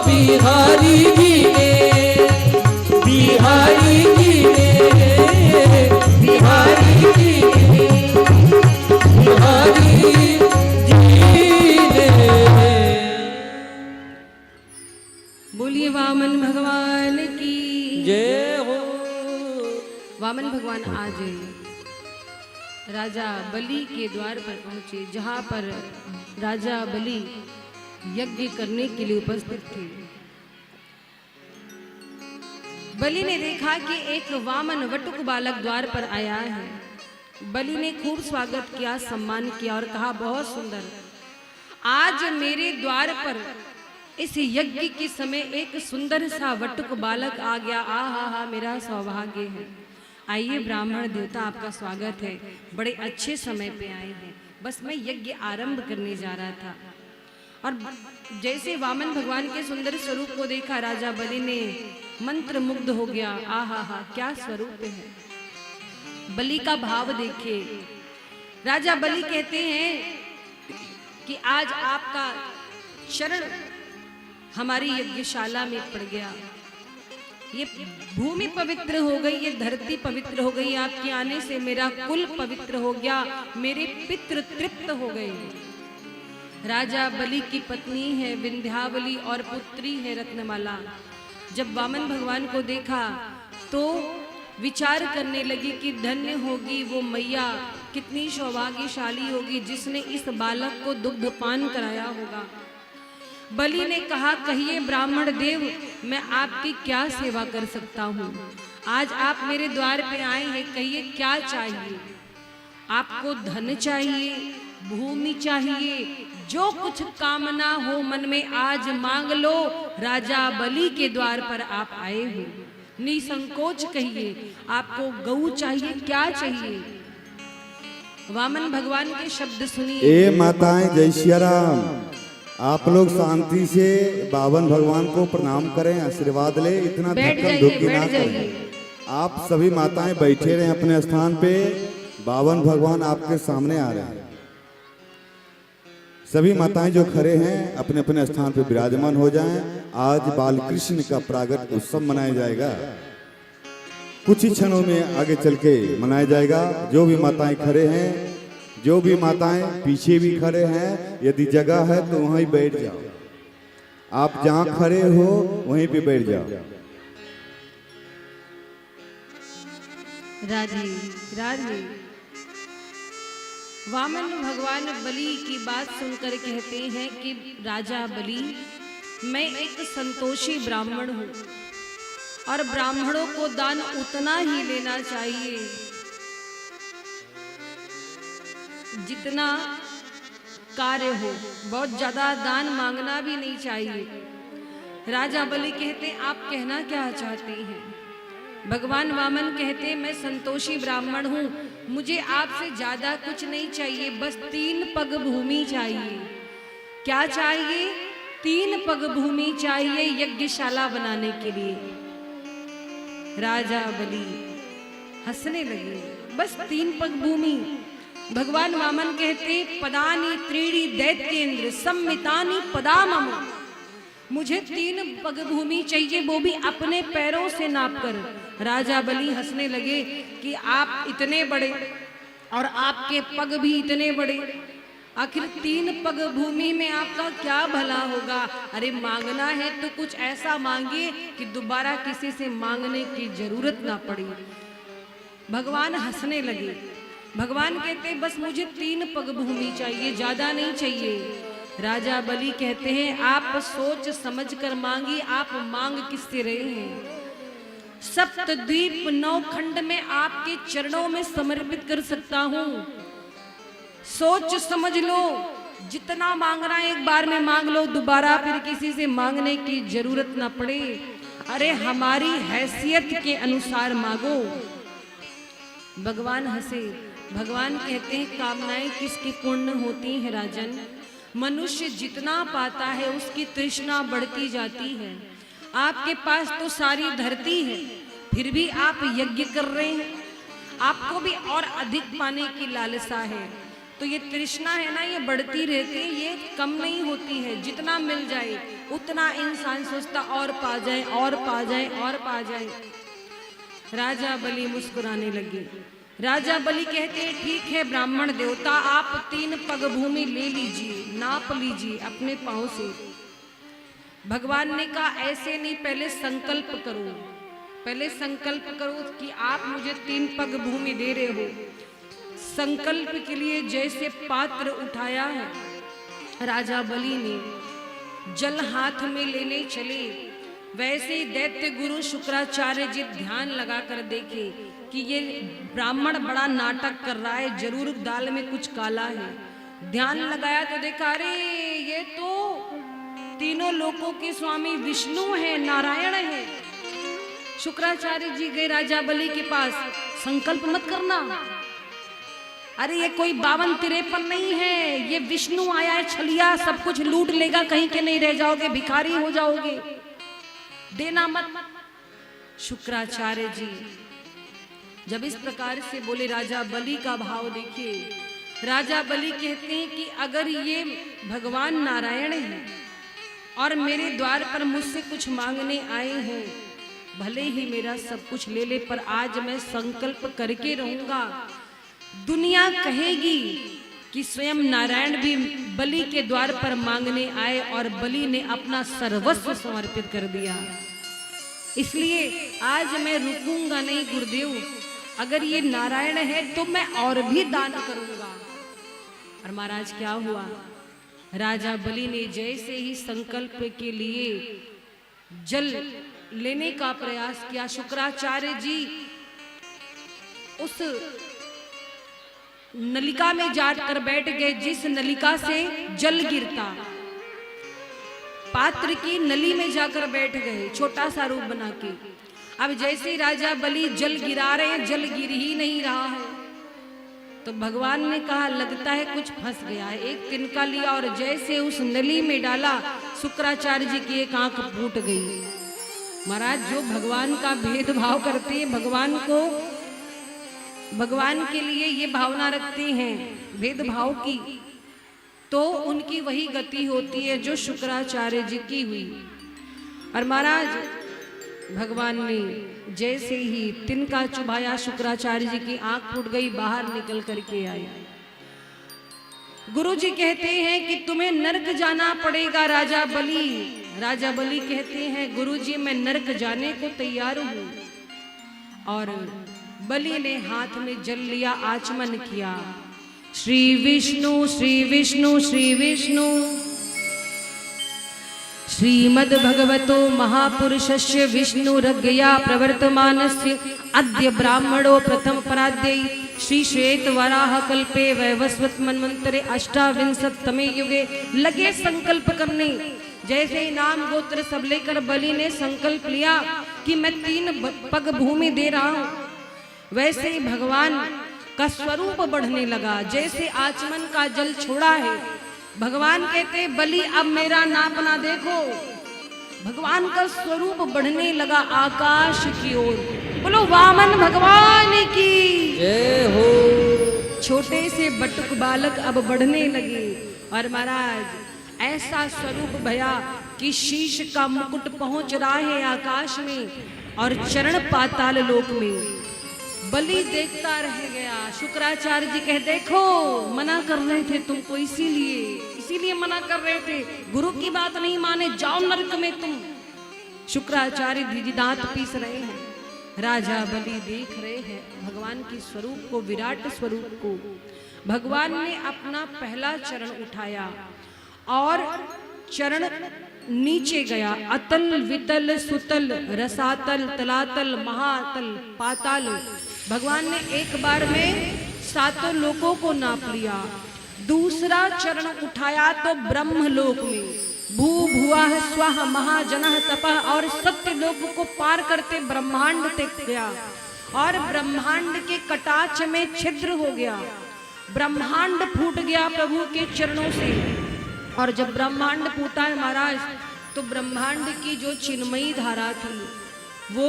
बिहारी जी ने बिहारी जी ने बिहारी जी ने बिहारी जी ने। बोलिए वामन भगवान की जय हो। वामन भगवान आज राजा बलि के द्वार पर पहुंचे, जहां पर राजा बलि यज्ञ करने के लिए उपस्थित थे। बलि ने देखा कि एक वामन वटुक बालक द्वार पर आया है। बलि ने खूब स्वागत किया, सम्मान किया और कहा, बहुत सुंदर, आज मेरे द्वार पर इस यज्ञ के समय एक सुंदर सा वटुक बालक आ गया। आ हा मेरा सौभाग्य है। आइए ब्राह्मण देवता, आपका स्वागत है, बड़े अच्छे समय पे आए हैं। बस मैं यज्ञ आरंभ करने जा रहा था और जैसे वामन भगवान के सुंदर स्वरूप को देखा, राजा बलि ने मंत्र मुग्ध हो गया। आ हा क्या स्वरूप है। बलि का भाव देखिए। राजा बलि कहते हैं कि आज आपका चरण हमारी यज्ञशाला में पड़ गया। ये भूमि पवित्र हो गई, ये धरती पवित्र हो गई, आपके आने से मेरा कुल पवित्र हो गया, मेरे पितृ तृप्त हो गए। राजा बलि की पत्नी है विंध्यावली और पुत्री है रत्नमाला। जब वामन भगवान को देखा तो विचार करने लगी कि धन्य होगी वो मैया, कितनी सौभाग्यशाली होगी जिसने इस बालक को दुग्धपान कराया होगा। बलि ने कहा, कहिए ब्राह्मण देव, मैं आपकी क्या सेवा कर सकता हूँ? आज आप मेरे द्वार पे आए हैं, कहिए क्या चाहिए? आपको धन चाहिए, भूमि चाहिए, जो कुछ कामना हो मन में आज मांग लो। राजा बलि के द्वार पर आप आए हो, निसंकोच कहिए, आपको गऊ चाहिए, क्या चाहिए? वामन भगवान के शब्द सुनिए। ए माताएं जय सिया राम, आप लोग शांति से बावन भगवान को प्रणाम करें, आशीर्वाद ले, इतना धक्कम धुक्की ना करें। आप सभी माताएं बैठे रहें अपने स्थान पे, बावन भगवान आपके सामने आ रहे हैं। सभी माताएं जो खड़े हैं अपने अपने स्थान पे विराजमान हो जाएं। आज बाल कृष्ण का प्रागट उत्सव मनाया जाएगा, कुछ ही क्षणों में आगे चल के मनाया जाएगा। जो भी माताएं खड़े हैं, जो भी माताएं पीछे भी खड़े हैं, यदि जगह है तो वहीं बैठ जाओ। आप जहां खड़े हो वहीं पे बैठ जाओ। राधे राधे। वामन भगवान बलि की बात सुनकर कहते हैं कि राजा बलि, मैं एक संतोषी ब्राह्मण हूँ और ब्राह्मणों को दान उतना ही लेना चाहिए जितना कार्य हो, बहुत ज्यादा दान मांगना भी नहीं चाहिए। राजा बलि कहते, आप कहना क्या चाहते हैं? भगवान वामन कहते, मैं संतोषी ब्राह्मण हूँ, मुझे आपसे ज्यादा कुछ नहीं चाहिए, बस 3 पग भूमि चाहिए। क्या चाहिए? 3 पग भूमि चाहिए यज्ञशाला बनाने के लिए। राजा बलि हंसने लगे, बस 3 पग भूमि। भगवान वामन कहते, पदानी त्रीणि दैत्येंद्र सम्मितानि पदा मम, मुझे 3 पग भूमि चाहिए, वो भी अपने पैरों से नापकर। राजा बलि हंसने लगे कि आप इतने बड़े और आपके पग भी इतने बड़े, आखिर 3 पग भूमि में आपका क्या भला होगा? अरे मांगना है तो कुछ ऐसा मांगिए कि दोबारा किसी से मांगने की जरूरत ना पड़े। भगवान हंसने लगे। भगवान कहते, बस मुझे 3 पग भूमि चाहिए, ज्यादा नहीं चाहिए। राजा बलि कहते हैं, आप सोच समझ कर मांगिए, आप मांग किससे रहे हैं? सप्तद्वीप 9 खंड में आपके चरणों में समर्पित कर सकता हूँ। सोच समझ लो, जितना मांगना एक बार में मांग लो, दोबारा फिर किसी से मांगने की जरूरत ना पड़े। अरे हमारी हैसियत के अनुसार मांगो। भगवान हंसे। भगवान कहते हैं, कामनाएं किसकी पूर्ण होती हैं राजन? मनुष्य जितना पाता है उसकी तृष्णा बढ़ती जाती है। आपके पास तो सारी धरती है, फिर भी आप यज्ञ कर रहे हैं, आपको भी और अधिक पाने की लालसा है। तो ये तृष्णा है ना, ये बढ़ती रहती है, ये कम नहीं होती है। जितना मिल जाए उतना इंसान सोचता और पा जाए, और पा जाए, और पा जाए। राजा बलि मुस्कुराने लगे। राजा बलि कहते हैं, ठीक है ब्राह्मण देवता, आप 3 पग भूमि ले लीजिए, नाप लीजिए अपने पांव से। भगवान ने कहा, ऐसे नहीं, पहले संकल्प करो, पहले संकल्प करो कि आप मुझे 3 पग भूमि दे रहे हो। संकल्प के लिए जैसे पात्र उठाया है राजा बलि ने, जल हाथ में लेने चले, वैसे ही दैत्य गुरु शुक्राचार्य जी ध्यान लगाकर देखे कि ये ब्राह्मण बड़ा नाटक कर रहा है, जरूर दाल में कुछ काला है। ध्यान लगाया तो देखा, अरे ये तो तीनों लोकों के स्वामी विष्णु है, नारायण है। शुक्राचार्य जी गए राजा बलि के पास, संकल्प मत करना, अरे ये कोई 52-53 नहीं है, ये विष्णु आया है छलिया, सब कुछ लूट लेगा, कहीं के नहीं रह जाओगे, भिखारी हो जाओगे, देना मत। शुक्राचार्य जी जब इस प्रकार से बोले, राजा बलि का भाव देखिए। राजा बलि कहते हैं कि अगर ये भगवान नारायण हैं और मेरे द्वार पर मुझसे कुछ मांगने आए हैं, भले ही मेरा सब कुछ ले ले, पर आज मैं संकल्प करके रहूंगा। दुनिया कहेगी कि स्वयं नारायण भी बलि के द्वार पर मांगने आए और बलि ने अपना सर्वस्व समर्पित कर दिया। इसलिए आज मैं रुकूंगा नहीं गुरुदेव, अगर ये नारायण है तो मैं और भी दान करूंगा। और महाराज क्या हुआ, राजा बलि ने जैसे ही संकल्प के लिए जल लेने का प्रयास किया, शुक्राचार्य जी उस नलिका में जाकर बैठ गए जिस नलिका से जल गिरता। पात्र की नली में जाकर बैठ गए, छोटा सा रूप बना के। अब जैसे ही राजा बलि जल गिरा रहे हैं, जल गिर ही नहीं रहा है, तो भगवान ने कहा लगता है कुछ फंस गया है। एक तिनका लिया और जैसे उस नली में डाला, शुक्राचार्य जी की एक आंख फूट गई। महाराज जो भगवान का भेदभाव करते हैं, भगवान के लिए ये भावना रखते हैं भेदभाव की, तो उनकी वही गति होती है जो शुक्राचार्य जी की हुई। और महाराज भगवान ने जैसे ही तिनका चुभाया, शुक्राचार्य जी की आंख फूट गई, बाहर निकल करके आए। गुरु जी कहते हैं कि तुम्हें नरक जाना पड़ेगा राजा बलि। राजा बलि कहते हैं गुरु जी मैं नरक जाने को तैयार हूं। और बलि ने हाथ में जल लिया, आचमन किया, श्री विष्णु श्री विष्णु श्री विष्णु श्रीमद् भगवतो महापुरुषस्य विष्णुरज्ञया प्रवर्तमानस्य अद्य ब्राह्मणो प्रथम पराद्यै श्री श्वेत वराह कल्पे वैवस्वत मन्वंतरे अष्टाविंशतमे युगे। लगे संकल्प करने, जैसे ही नाम गोत्र सब लेकर बलि ने संकल्प लिया कि मैं 3 पग भूमि दे रहा हूं, वैसे ही भगवान का स्वरूप बढ़ने लगा। जैसे आचमन का जल छोड़ा है, भगवान कहते बलि अब मेरा नापना देखो। भगवान का स्वरूप बढ़ने लगा आकाश की ओर। बोलो वामन भगवान की जय हो। छोटे से बटुक बालक अब बढ़ने लगे और महाराज ऐसा स्वरूप भया कि शीश का मुकुट पहुंच रहा है आकाश में और चरण पाताल लोक में। बलि देखता रह गया। शुक्राचार्य जी कह देखो मना कर रहे थे तुमको, इसीलिए मना कर रहे थे, गुरु की बात नहीं माने, जाओ नरक में तुम। शुक्राचार्य जी दांत पीस रहे हैं, राजा बलि देख रहे हैं भगवान की स्वरूप को, विराट स्वरूप को। भगवान ने अपना पहला चरण उठाया और चरण नीचे गया। अतल वितल सुतल रसातल तलातल महातल पाताल। भगवान ने एक बार में 7 लोकों को नाप लिया। दूसरा चरण उठाया तो ब्रह्मलोक में भू भुवः स्वः महाजनः तपः और सत्य लोक को पार करते ब्रह्मांड तक गया और ब्रह्मांड के कटाक्ष में छिद्र हो गया। ब्रह्मांड फूट गया प्रभु के चरणों से। और जब ब्रह्मांड फूटा है महाराज, तो ब्रह्मांड की जो चिन्मयी धारा थी वो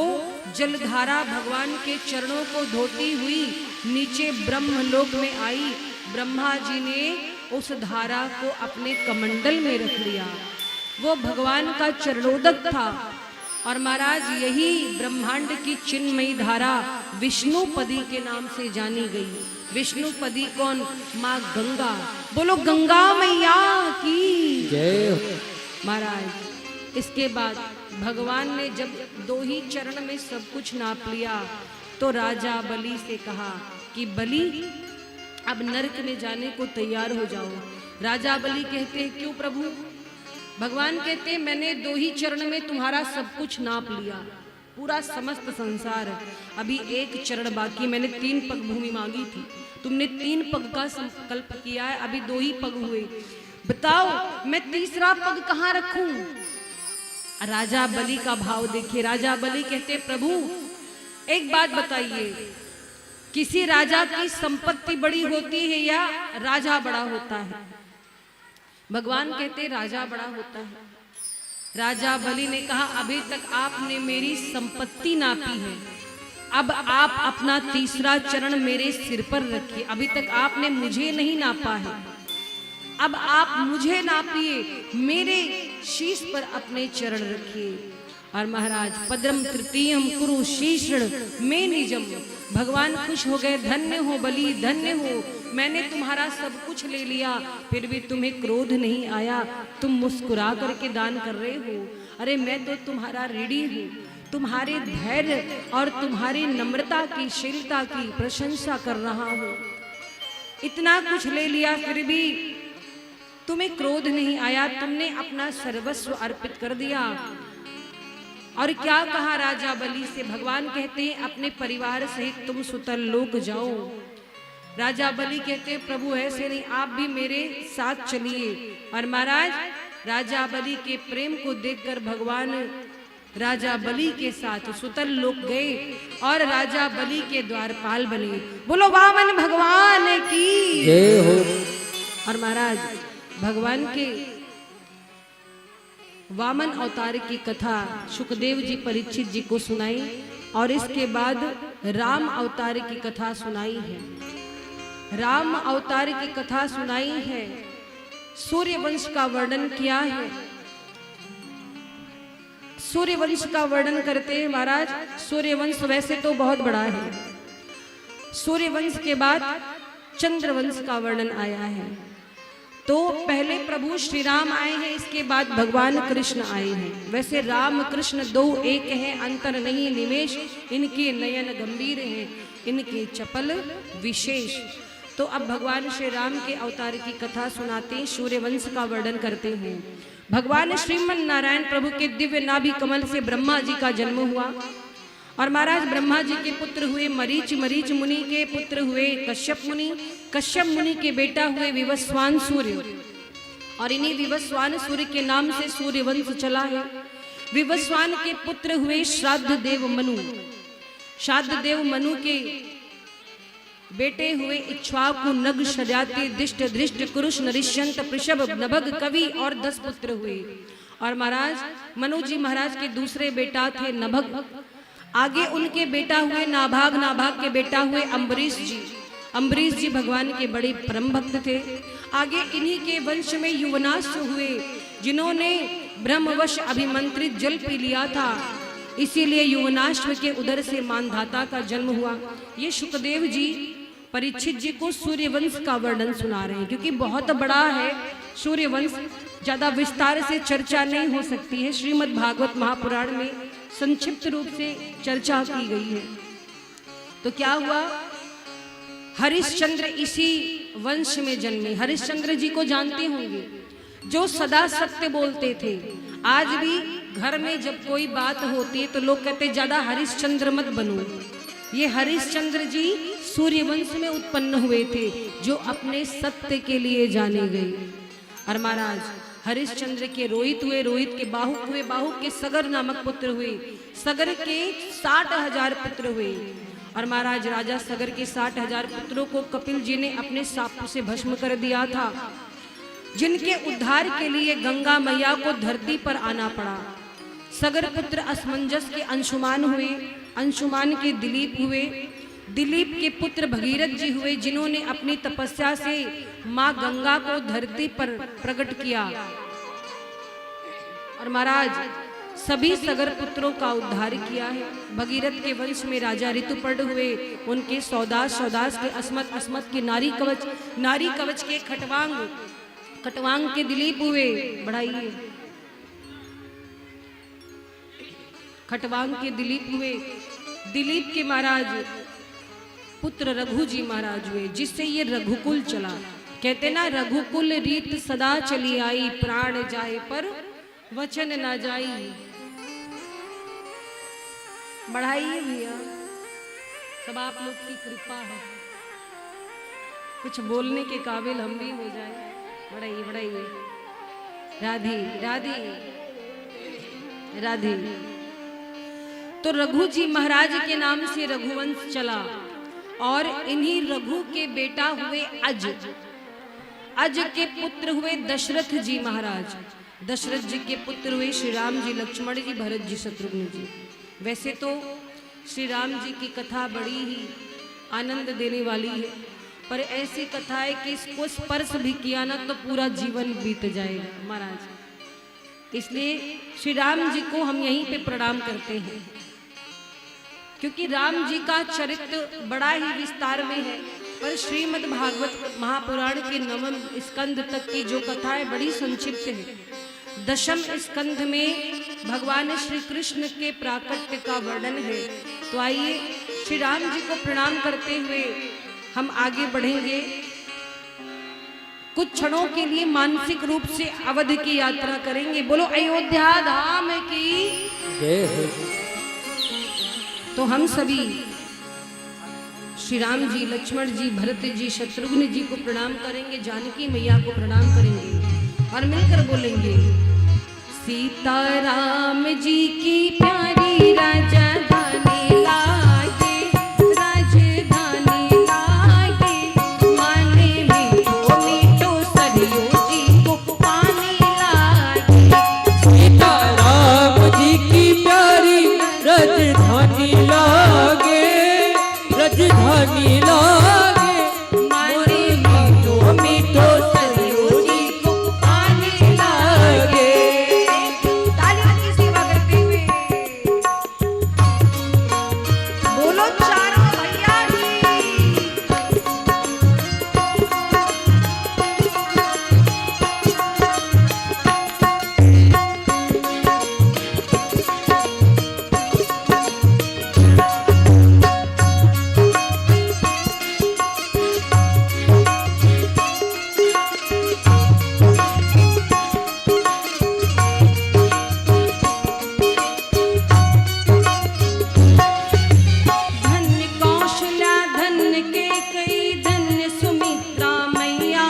जलधारा भगवान के चरणों को धोती हुई नीचे ब्रह्मलोक में आई। ब्रह्मा जी ने उस धारा को अपने कमंडल में रख लिया। वो भगवान का चरणोदक था। और महाराज यही ब्रह्मांड की चिन्मयी धारा विष्णुपदी के नाम से जानी गई। विष्णुपदी कौन? माँ गंगा। बोलो गंगा मैया की जय। महाराज इसके बाद भगवान ने जब 2 ही चरण में सब कुछ नाप लिया तो राजा बलि से कहा कि बलि अब नरक में जाने को तैयार हो जाओ। राजा बलि कहते हैं क्यों प्रभु? भगवान कहते हैं मैंने 2 ही चरण में तुम्हारा सब कुछ नाप लिया, पूरा समस्त संसार। अभी 1 चरण बाकी। मैंने 3 पग भूमि मांगी थी, तुमने 3 पग का संकल्प किया है, अभी 2 ही पग हुए। बताओ मैं तीसरा पग कहाँ रखूं? राजा बलि का भाव देखिए। राजा बलि कहते प्रभु एक बात बताइए, किसी राजा की संपत्ति बड़ी होती है या राजा बड़ा होता है? भगवान कहते राजा बड़ा होता है। राजा बलि ने कहा अभी तक आपने मेरी संपत्ति नापी है, अब आप अपना तीसरा चरण मेरे सिर पर रखिए। अभी तक आपने मुझे नहीं नापा है, अब आप मुझे नापिए, मेरे शीश पर अपने चरण रखिए। और महाराज पद्रम तृतीयम कुरु शीर्षण में निजम, भगवान खुश हो गए, धन्य हो बलि धन्य हो, मैंने तुम्हारा सब कुछ ले लिया फिर भी तुम्हें क्रोध नहीं आया, तुम मुस्कुरा करके दान कर रहे हो। अरे मैं तो तुम्हारा ऋणी हूँ, तुम्हारे धैर्य और तुम्हारी नम्रता की शीलता की प्रशंसा कर रहा हूँ। इतना कुछ ले लिया फिर भी तुम्हें क्रोध नहीं आया, तुमने अपना सर्वस्व अर्पित कर दिया। और क्या कहा राजा बलि से, भगवान कहते हैं अपने परिवार सहित तुम सुतल लोक जाओ। राजा बलि कहते हैं प्रभु ऐसे नहीं, आप भी मेरे साथ चलिए। और महाराज राजा बलि के प्रेम को देखकर भगवान राजा बलि के साथ सुतल लोक गए और राजा बलि के द्वारपाल बने। बोलो वामन भगवान की जय हो। और महाराज भगवान के वामन अवतार की कथा सुखदेव जी परीक्षित जी को सुनाई और इसके बाद राम अवतार की कथा सुनाई है। राम अवतार की कथा सुनाई है, सूर्य वंश का वर्णन किया है। सूर्य वंश का वर्णन करते हैं महाराज। सूर्य वंश वैसे तो बहुत बड़ा है, सूर्य वंश के बाद चंद्र वंश का वर्णन आया है। तो पहले प्रभु श्री राम आए हैं, इसके बाद भगवान कृष्ण आए हैं। वैसे राम कृष्ण दो एक हैं, अंतर नहीं निमेश, इनके नयन गंभीर हैं, इनके चपल विशेष। तो अब भगवान श्री राम के अवतार की कथा सुनाते हैं, सूर्य वंश का वर्णन करते हैं। भगवान श्रीमन नारायण प्रभु के दिव्य नाभि कमल से ब्रह्मा जी का जन्म हुआ और महाराज ब्रह्मा जी के पुत्र हुए मरीच, मरीच मुनि के पुत्र हुए कश्यप मुनि, कश्यप मुनि के बेटा हुए विवस्वान सूर्य और इन्हीं विवस्वान सूर्य के नाम से सूर्य वंश चला है। विवस्वान के पुत्र हुए श्राद्ध देव मनु, श्राद्ध देव मनु के बेटे हुए इक्ष्वाकु, नग, शर्याति, दिष्ट, धृष्ट, कुरुष, नरिष्यंत, पृषभ, नभग, कवि और 10 पुत्र हुए। और महाराज मनु जी महाराज के दूसरे बेटा थे नभग। आगे उनके बेटा हुए नाभाग, नाभाग के बेटा हुए अम्बरीश जी। अम्बरीश जी भगवान के बड़े परम भक्त थे। आगे इन्हीं के वंश में युवनाश्व हुए, जिन्होंने ब्रह्मवश अभिमंत्रित जल पी लिया था, इसीलिए युवनाश्व के उदर से मानधाता का जन्म हुआ। ये सुखदेव जी परीक्षित जी को सूर्यवंश का वर्णन सुना रहे हैं, क्योंकि बहुत बड़ा है सूर्यवंश, ज्यादा विस्तार से चर्चा नहीं हो सकती है। श्रीमद् भागवत महापुराण में संक्षिप्त रूप से चर्चा की गई है। तो क्या हुआ, हरिश्चंद्र इसी वंश में जन्मे। हरिश्चंद्र जी को जानते होंगे, जो सदा सत्य बोलते थे। आज भी घर में जब कोई बात होती है तो लोग कहते ज्यादा हरिश्चंद्र मत बनो। ये हरिश्चंद्र जी सूर्यवंश में उत्पन्न हुए थे, जो अपने सत्य के लिए जाने गए। और महाराज हरिश्चंद्र के रोहित हुए, रोहित के बाहुक हुए, बाहुक के सगर नामक पुत्र हुए, सगर के 60,000 पुत्र हुए। और महाराज राजा सगर के 60,000 पुत्रों को कपिल जी ने अपने साप से भस्म कर दिया था, जिनके उद्धार के लिए गंगा मैया को धरती पर आना पड़ा। सगर पुत्र असमंजस के अंशुमान हुए, अंशुमान के दिलीप हुए, दिलीप के पुत्र भगीरथ जी हुए, जिन्होंने अपनी तपस्या से मां गंगा को धरती पर प्रकट किया। और महाराज सभी सगर पुत्रों का उद्धार किया है। भगीरथ के वंश में राजा ऋतुपर्ण हुए, उनके सौदास, सौदास के अस्मत, अस्मत के नारी कवच, नारी कवच के खटवांग, खटवांग के दिलीप हुए। बढ़ाइए, खटवांग के दिलीप हुए। दिलीप के महाराज पुत्र रघु जी महाराज हुए, जिससे ये रघुकुल चला। कहते ना, रघुकुल रीत सदा चली आई, प्राण जाए पर वचन ना जाई। बढ़ाइए भैया, सब आप लोग की कृपा है, कुछ बोलने के काबिल हम भी हो जाए। बढ़ाइए, बढ़ाइए। राधे राधे राधे। तो रघु जी महाराज के नाम से रघुवंश चला और इन्हीं रघु के बेटा हुए अज। अज के पुत्र हुए दशरथ जी महाराज। दशरथ जी के पुत्र हुए श्री राम जी, लक्ष्मण जी, भरत जी, शत्रुघ्न जी। वैसे तो श्री राम जी की कथा बड़ी ही आनंद देने वाली है, पर ऐसी कथा है कि इसको स्पर्श भी किया ना तो पूरा जीवन बीत जाएगा। महाराज इसलिए श्री राम जी को हम यहीं पे प्रणाम करते हैं, क्योंकि राम जी का चरित्र बड़ा ही विस्तार में है, पर श्रीमद् भागवत महापुराण के 9वें स्कंद तक की जो कथा है बड़ी संक्षिप्त है। 10वें स्कंद में भगवान श्री कृष्ण के प्राकट्य का वर्णन है। तो आइए श्री राम जी को प्रणाम करते हुए हम आगे बढ़ेंगे। कुछ क्षणों के लिए मानसिक रूप से अवध की यात्रा करेंगे। बोलो अयोध्या धाम की जय हो। तो हम सभी श्री राम जी, लक्ष्मण जी, भरत जी, शत्रुघ्न जी को प्रणाम करेंगे, जानकी मैया को प्रणाम करेंगे और मिलकर बोलेंगे, सीताराम जी की प्यारी राजधानी लागे, राजधानी लागे, माने मीठो मीठो सरयू जी को पानी लागे। सीताराम जी की प्यारी राजधानी लागे, राजधानी लागे, माने मीठो मीठो सरयू जी को पानी लागे। तालियों की सेवा करते हुए बोलो चारों भैया जी। धन्य कौशल्या धन्य कैकेयी धन्य सुमित्रा मैया,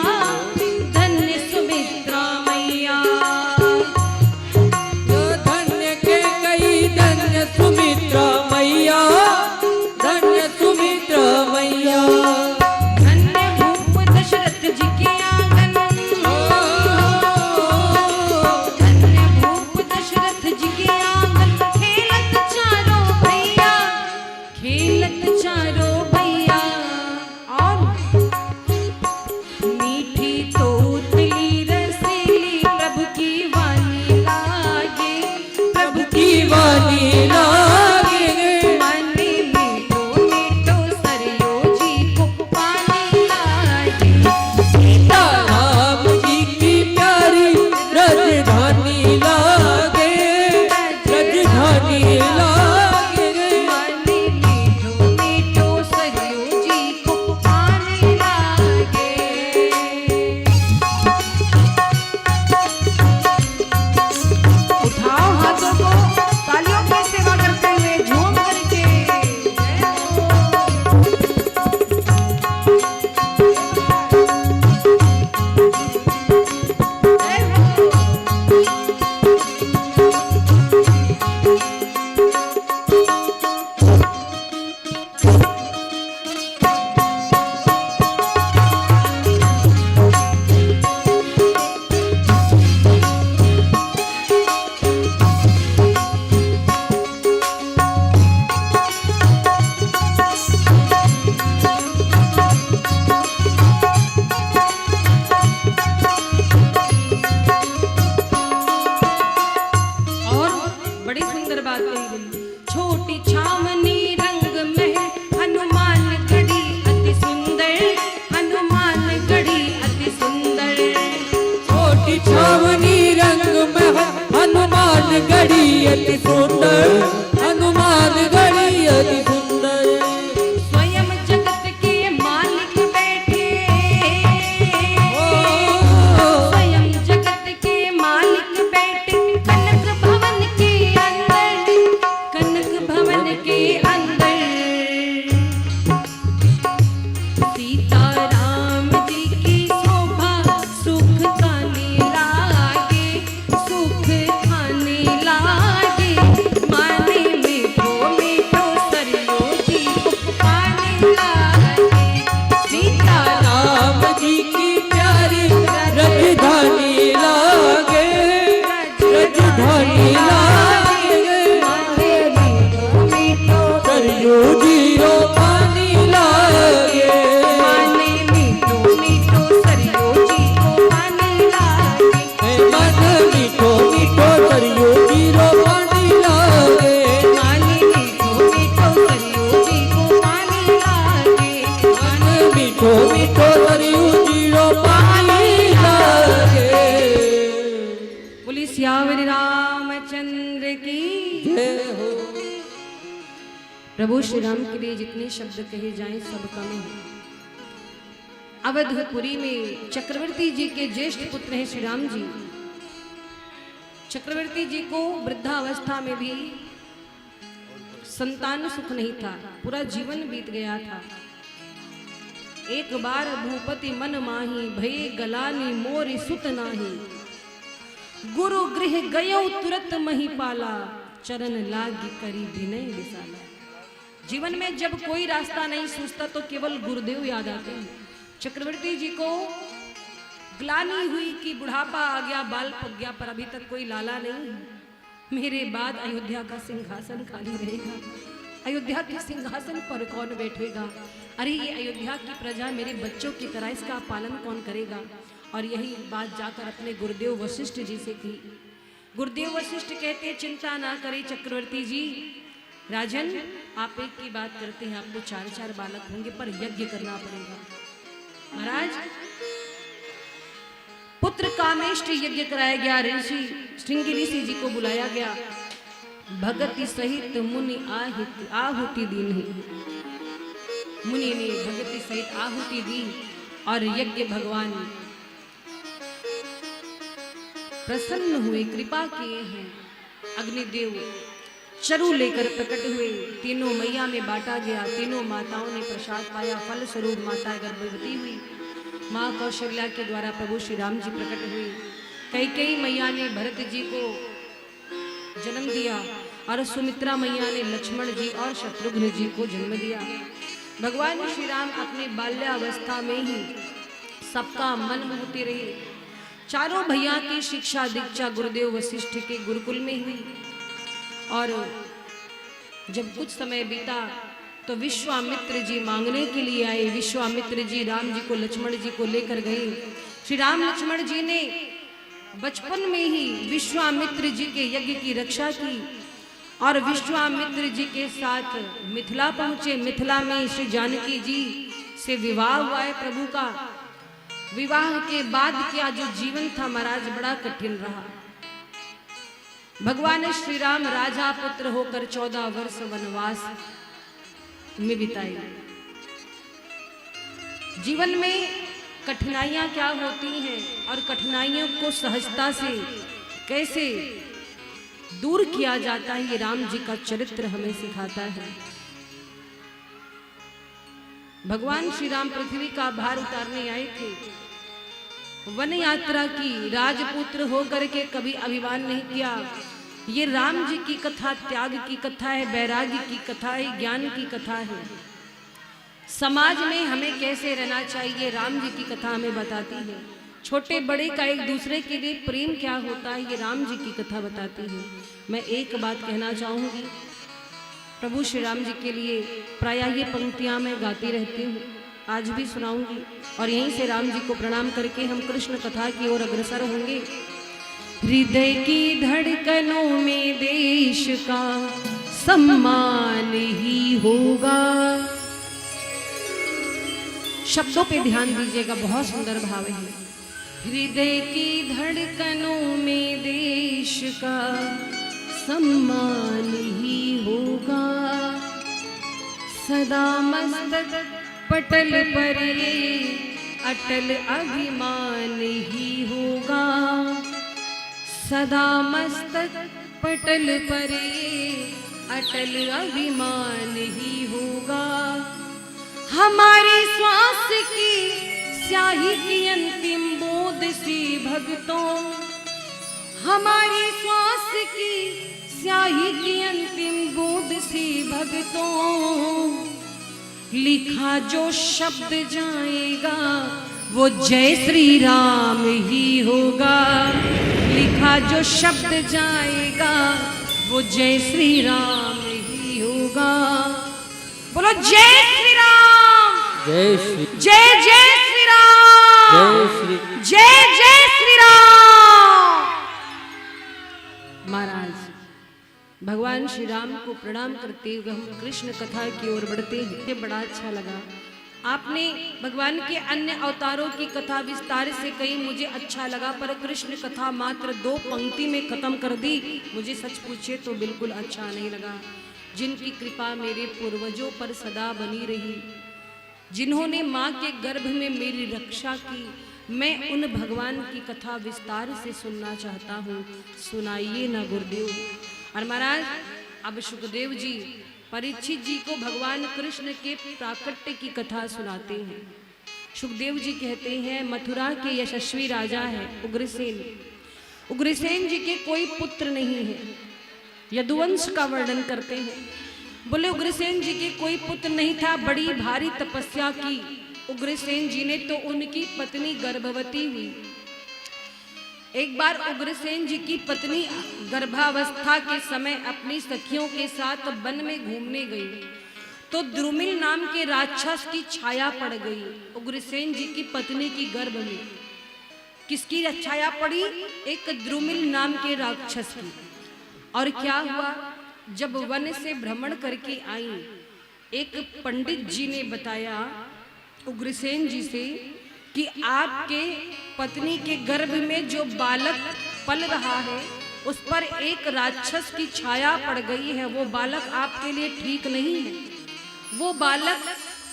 धन्य सुमित्रा मैया। धन्य कैकेयी धन्य सुमित्रा मैया, धन्य सुमित्रा मैया। धन्य भूप दशरथ जी के आंगन, धन्य भूप दशरथ जी के आंगन, खेलत चारों भैया, खेलत चारों भैया। और मीठी तोतली रसीली प्रभु की वाणी लागे, प्रभु की वाणी लागे, माने मीठो मीठो सरयू जी को पानी लागे। सीताराम जी की प्यारी राजधानी लागे, राजधानी लागे। माने मीठो मीठो सरयू जी को पानी लागे। उठाओ हाथों को, तालियों की सेवा करते हुए झूम करके जय हो, जय हो। और बड़ी सुंदर बात कही गई, छोटी छावनी रंग में हनुमान गढ़ी अति सुंदर, हनुमान गढ़ी अति सुंदर। छोटी छावनी रंग में हनुमान गढ़ी अति सुंदर, हनुमान गढ़ी अति सुंदर। स्वयं जगत के मालिक बैठे, स्वयं जगत के मालिक बैठे, कनक भवन के अंदर, कनक भवन के अंदर। सीताराम जी की शोभा सुख खाने लागे, सुख खाने लागे, माने प्रभु श्री राम के लिए जितने शब्द कहे जाएं सब कम है। अवधपुरी में चक्रवर्ती जी के ज्येष्ठ पुत्र हैं श्री राम जी। चक्रवर्ती जी को वृद्धावस्था में भी संतान सुख नहीं था, पूरा जीवन बीत गया था। एक बार भूपति मन माही, भये गलानी मोरि सुत नाही। गुरु गृह गयो तुरत महिपाला, चरण लागी करी विनय विशाला। जीवन में जब कोई रास्ता नहीं सूझता तो केवल गुरुदेव याद आते हैं। चक्रवर्ती जी को ग्लानि हुई कि बुढ़ापा आ गया, बाल पक गया, पर अभी तक कोई लाला नहीं है। मेरे बाद अयोध्या का सिंहासन खाली रहेगा, अयोध्या के सिंहासन पर कौन बैठेगा? अरे ये अयोध्या की प्रजा मेरे बच्चों की तरह, इसका पालन कौन करेगा? और यही बात जाकर अपने गुरुदेव वशिष्ठ जी से की। गुरुदेव वशिष्ठ कहते चिंता ना करें चक्रवर्ती जी, राजन आप एक की बात करते हैं, आपको 4-4 बालक होंगे पर यज्ञ करना पड़ेगा। महाराज पुत्र कामेष्टि यज्ञ कराया गया। ऋषि श्रृंगी ऋषि जी को बुलाया गया। भगति सहित मुनि आहुति दीन है। मुनि ने भगति सहित आहुति दी और यज्ञ भगवान प्रसन्न हुए, कृपा किए हैं। अग्निदेव चरु लेकर प्रकट हुए, तीनों मैया में बांटा गया। तीनों माताओं ने प्रसाद पाया। फल स्वरूप माता गर्भवती हुई। माँ कौशल्या के द्वारा प्रभु श्री राम जी प्रकट हुए। कई मैया ने भरत जी को जन्म दिया और सुमित्रा मैया ने लक्ष्मण जी और शत्रुघ्न जी को जन्म दिया। भगवान श्री राम अपने बाल्यावस्था में ही सबका मन मोहते रहे। चारों भैया की शिक्षा दीक्षा गुरुदेव वशिष्ठ के गुरुकुल में हुई। और जब कुछ समय बीता तो विश्वामित्र जी मांगने के लिए आए। विश्वामित्र जी राम जी को लक्ष्मण जी को लेकर गए। श्री राम लक्ष्मण जी ने बचपन में ही विश्वामित्र जी के यज्ञ की रक्षा की और विश्वामित्र जी के साथ मिथिला पहुंचे। मिथिला में श्री जानकी जी से विवाह हुआ है प्रभु का। विवाह के बाद क्या जो जीवन था महाराज बड़ा कठिन रहा। भगवान श्री राम राजा पुत्र होकर 14 वर्ष वनवास में बिताए। जीवन में कठिनाइयां क्या होती हैं और कठिनाइयों को सहजता से कैसे दूर किया जाता है, ये राम जी का चरित्र हमें सिखाता है। भगवान श्री राम पृथ्वी का भार उतारने आए थे। वन यात्रा की, राजपुत्र होकर के कभी अभिमान नहीं किया। ये राम जी की कथा त्याग की कथा है, वैराग्य की कथा है, ज्ञान की कथा है। समाज में हमें कैसे रहना चाहिए राम जी की कथा हमें बताती है। छोटे बड़े का एक दूसरे के लिए प्रेम क्या होता है ये राम जी की कथा बताती है। मैं एक बात कहना चाहूँगी प्रभु श्री राम जी के लिए, प्रायः ये पंक्तियाँ मैं गाती रहती हूँ, आज भी सुनाऊंगी। और यहीं से राम जी को प्रणाम करके हम कृष्ण कथा की ओर अग्रसर होंगे। हृदय की धड़कनों में देश का सम्मान ही होगा। शब्दों पे ध्यान दीजिएगा, बहुत सुंदर भाव है। हृदय की धड़कनों में देश का सम्मान ही होगा। सदा मस्तक पटल पर ये अटल अभिमान ही होगा। सदा मस्तक पटल पर ये अटल अभिमान ही होगा। हमारी श्वास की स्याही की अंतिम बूंद सी भक्तों, हमारी श्वास की स्याही की अंतिम बूंद सी भक्तों, लिखा जो शब्द जाएगा वो जय श्री राम ही होगा। लिखा जो शब्द जाएगा वो जय श्री राम ही होगा। बोलो जय श्री राम, जय श्री, जय जय श्री राम, जय श्री, जय जय श्री राम। महाराज भगवान श्री राम को प्रणाम करते हुए हम कृष्ण कथा की ओर बढ़ते हैं। ये बड़ा अच्छा लगा। आपने भगवान के अन्य अवतारों की कथा विस्तार से कही, मुझे अच्छा लगा, पर कृष्ण कथा मात्र 2 पंक्ति में खत्म कर दी। मुझे सच पूछे तो बिल्कुल अच्छा नहीं लगा। जिनकी कृपा मेरे पूर्वजों पर सदा बनी रही, जिन्होंने माँ के गर्भ में मेरी रक्षा की, मैं उन भगवान की कथा विस्तार से सुनना चाहता हूँ, सुनाइए ना गुरुदेव। और महाराज अब सुखदेव जी परीक्षित जी को भगवान कृष्ण के प्राकट्य की कथा सुनाते हैं। सुखदेव जी कहते हैं, मथुरा के यशस्वी राजा हैं उग्रसेन। उग्रसेन जी के कोई पुत्र नहीं है। यदुवंश का वर्णन करते हैं, बोले उग्रसेन जी के कोई पुत्र नहीं था। बड़ी भारी तपस्या की उग्रसेन जी ने, तो उनकी पत्नी गर्भवती हुई। एक बार उग्रसेन जी की पत्नी गर्भावस्था के समय अपनी सखियों के साथ वन में घूमने गई, तो द्रुमिल नाम के राक्षस की छाया पड़ गई उग्रसेन जी की पत्नी की गर्भ में। किसकी छाया पड़ी? एक द्रुमिल नाम के राक्षस की। और क्या हुआ, जब वन से भ्रमण करके आई, एक पंडित जी ने बताया उग्रसेन जी से कि आपके पत्नी के गर्भ में जो बालक पल रहा है उस पर एक राक्षस की छाया पड़ गई है। वो बालक आपके लिए ठीक नहीं है। वो बालक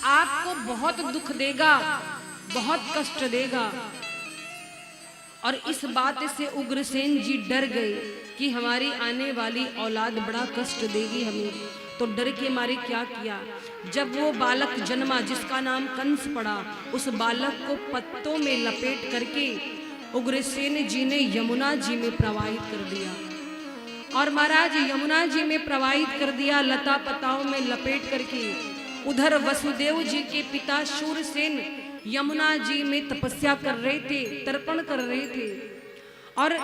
आपको बहुत दुख देगा, बहुत कष्ट देगा। और इस बात से उग्रसेन जी डर गए कि हमारी आने वाली औलाद बड़ा कष्ट देगी हमें। तो डर के मारे क्या किया, जब वो बालक जन्मा जिसका नाम कंस पड़ा, उस बालक को पत्तों में लपेट करके उग्रसेन जी ने यमुना जी में प्रवाहित कर दिया। और महाराज यमुना जी में प्रवाहित कर दिया, लता पताओं में लपेट करके। उधर वसुदेव जी के पिता शूरसेन यमुना जी में तपस्या कर रहे थे, तर्पण कर रहे थे। और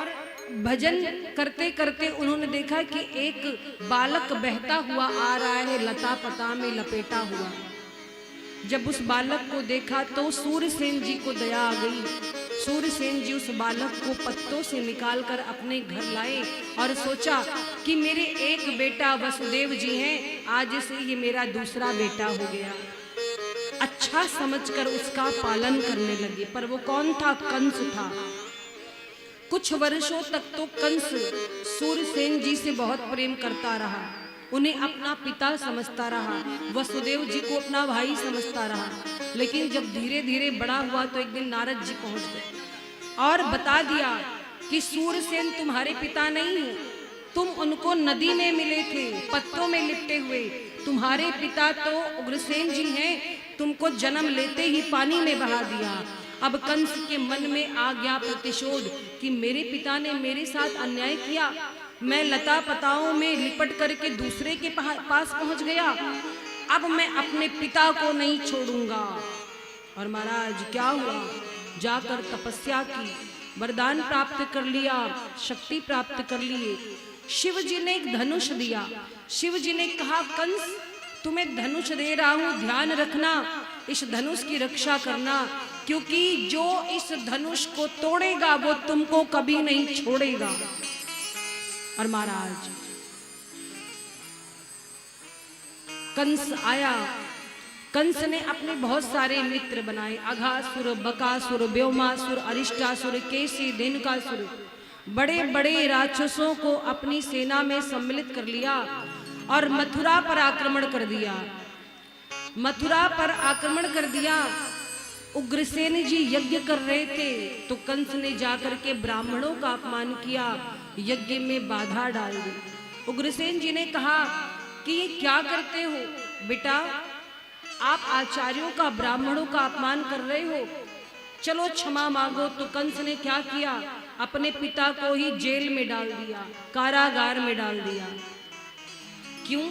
भजन करते करते उन्होंने देखा कि एक बालक बहता हुआ आ रहा है, लता पता में लपेटा हुआ। जब उस बालक को देखा तो सूरसेन जी को दया आ गई। सूरसेन जी उस बालक को पत्तों से निकालकर अपने घर लाए और सोचा कि मेरे एक बेटा वसुदेव जी हैं, आज से ये मेरा दूसरा बेटा हो गया। अच्छा समझकर उसका पालन करने लगे। पर वो कौन था? कंस था। कुछ वर्षों तक तो कंस सूरसेन जी से बहुत प्रेम करता रहा, उन्हें अपना पिता समझता रहा, वसुदेव जी को अपना भाई समझता रहा। लेकिन जब धीरे धीरे बड़ा हुआ तो एक दिन नारद जी पहुंच गए और बता दिया कि सूरसेन तुम्हारे पिता नहीं है, तुम उनको नदी में मिले थे पत्तों में लिपटे हुए। तुम्हारे पिता तो उग्रसेन जी हैं, तुमको जन्म लेते ही पानी में बहा दिया। अब कंस के मन में आ गया प्रतिशोध कि मेरे पिता ने मेरे साथ अन्याय किया, मैं लता पताओं में लिपट करके दूसरे के पास पहुंच गया, अब मैं अपने पिता को नहीं छोड़ूंगा। और महाराज क्या हुआ, जाकर तपस्या की, वरदान प्राप्त कर लिया, शक्ति प्राप्त कर लिए। शिव जी ने एक धनुष दिया। शिव जी ने कहा, कंस तुम्हें धनुष दे रहा हूं, ध्यान रखना, इस धनुष की रक्षा करना, क्योंकि जो इस धनुष को तोड़ेगा वो तुमको कभी नहीं छोड़ेगा। और महाराज कंस आया। कंस ने अपने बहुत सारे मित्र बनाए, अघासुर, बकासुर, व्योमासुर, अरिष्टासुर, केसी, धेनुकासुर, बड़े बड़े राक्षसों को अपनी सेना में सम्मिलित कर लिया और मथुरा पर आक्रमण कर दिया। मथुरा पर आक्रमण कर दिया। उग्रसेन जी यज्ञ कर रहे थे तो कंस ने जाकर के ब्राह्मणों का अपमान किया, यज्ञ में बाधा डाल दी। उग्रसेन जी ने कहा कि ये क्या करते हो बेटा, आप आचार्यों का, ब्राह्मणों का अपमान कर रहे हो, चलो क्षमा मांगो। तो कंस ने क्या किया, अपने पिता को ही जेल में डाल दिया, कारागार में डाल दिया। क्यों?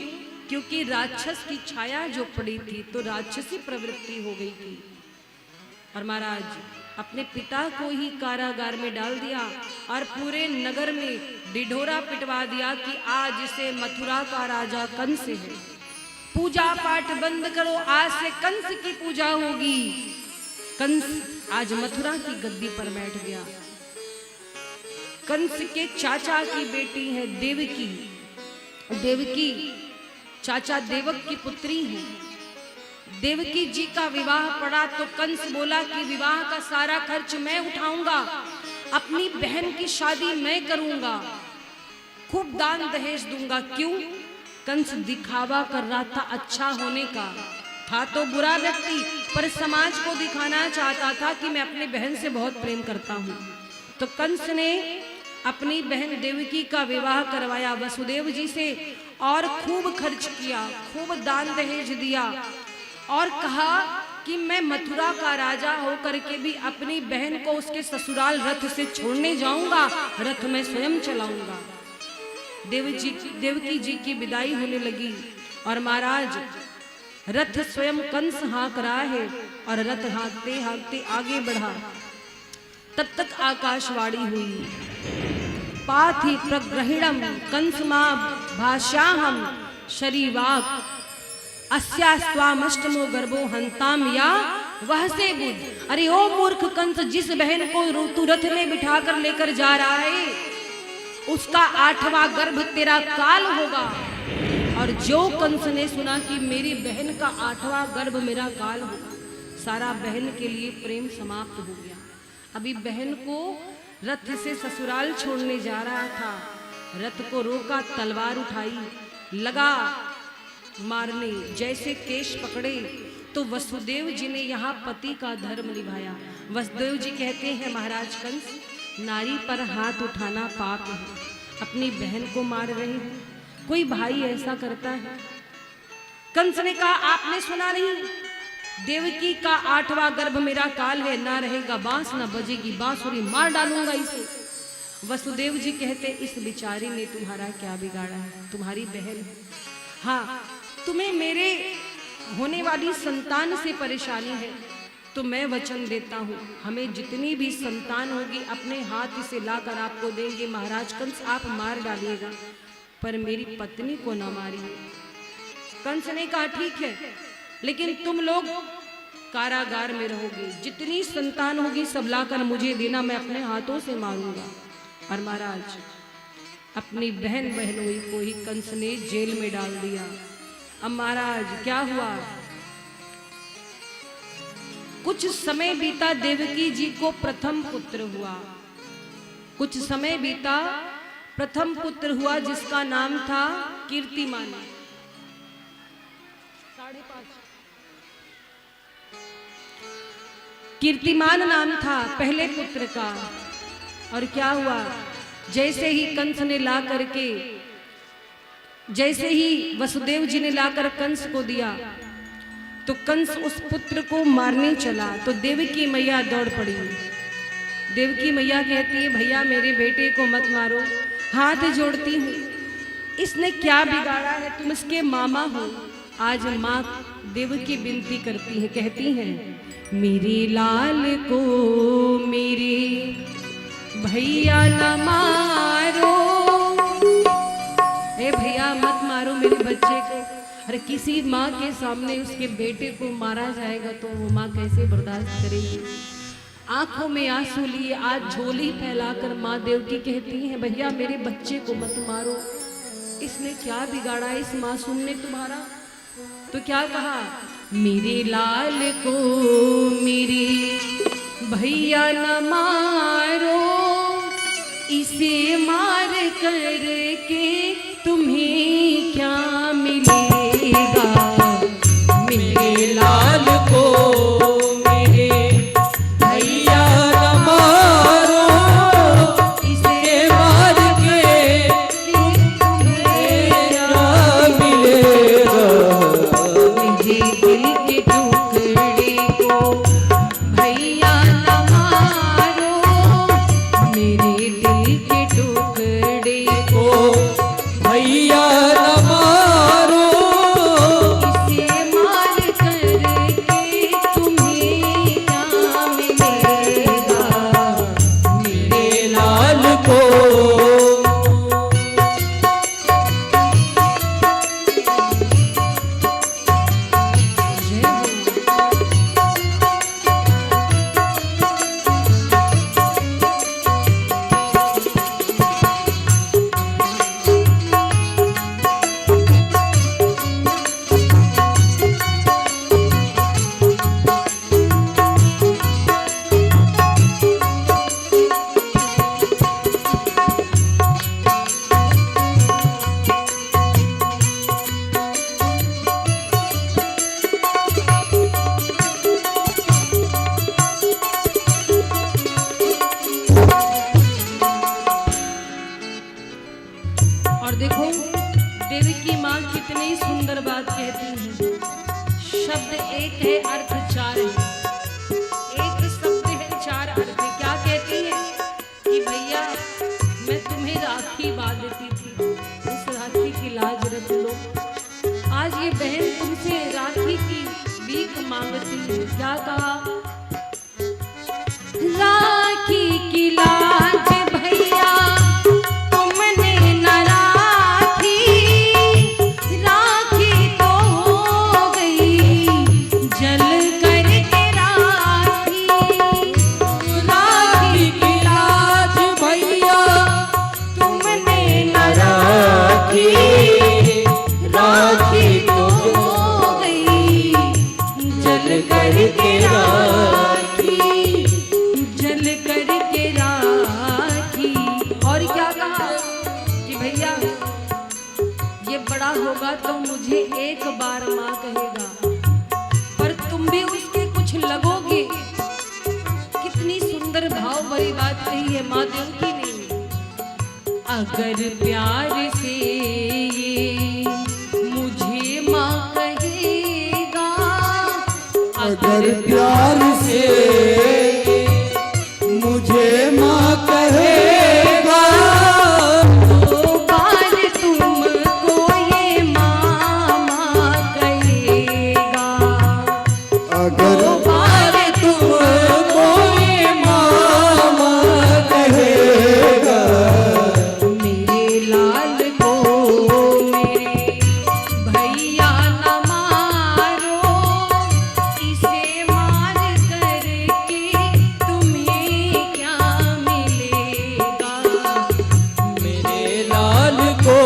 क्योंकि राक्षस की छाया जो पड़ी थी तो राक्षसी प्रवृत्ति हो गई थी। और महाराज अपने पिता को ही कारागार में डाल दिया और पूरे नगर में ढिढोरा पिटवा दिया कि आज से मथुरा का राजा कंस है, पूजा पाठ बंद करो, आज से कंस की पूजा होगी। कंस आज मथुरा की गद्दी पर बैठ गया। कंस के चाचा की बेटी है देवकी। देवकी चाचा देवक की पुत्री है। देवकी जी का विवाह पड़ा तो कंस बोला कि विवाह का सारा खर्च मैं उठाऊंगा, अपनी बहन की शादी मैं करूंगा, खूब दान दहेज दूंगा। क्यों? कंस दिखावा कर रहा था अच्छा होने का, था तो बुरा व्यक्ति पर समाज को दिखाना चाहता था कि मैं अपनी बहन से बहुत प्रेम करता हूँ। तो कंस ने अपनी बहन देवकी का विवाह करवाया वसुदेव जी से और खूब खर्च किया, खूब दान दहेज दिया और कहा कि मैं मथुरा का राजा होकर के भी अपनी बहन को उसके ससुराल रथ से छोड़ने जाऊंगा, रथ में स्वयं चलाऊंगा। देवकी जी की विदाई होने लगी और महाराज रथ स्वयं कंस हाँक रहा है और रथ हाँकते हाँकते आगे बढ़ा। तब तक आकाशवाणी हुई, पाथि प्रग्रहिणम कंसमा भाष्याहम शरीवाक अस्यास्त्वामष्टमो गर्भो हंताम या वह से बुध। अरे ओ मूर्ख कंस, जिस बहन को तू रथ में बिठाकर लेकर जा रहा है उसका 8वां गर्भ तेरा काल होगा। और जो कंस ने सुना कि मेरी बहन का 8वां गर्भ मेरा काल होगा, सारा बहन के लिए प्रेम समाप्त हो गया। अभी बहन को रथ से ससुराल छोड़ने जा रहा था, रथ को रोका, तलवार उठाई, लगा मारने। जैसे केश पकड़े तो वसुदेव जी ने यहाँ पति का धर्म निभाया। वसुदेव जी कहते हैं, महाराज कंस, नारी पर हाथ उठाना पाप है, अपनी बहन को मार रहे हैं, कोई भाई ऐसा करता है? कंस ने कहा, आपने सुना नहीं, देवकी का 8वां गर्भ मेरा काल है, ना रहेगा बांस ना बजेगी बांसुरी, मार डालूंगा इसे। वसुदेव जी कहते, इस बिचारी ने तुम्हारा क्या बिगाड़ा है, तुम्हारी बहन। हाँ, तुम्हें मेरे होने वाली संतान से परेशानी है तो मैं वचन देता हूँ, हमें जितनी भी संतान होगी अपने हाथ से लाकर आपको देंगे। महाराज कंस, आप मार डालिएगा पर मेरी पत्नी को ना मारिए। कंस ने कहा, ठीक है, लेकिन तुम लोग कारागार में रहोगे, जितनी संतान होगी सब लाकर मुझे देना, मैं अपने हाथों से मारूंगा। और महाराज अपनी बहन बहनोई को ही कंस ने जेल में डाल दिया। अब महाराज क्या हुआ, कुछ समय बीता, देवकी जी को प्रथम पुत्र हुआ। कुछ समय बीता, प्रथम पुत्र हुआ जिसका नाम था कीर्तिमान। 5.5 कीर्तिमान नाम था पहले पुत्र का। और क्या हुआ, जैसे ही कंस ने ला करके, जैसे ही वसुदेव जी ने लाकर कंस को दिया तो कंस उस पुत्र को मारने चला तो देवकी मैया दौड़ पड़ी। देवकी मैया कहती है, भैया मेरे बेटे को मत मारो, हाथ जोड़ती हूँ, इसने क्या बिगाड़ा है, तुम इसके मामा हो। आज माँ देवकी विनती करती है, कहती हैं, मेरे लाल को मेरे भैया न मारो, ए भैया मत मारो मेरे बच्चे को। अरे किसी माँ के सामने उसके बेटे को मारा जाएगा तो वो माँ कैसे बर्दाश्त करेगी। आंखों में आंसू लिए आज झोली फैलाकर माँ देवकी कहती है, भैया मेरे बच्चे को मत मारो, इसने क्या बिगाड़ा इस मासूम ने तुम्हारा। तो क्या कहा, मेरे लाल को मेरे भैया न मारो, इसे मार करके तुम्हें क्या मिलेगा। मेरे लाल को मेरे भैया न मारो, इसे मार के तुम्हें क्या मिलेगा। मुझे दिल के टुकड़े को भैया न मारो, मेरे दिल के टुकड़े को भैया मांगती है। क्या कहा? राखी की लाज भैया तुमने न राखी, राखी तो हो गई जल करके राखी। राखी की लाज भैया तुमने न राखी, राखी तो हो गई जल करके राखी, जल करके राखी। और क्या कहा कि भैया ये बड़ा होगा तो मुझे एक बार माँ कहेगा, पर तुम भी उसके कुछ लगोगे। कितनी सुंदर भाव भरी बात कही है माँ देवकी ने। अगर प्यार से ये मुझे माँ कहेगा, अगर प्यार से मुझे माँ कहेगा, तो बार तुमको ये मामा कहेगा। अगर तो बार तुमको ये मामा कहेगा, मेरे लाल को मेरे भैया न मारो, इसे मार करके तुम्हें क्या मिलेगा। मेरे लाल को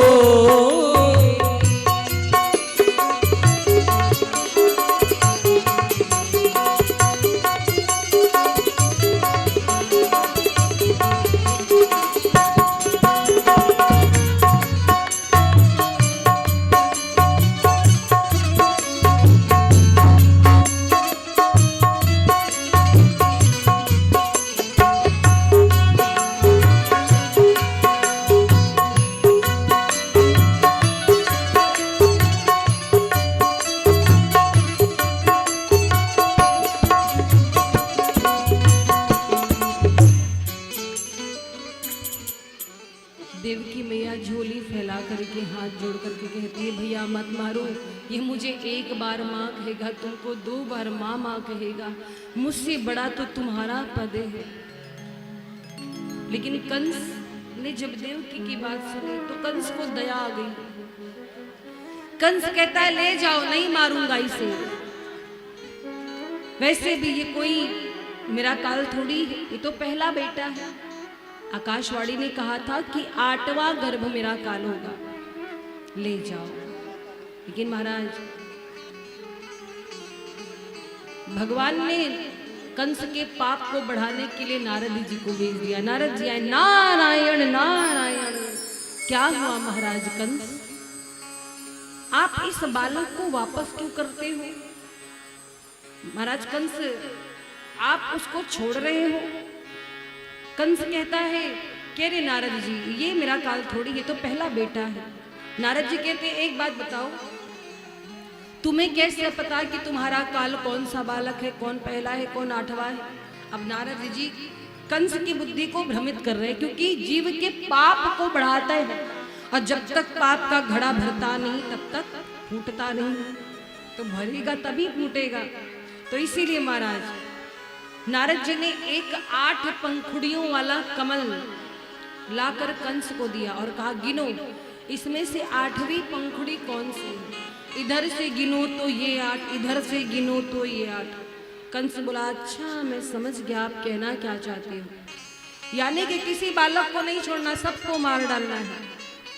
देवकी मैया झोली फैला करके हाथ जोड़ करके कहती है, भैया मत मारो, ये मुझे एक बार माँ कहेगा, तुमको 2 बार माँ माँ कहेगा, मुझसे बड़ा तो तुम्हारा पद है। लेकिन कंस ने जब देवकी की बात सुनी तो कंस को दया आ गई। कंस कहता है ले जाओ, नहीं मारूंगा इसे, वैसे भी ये कोई मेरा काल थोड़ी है, ये तो पहला बेटा है। आकाशवाणी ने कहा था कि 8वां गर्भ मेरा काल होगा, ले जाओ। लेकिन महाराज भगवान ने कंस के पाप को बढ़ाने के लिए नारद जी को भेज दिया। नारद जी आए, नारायण नारायण। क्या हुआ महाराज कंस, आप इस बालक को वापस क्यों करते हो? महाराज कंस आप उसको छोड़ रहे हो? कंस कहता है कि अरे नारद जी ये मेरा काल थोड़ी, ये तो पहला बेटा है। नारद जी कहते हैं एक बात बताओ, तुम्हें कैसे पता कि तुम्हारा काल कौन सा बालक है, कौन पहला है, कौन 8वां है? अब नारद जी कंस की बुद्धि को भ्रमित कर रहे हैं, क्योंकि जीव के पाप को बढ़ाता है और जब तक पाप का घड़ा भरता नहीं तब तक फूटता नहीं, तो भरेगा तभी फूटेगा। तो इसीलिए महाराज नारद जी ने एक 8 पंखुड़ियों वाला कमल लाकर कंस को दिया और कहा गिनो, इसमें से 8वीं पंखुड़ी कौन सी है? इधर से गिनो तो ये 8, इधर से गिनो तो ये 8। कंस बोला अच्छा मैं समझ गया आप कहना क्या चाहते हो, यानी कि किसी बालक को नहीं छोड़ना, सबको मार डालना है।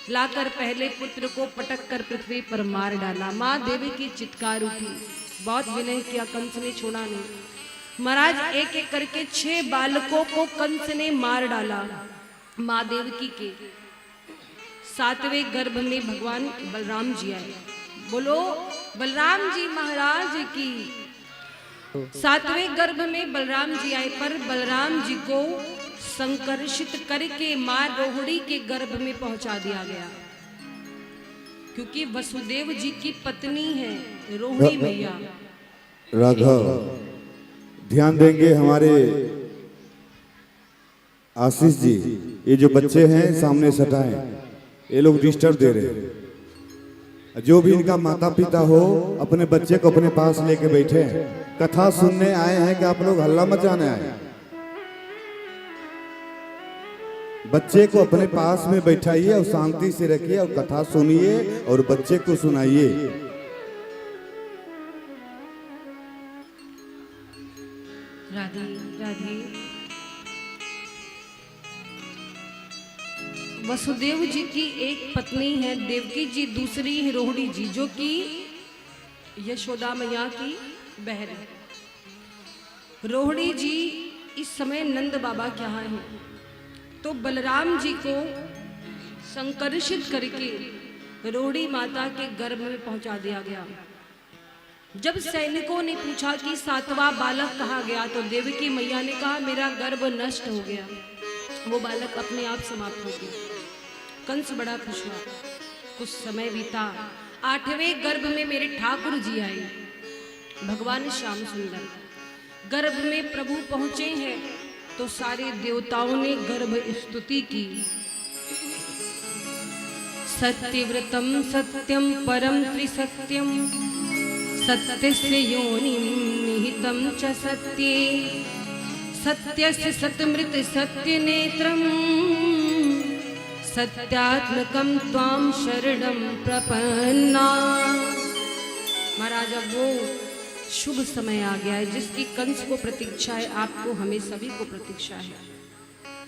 लाकर पहले पुत्र को पटक कर पृथ्वी पर मार डाला। माँ देवी की चित्कार उठी, बहुत विनय किया, कंस ने छोड़ा नहीं। महाराज एक एक करके 6 बालकों को कंस ने मार डाला। माँ देवकी के 7वें गर्भ में भगवान बलराम जी आए। बोलो बलराम जी महाराज की। 7वें गर्भ में बलराम जी आए, पर बलराम जी को संकर्षित करके मां रोहिणी के गर्भ में पहुंचा दिया गया, क्योंकि वसुदेव जी की पत्नी है रोहिणी मैया। राघव ध्यान देंगे हमारे आशीष जी, ये जो बच्चे हैं सामने सटाएं, ये लोग डिस्टर्ब दे रहे हैं। जो भी इनका माता पिता हो अपने बच्चे को अपने पास लेके बैठे हैं। कथा सुनने आए हैं कि आप लोग हल्ला मचाने आए हैं? बच्चे को अपने पास में बैठाइए और शांति से रखिए और कथा सुनिए और बच्चे को सुनाइए। राधे राधे। वसुदेव जी की एक पत्नी है देवकी जी, दूसरी है रोहिणी जी जो कि यशोदा मैया की बहन है। रोहिणी जी इस समय नंद बाबा के यहाँ है, तो बलराम जी को संकर्षित करके रोहिणी माता के गर्भ में पहुंचा दिया गया। जब सैनिकों ने पूछा कि 7वां बालक कहाँ गया, तो देवकी मैया ने कहा मेरा गर्भ नष्ट हो गया, वो बालक अपने आप समाप्त हो गया। कंस बड़ा खुश हुआ। कुछ समय बीता, 8वें गर्भ में मेरे ठाकुर जी आए, भगवान श्याम सुंदर। गर्भ में प्रभु पहुंचे हैं तो सारे देवताओं ने गर्भ स्तुति की। सत्यव्रतम सत्यम परम त्रिसत्यम, सत्यस्य योनिं निहितं च सत्ये, सत्यस्य सतमृत सत्यनेत्रम, सत्यात्मकं त्वां शरणं प्रपन्ना। महाराज अब वो शुभ समय आ गया है जिसकी कंस को प्रतीक्षा है, आपको हमें सभी को प्रतीक्षा है।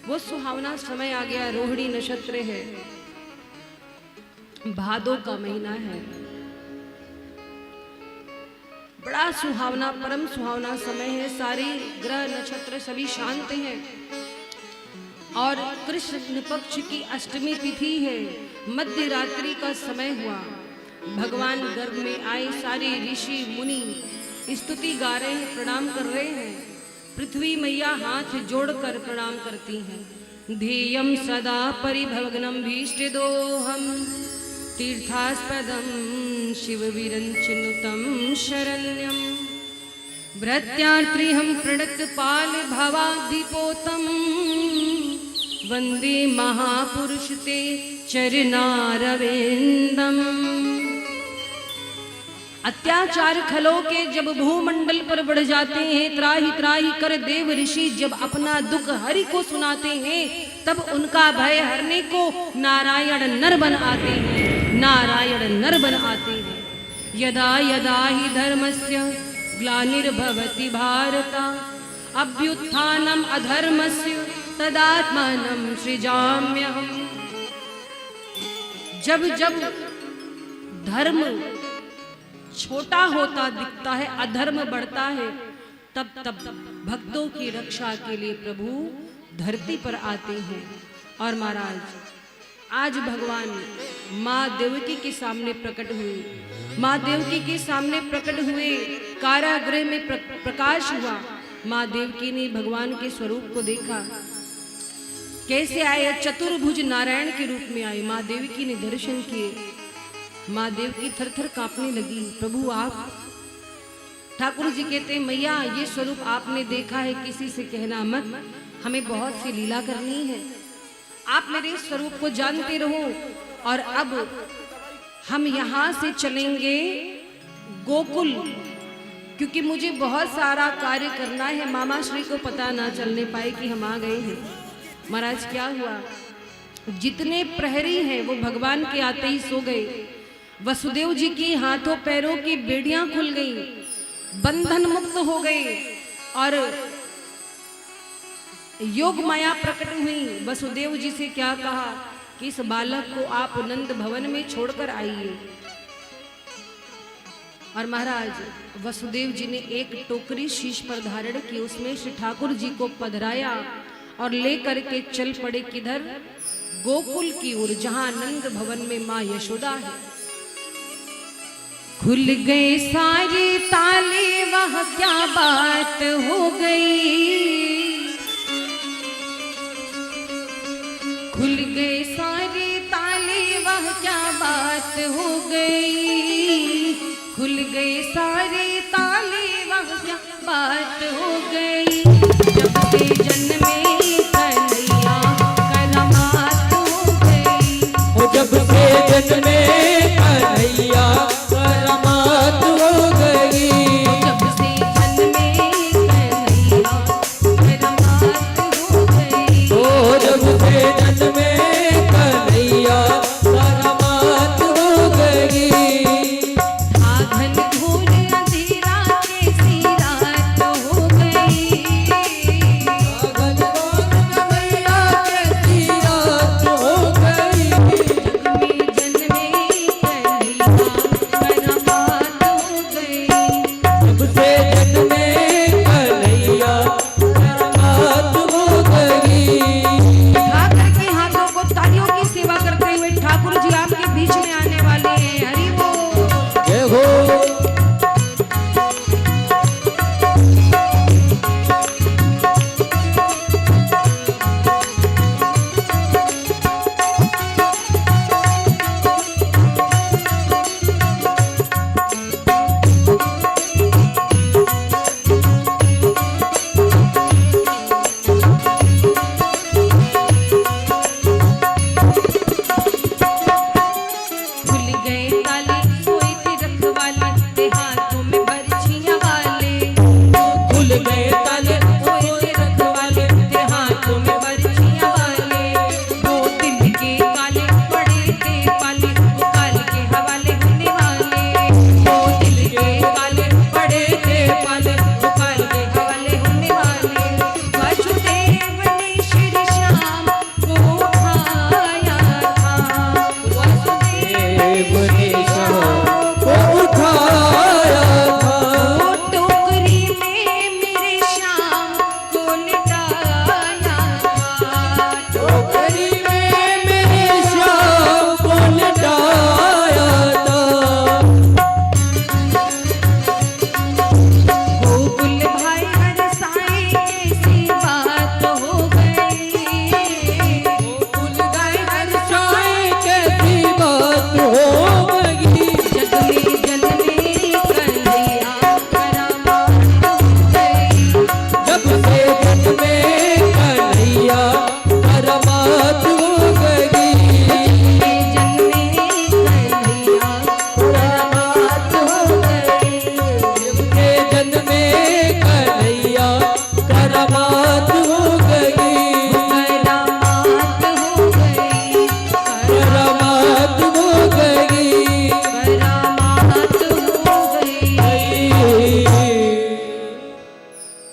वो सुहावना समय आ गया। रोहिणी नक्षत्र है, भादों का महीना है, बड़ा सुहावना परम सुहावना समय है। सारे ग्रह नक्षत्र सभी शांत हैं और कृष्ण पक्ष की अष्टमी तिथि है, मध्य रात्रि का समय हुआ। भगवान गर्भ में आए, सारे ऋषि मुनि स्तुति गा रहे हैं, प्रणाम कर रहे हैं। पृथ्वी मैया हाथ जोड़कर प्रणाम करती हैं। ध्येयं सदा परिभवग्नं भीष्टदोहं, तीर्थास्पदं शिवविरञ्चिनुतं शरण्यं, भृत्यार्त्रिहं प्रणतपाल भवाधिपोतं, वन्दे महापुरुष ते चरणारविन्दम्। अत्याचार खलो के जब भूमंडल पर बढ़ जाते हैं, त्राही त्राही कर देव ऋषि जब अपना दुख हरि को सुनाते हैं, तब उनका भय हरने को नारायण नर बन आते हैं, नारायण नर बन आते हैं। यदा यदा हि धर्मस्य ग्लानिर्भवति भारत, अभ्युत्थानम् अधर्मस्य तदात्मानं सृजाम्यहम्। जब जब धर्म छोटा होता दिखता है, अधर्म बढ़ता है, तब तब भक्तों की रक्षा के लिए प्रभु धरती पर आते हैं। और महाराज आज भगवान माँ देवकी के सामने प्रकट हुए, माँ देवकी के सामने प्रकट हुए, कारागृह में प्रकाश हुआ। माँ देवकी ने भगवान के स्वरूप को देखा, कैसे आए, चतुर्भुज नारायण के रूप में आए। माँ देवकी ने दर्शन किए, माँ देवकी थर थर कांपने लगी। प्रभु आप, ठाकुर जी कहते मैया ये स्वरूप आपने देखा है, किसी से कहना मत, हमें बहुत सी लीला करनी है, आप मेरे इस स्वरूप को जानते रहो। और अब हम यहाँ से चलेंगे गोकुल, क्योंकि मुझे बहुत सारा कार्य करना है, मामा श्री को पता ना चलने पाए कि हम आ गए हैं। महाराज क्या हुआ, जितने प्रहरी हैं वो भगवान के आते ही सो गए। वसुदेव जी की हाथों पैरों की बेड़ियां खुल गई, बंधन मुक्त हो गए और योग माया प्रकट हुई। वसुदेव जी से क्या कहा कि इस बालक को आप नंद भवन में छोड़कर आइए। और महाराज वसुदेव जी ने एक टोकरी शीश पर धारण की, उसमें श्री ठाकुर जी को पधराया और लेकर के चल पड़े किधर, गोकुल की ओर, जहां नंद भवन में मां यशोदा है। खुल गए सारे ताले, वह क्या बात हो गई, खुल गए सारे ताले, वह क्या बात हो गई, खुल गए सारे ताले, वह क्या बात हो गई। जब से जन्मे कन्हैया करामात हो गई, जब से जन्मे कन्हैया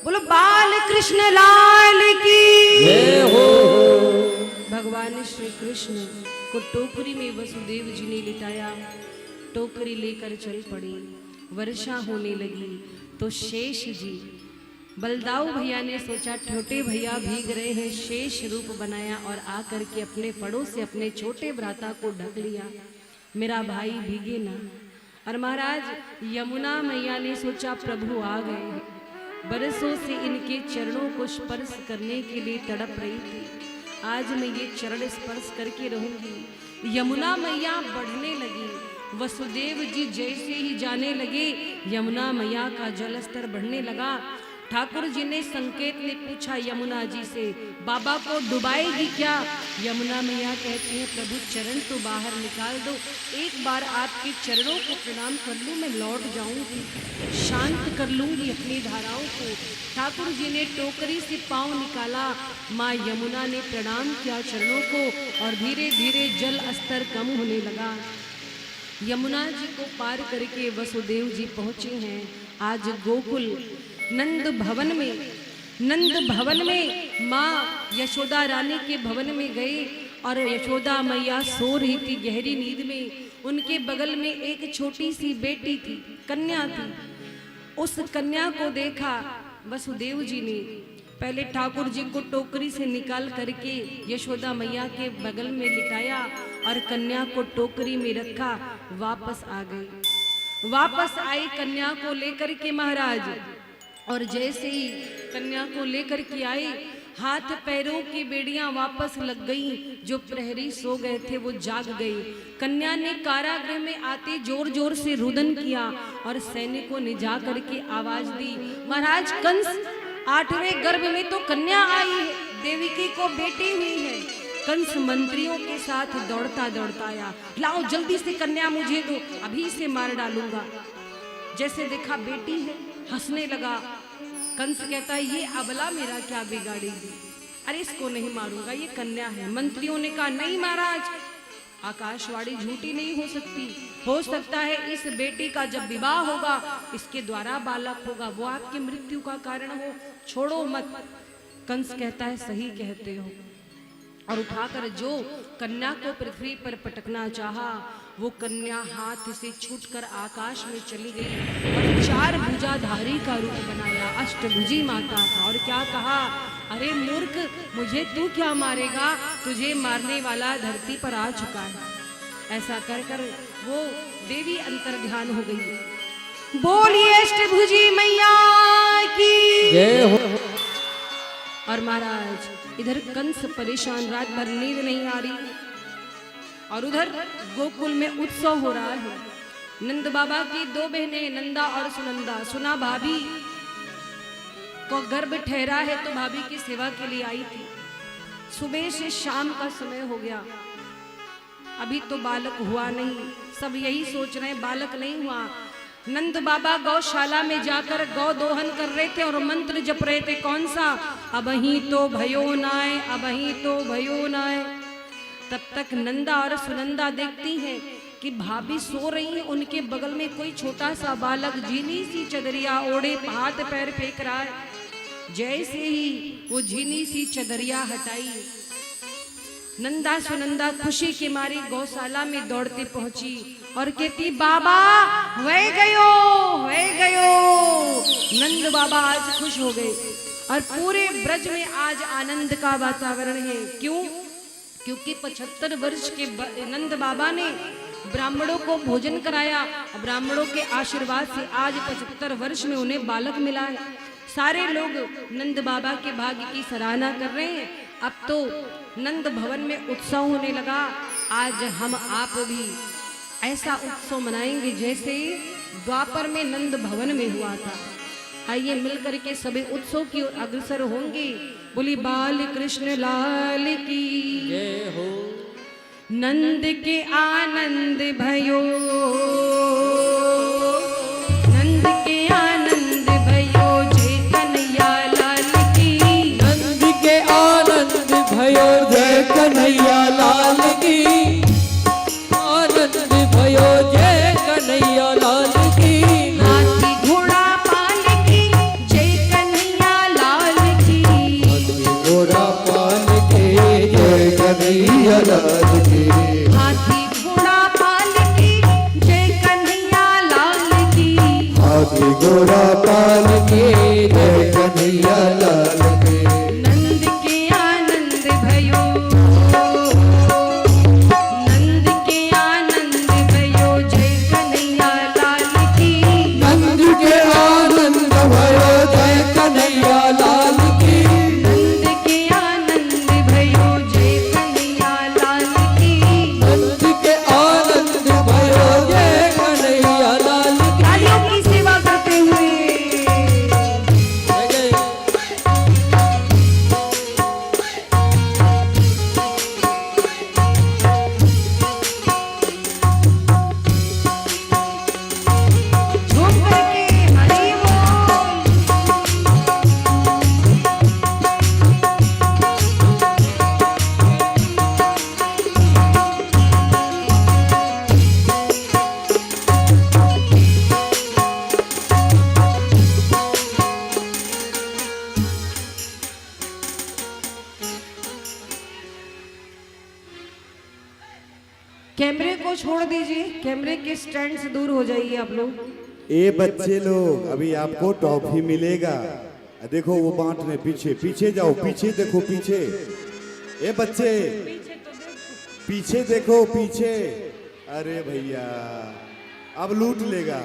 बोलो बाल कृष्ण लाल की जय हो। भगवान श्री कृष्ण को टोकरी में वसुदेव जी ने लिटाया, टोकरी लेकर चल पड़ी। वर्षा होने लगी तो शेष जी, बलदाऊ भैया ने सोचा छोटे भैया भीग रहे हैं, शेष रूप बनाया और आकर के अपने फड़ों से अपने छोटे भ्राता को ढक लिया, मेरा भाई भीगे ना। और महाराज यमुना मैया ने सोचा प्रभु आ गए हैं, बरसों से इनके चरणों को स्पर्श करने के लिए तड़प रही थी, आज मैं ये चरण स्पर्श करके रहूंगी। यमुना मैया बढ़ने लगी, वसुदेव जी जैसे ही जाने लगे यमुना मैया का जल स्तर बढ़ने लगा। ठाकुर जी ने संकेत ने पूछा यमुना जी से, बाबा को डुबाएगी क्या? यमुना मैया कहती है प्रभु चरण तो बाहर निकाल दो, एक बार आपके चरणों को प्रणाम कर लूं, मैं लौट जाऊंगी, शांत कर लूंगी अपनी धाराओं को। ठाकुर जी ने टोकरी से पांव निकाला, माँ यमुना ने प्रणाम किया चरणों को और धीरे धीरे जल स्तर कम होने लगा। यमुना जी को पार करके वसुदेव जी पहुंचे हैं आज गोकुल नंद भवन में माँ यशोदा रानी के भवन में गए और यशोदा मैया सो रही थी गहरी नींद में। उनके बगल में एक छोटी सी बेटी थी, कन्या थी। उस कन्या को देखा वसुदेव जी ने, पहले ठाकुर जी को टोकरी से निकाल करके यशोदा मैया के बगल में लिटाया और कन्या को टोकरी में रखा, वापस आ गए। वापस आई कन्या को लेकर के महाराज, और जैसे ही कन्या को लेकर के आए हाथ पैरों की बेड़ियां वापस लग गईं, जो प्रहरी सो गए थे वो जाग गई। कन्या ने कारागृह में आते जोर जोर से रुदन किया और सैनिकों ने जा करके आवाज दी, महाराज कंस 8वें गर्भ में तो कन्या आई है, देवकी को बेटी हुई है। कंस मंत्रियों के साथ दौड़ता दौड़ता आया, लाओ जल्दी से कन्या मुझे दो, अभी से मार डालूंगा। जैसे देखा बेटी है, हंसने लगा। कंस कहता है ये अबला मेरा क्या बिगाड़ेगी, अरे इसको नहीं मारूंगा, ये कन्या है। मंत्रियों ने कहा नहीं महाराज, आकाशवाणी झूठी नहीं हो सकती, हो सकता है इस बेटी का जब विवाह होगा इसके द्वारा बालक होगा, वो आपकी मृत्यु का कारण हो, छोड़ो मत। कंस कहता है सही कहते हो, और उठाकर जो कन्या को पृथ्वी पर पटकना चाहा, वो कन्या हाथ से छूटकर आकाश में चली गई और 4 भुजाधारी का रूप बनाया, अष्टभुजी माता का। और क्या कहा, अरे मूर्ख, मुझे तू क्या मारेगा, तुझे मारने वाला धरती पर आ चुका है। ऐसा कर कर वो देवी अंतर्ध्यान हो गई। बोलिए अष्टभुजी मैया की जय हो। और महाराज इधर कंस परेशान, रात भर नींद नहीं आ रही, और उधर गोकुल में उत्सव हो रहा है। नंद बाबा की 2 बहनें नंदा और सुनंदा, सुना भाभी को गर्भ ठहरा है तो भाभी की सेवा के लिए आई थी। सुबह से शाम का समय हो गया, अभी तो बालक हुआ नहीं, सब यही सोच रहे हैं बालक नहीं हुआ। नंद बाबा गौशाला में जाकर गौ दोहन कर रहे थे और मंत्र जप रहे थे, कौन सा, अबही तो भयो नाय, अबही तो भयो नाय। तब तक नंदा और सुनंदा देखती हैं कि भाभी सो रही है, उनके बगल में कोई छोटा सा बालक झीनी सी चदरिया ओढ़े हाथ पैर फेंक रहा है। जैसे ही वो झीनी सी चदरिया हटाई, नंदा सुनंदा खुशी के मारी गौशाला में दौड़ते पहुंची और कहती बाबा वह गयो, वह गयो। नंद बाबा आज खुश हो गए और पूरे ब्रज में आज आनंद का वातावरण है। क्यों? क्योंकि 75 वर्ष के नंद बाबा ने ब्राह्मणों को भोजन कराया, ब्राह्मणों के आशीर्वाद से आज 75 वर्ष में उन्हें बालक मिला है। सारे लोग नंद बाबा के भाग्य की सराहना कर रहे हैं। अब तो नंद भवन में उत्सव होने लगा। आज हम आप भी ऐसा उत्सव मनाएंगे जैसे द्वापर में नंद भवन में हुआ था। आइए मिलकर के सभी उत्सव की ओर अग्रसर होंगे। बोली बाल कृष्ण लाल की जय हो। नंद के आनंद भयो, नंद के आनंद भयो, जय कन्हैया लाल की। नंद के आनंद भयो, जय कन्हैया लाल की। आनंद भयो, जय कन्हैया लाल की। हाथी घोड़ा पालकी, जय कन्हैया कैमरे को छोड़ दीजिए, कैमरे के स्टैंड से दूर हो जाइए आप लोग। ए बच्चे लोग, अभी आपको टॉफी मिलेगा। देखो वो बांटने, पीछे पीछे जाओ, पीछे देखो, पीछे। ए बच्चे पीछे देखो, पीछे। अरे भैया अब लूट लेगा।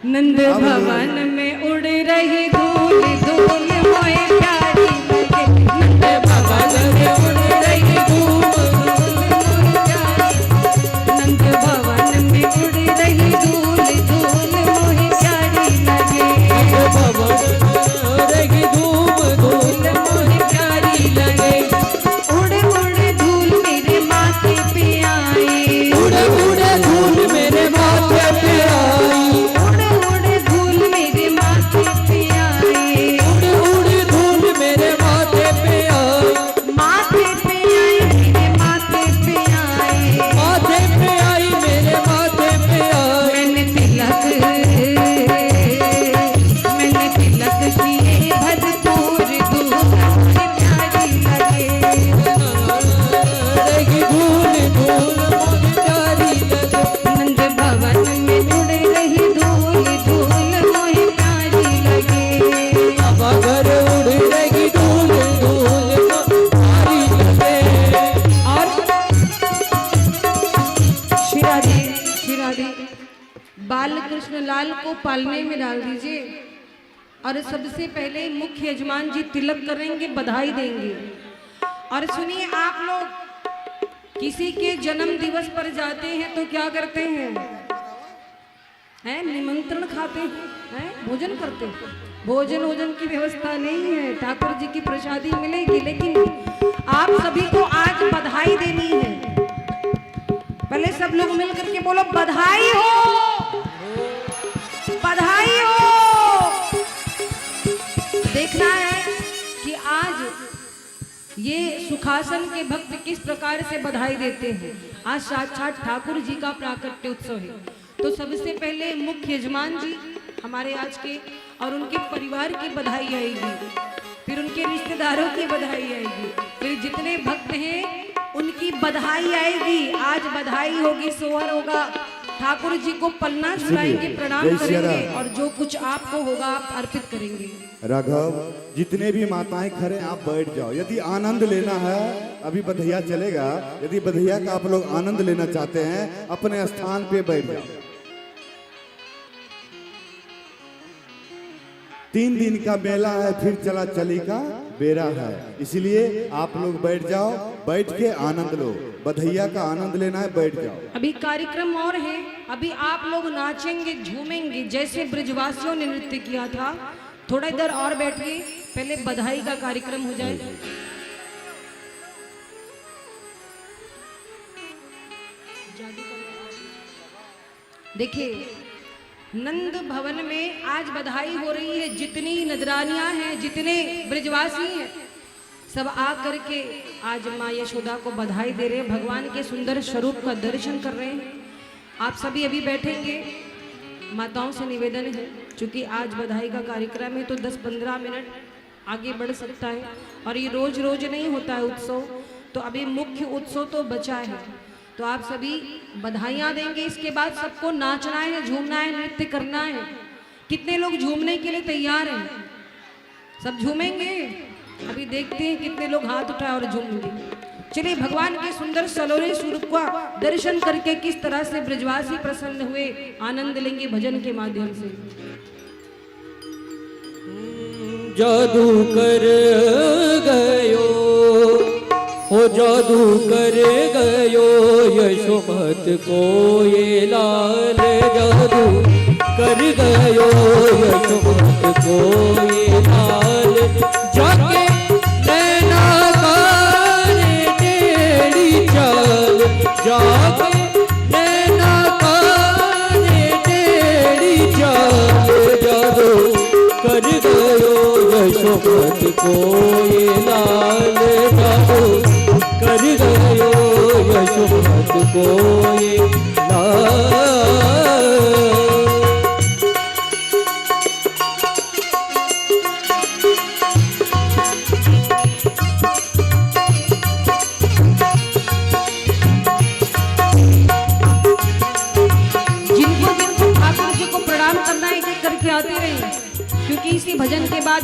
नंद भवन में उड़ रही धूल धूल मोहे प्यारी लगे, नंद भवन में उड़ रही धूल धूल मोहे प्यारी, नंद भवन में उड़ रही धूल धूल मोहे प्यारी लगे, नंद भवन में रही धूम धूल मोहे प्यारी लगे। उड़ उड़ धूल मेरे माथे पे आई, उड़े उड़े धूल मेरे माथे पे आई, उड़ उड़ धूल मेरे माथे पे आई, उड़े उड़े धूल मेरे माथे पे आई, माथे पे आई मेरे माथे पे आई, माथे पे आई मेरे माथे पे आई। मैंने तिलक किए भरपूर दूध मुझे प्यारी लगे, रही धूल धूल मुझे प्यारी लगे, नंद भवन में उड़ रही धूल धूल मोहे प्यारी लगे। अब अगर उड़ रही धूल धूल प्यारी लगे। और शिरादी बाल कृष्ण लाल को पालने में डाल दीजिए। और सबसे पहले मुख्य यजमान जी तिलक करेंगे, बधाई देंगे। और सुनिए, आप लोग किसी के जन्म दिवस पर जाते हैं तो क्या करते हैं? हैं निमंत्रण खाते हैं, भोजन करते हैं। भोजन की व्यवस्था नहीं है, ठाकुर जी की प्रसादी मिलेगी, लेकिन आप सभी को आज बधाई देनी है। पहले सब लोग मिल करके बोलो बधाई हो, बधाई हो। देखना है कि आज ये सुखासन के भक्त किस प्रकार से बधाई देते हैं। आज साक्षात ठाकुर जी का प्राकट्य उत्सव है। तो सबसे पहले मुख्य यजमान जी हमारे आज के और उनके परिवार की बधाई आएगी, फिर उनके रिश्तेदारों की बधाई आएगी, फिर जितने भक्त हैं उनकी बधाई आएगी। आज बधाई होगी, सोहर होगा, ठाकुर जी को पन्ना झुलाएंगे, प्रणाम जय श्री करेंगे राम। और जो कुछ आपको होगा आप अर्पित करेंगे। राघव, जितने भी माताएं खड़े आप बैठ जाओ। यदि आनंद लेना है, अभी बधैया चलेगा, यदि बधैया का आप लोग आनंद लेना चाहते हैं अपने स्थान पे बैठ जाओ। 3 दिन का मेला है, फिर चला चली का बेरा है, इसलिए आप लोग बैठ जाओ, बैठ के आनंद लो। बधैया का आनंद लेना है, बैठ जाओ। अभी कार्यक्रम और है, अभी आप लोग नाचेंगे, झूमेंगे, जैसे ब्रजवासियों ने नृत्य किया था। थोड़ा इधर और बैठिए, पहले बधाई का कार्यक्रम हो जाए। देखिए, नंद भवन में आज बधाई हो रही है। जितनी नजरानियां हैं, जितने ब्रजवासी हैं, सब आ करके आज माँ यशोदा को बधाई दे रहे हैं, भगवान के सुंदर स्वरूप का दर्शन कर रहे हैं। आप सभी अभी बैठेंगे। माताओं से निवेदन है, क्योंकि आज बधाई का कार्यक्रम है तो 10-15 मिनट आगे बढ़ सकता है, और ये रोज रोज नहीं होता है उत्सव, तो अभी मुख्य उत्सव तो बचा है। तो आप सभी बधाइयाँ देंगे, इसके बाद सबको नाचना है, झूमना है, नृत्य करना है। कितने लोग झूमने के लिए तैयार हैं? सब झूमेंगे? अभी देखते हैं कितने लोग हाथ उठाए और झूमेंगे। चलिए, भगवान के सुंदर सलोरे स्वरूप का दर्शन करके किस तरह से ब्रजवासी प्रसन्न हुए, आनंद लेंगे भजन के माध्यम से। जादू कर गयो हो, जादू कर गयो यशोमत को ये लाल, जादू कर गयो यशोमत को ये लाल, जाके नैना काने टेढ़ी चाल, जाके नैना काने टेढ़ी चाल, जादू कर गयो यशोमत को ये लाल, जादू कर गयो यशोमत को ये लाल।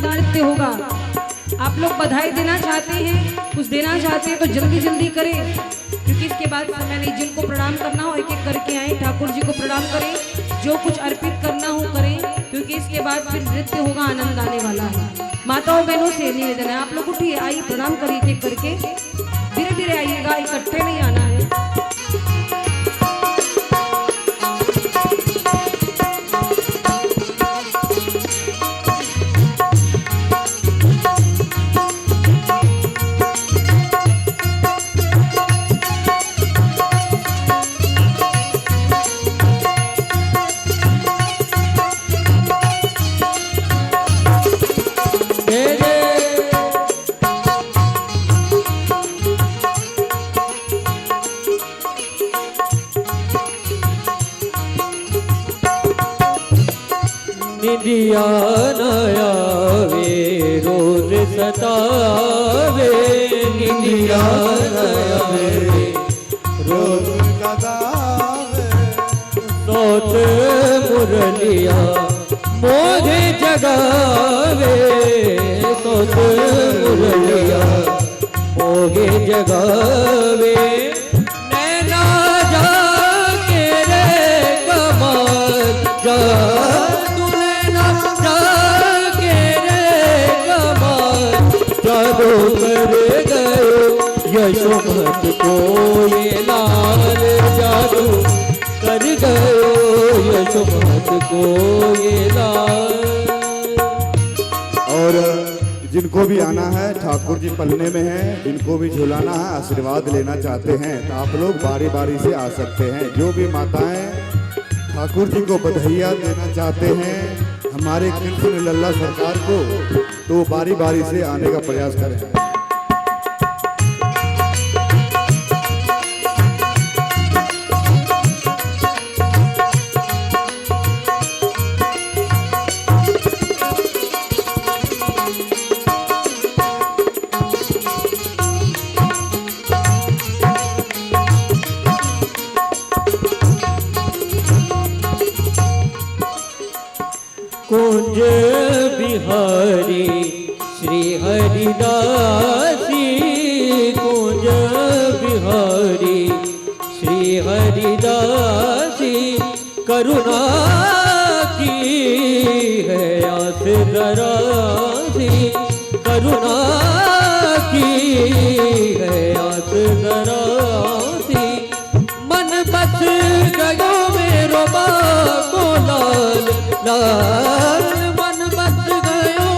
बाद नृत्य होगा। आप लोग बधाई देना चाहते हैं, कुछ देना चाहते हैं तो जल्दी जल्दी करें, क्योंकि इसके बाद समय नहीं। जिनको प्रणाम करना हो एक एक करके आए, ठाकुर जी को प्रणाम करें, जो कुछ अर्पित करना हो करें, क्योंकि इसके बाद फिर नृत्य होगा, आनंद आने वाला है। माताओं बहनों से निवेदन है, आप लोग उठिए, आइए प्रणाम करिए एक एक करके, धीरे धीरे आइएगा, इकट्ठे नहीं आना है। निंदिया नया वे रोज सतावे, निंदिया नया वे रोज लगावे, सोत मुरलिया मोहे जगावे, सोत मुरलिया मोहे जगावे। नैना जाके रे कमाल जा, जादू कर गयो यशोमत को ये लाल, जादू कर गयो यशोमत को ये लाल। और जिनको भी आना है, ठाकुर जी पलने में हैं, जिनको भी झुलाना है, आशीर्वाद लेना चाहते हैं तो आप लोग बारी बारी से आ सकते हैं। जो भी माताएं ठाकुर जी को बधाइयाँ देना चाहते हैं हमारे कृष्ण लल्ला सरकार को, तो बारी बारी से आने का प्रयास करें। कुंज बिहारी श्री हरिदासी, कुंज बिहारी श्री हरिदासी, करुणा की है आस दरासी, करुणा की है आस दरासी। मन बस गयो मेरो बाको लाल, लाल मन बस गयो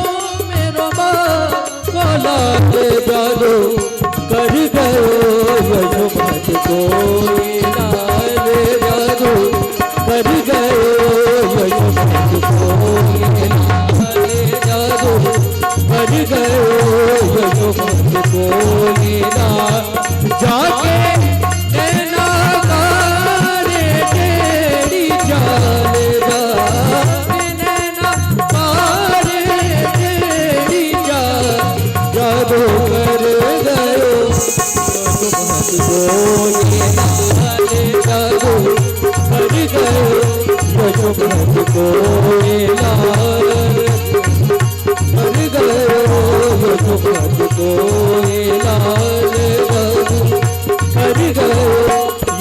मेरो बाको लाल, जादू कर गयो यशोमत को ये लाल, जादू कर गयो यशोमत को ये लाल, जादू कर गयो यशोमत को ये लाल। जाके नैना कारे तेरी जान जाके, नैना कारे तेरी जान, जादू कर गयो यशोमत को ये लाल, जादू कर गयो यशोमत को ये लाल, कर गयो यशोमत को ये लाल, जादू कर गयो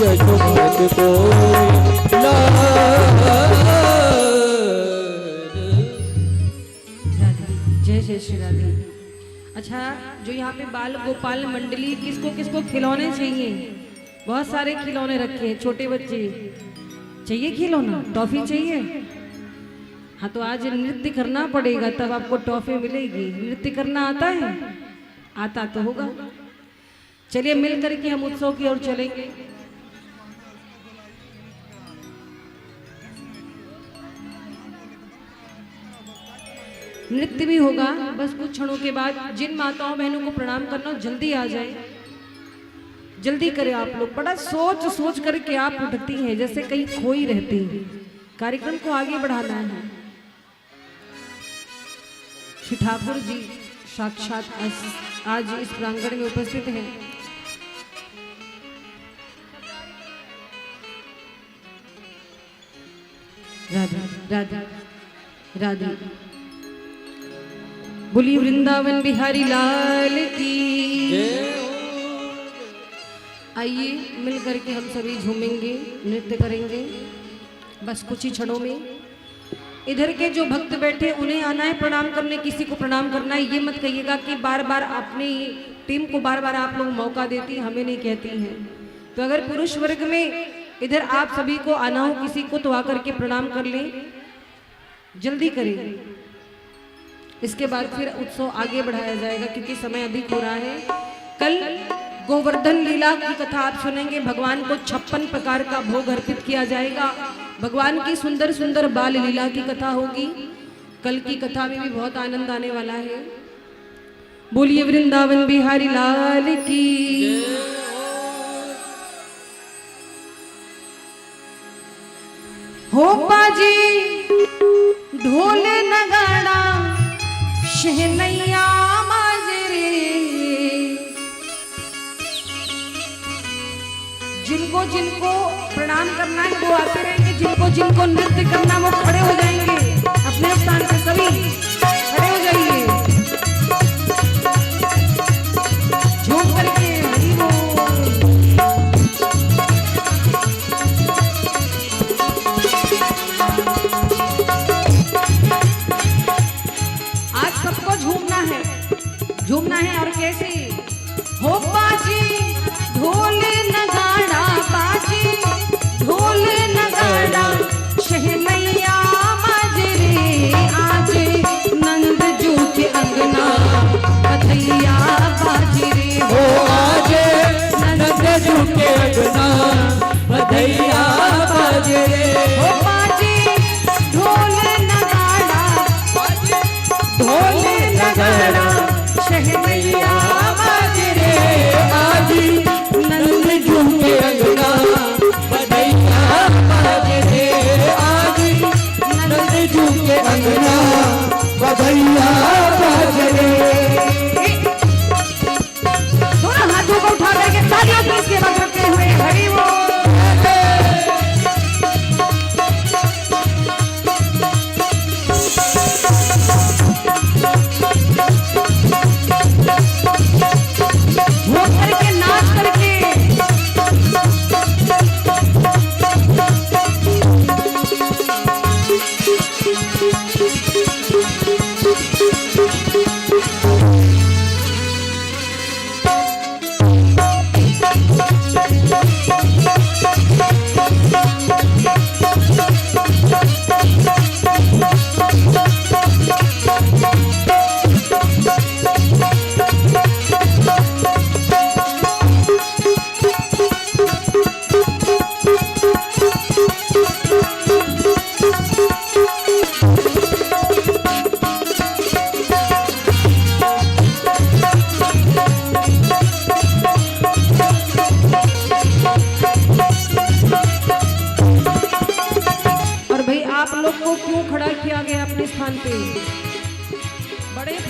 यशोमत को लाल। जय जय श्री राधे। अच्छा, जो यहाँ पे बाल गोपाल मंडली, किसको किसको खिलौने चाहिए? बहुत सारे खिलौने रखे हैं, छोटे बच्चे चाहिए खिलौना, टॉफी चाहिए? हाँ, तो आज नृत्य करना पड़ेगा तब आपको टॉफी मिलेगी। नृत्य करना आता है? आता तो होगा। चलिए मिल करके हम उत्सव की ओर चलेंगे। नृत्य भी होगा बस कुछ क्षणों के बाद। जिन माताओं बहनों को प्रणाम करना हो जल्दी आ जाए, जल्दी करें आप लोग। बड़ा सोच सोच करके आप उठती हैं जैसे कहीं खोई रहती हैं। कार्यक्रम को आगे बढ़ाना है। श्री ठाकुर जी साक्षात आज इस प्रांगण में उपस्थित हैं। राधा राधा राधा। बोली वृंदावन बिहारी लाल की। आइए मिल करके हम सभी झूमेंगे, नृत्य करेंगे बस कुछ ही क्षणों में। इधर के जो भक्त बैठे उन्हें आना है प्रणाम करने, किसी को प्रणाम करना है। ये मत कहिएगा कि बार बार अपनी टीम को बार बार आप लोग मौका देती, हमें नहीं कहती हैं। तो अगर पुरुष वर्ग में इधर आप सभी को आना हो किसी को, तो आकर के प्रणाम कर लें, जल्दी करें। इसके बाद फिर उत्सव आगे बढ़ाया जाएगा क्योंकि समय अधिक हो रहा है। कल गोवर्धन लीला की कथा आप सुनेंगे। भगवान को 56 प्रकार का भोग अर्पित किया जाएगा। भगवान की सुंदर सुंदर बाल लीला की कथा होगी। कल की कथा में भी बहुत आनंद आने वाला है। बोलिए वृंदावन बिहारी लाल की। हो बाजी ढोल नगाड़ा शहनैया माजरे, जिनको जिनको प्रणाम करना है वो आते रहेंगे, जिनको जिनको नृत्य करना वो खड़े हो जाएंगे। अपने स्थान पे सभी खड़े हो जाइए, झूम करके हरि बोल। आज सबको झूमना है और कैसे? हो बाजी ढोल नगाड़ा, बाजी ढोल नगाड़ा शहनैया माजरे, आज नंद जू के अंगना बधैया बाजरे। हो आज नंद जू के अंगना बधैया बाजरे। हो बाजी ढोल नगाड़ा, ढोल नगाड़ा शहनैया माजरे, आज नंद जू के अंगना बधैया बाजरे। आज नंद जू के अंगना बधैया बाजरे। दोनों हाथों को उठा करके तालियां तो इसके बाद करते हुए हरि बोल। झूम करके नाच करके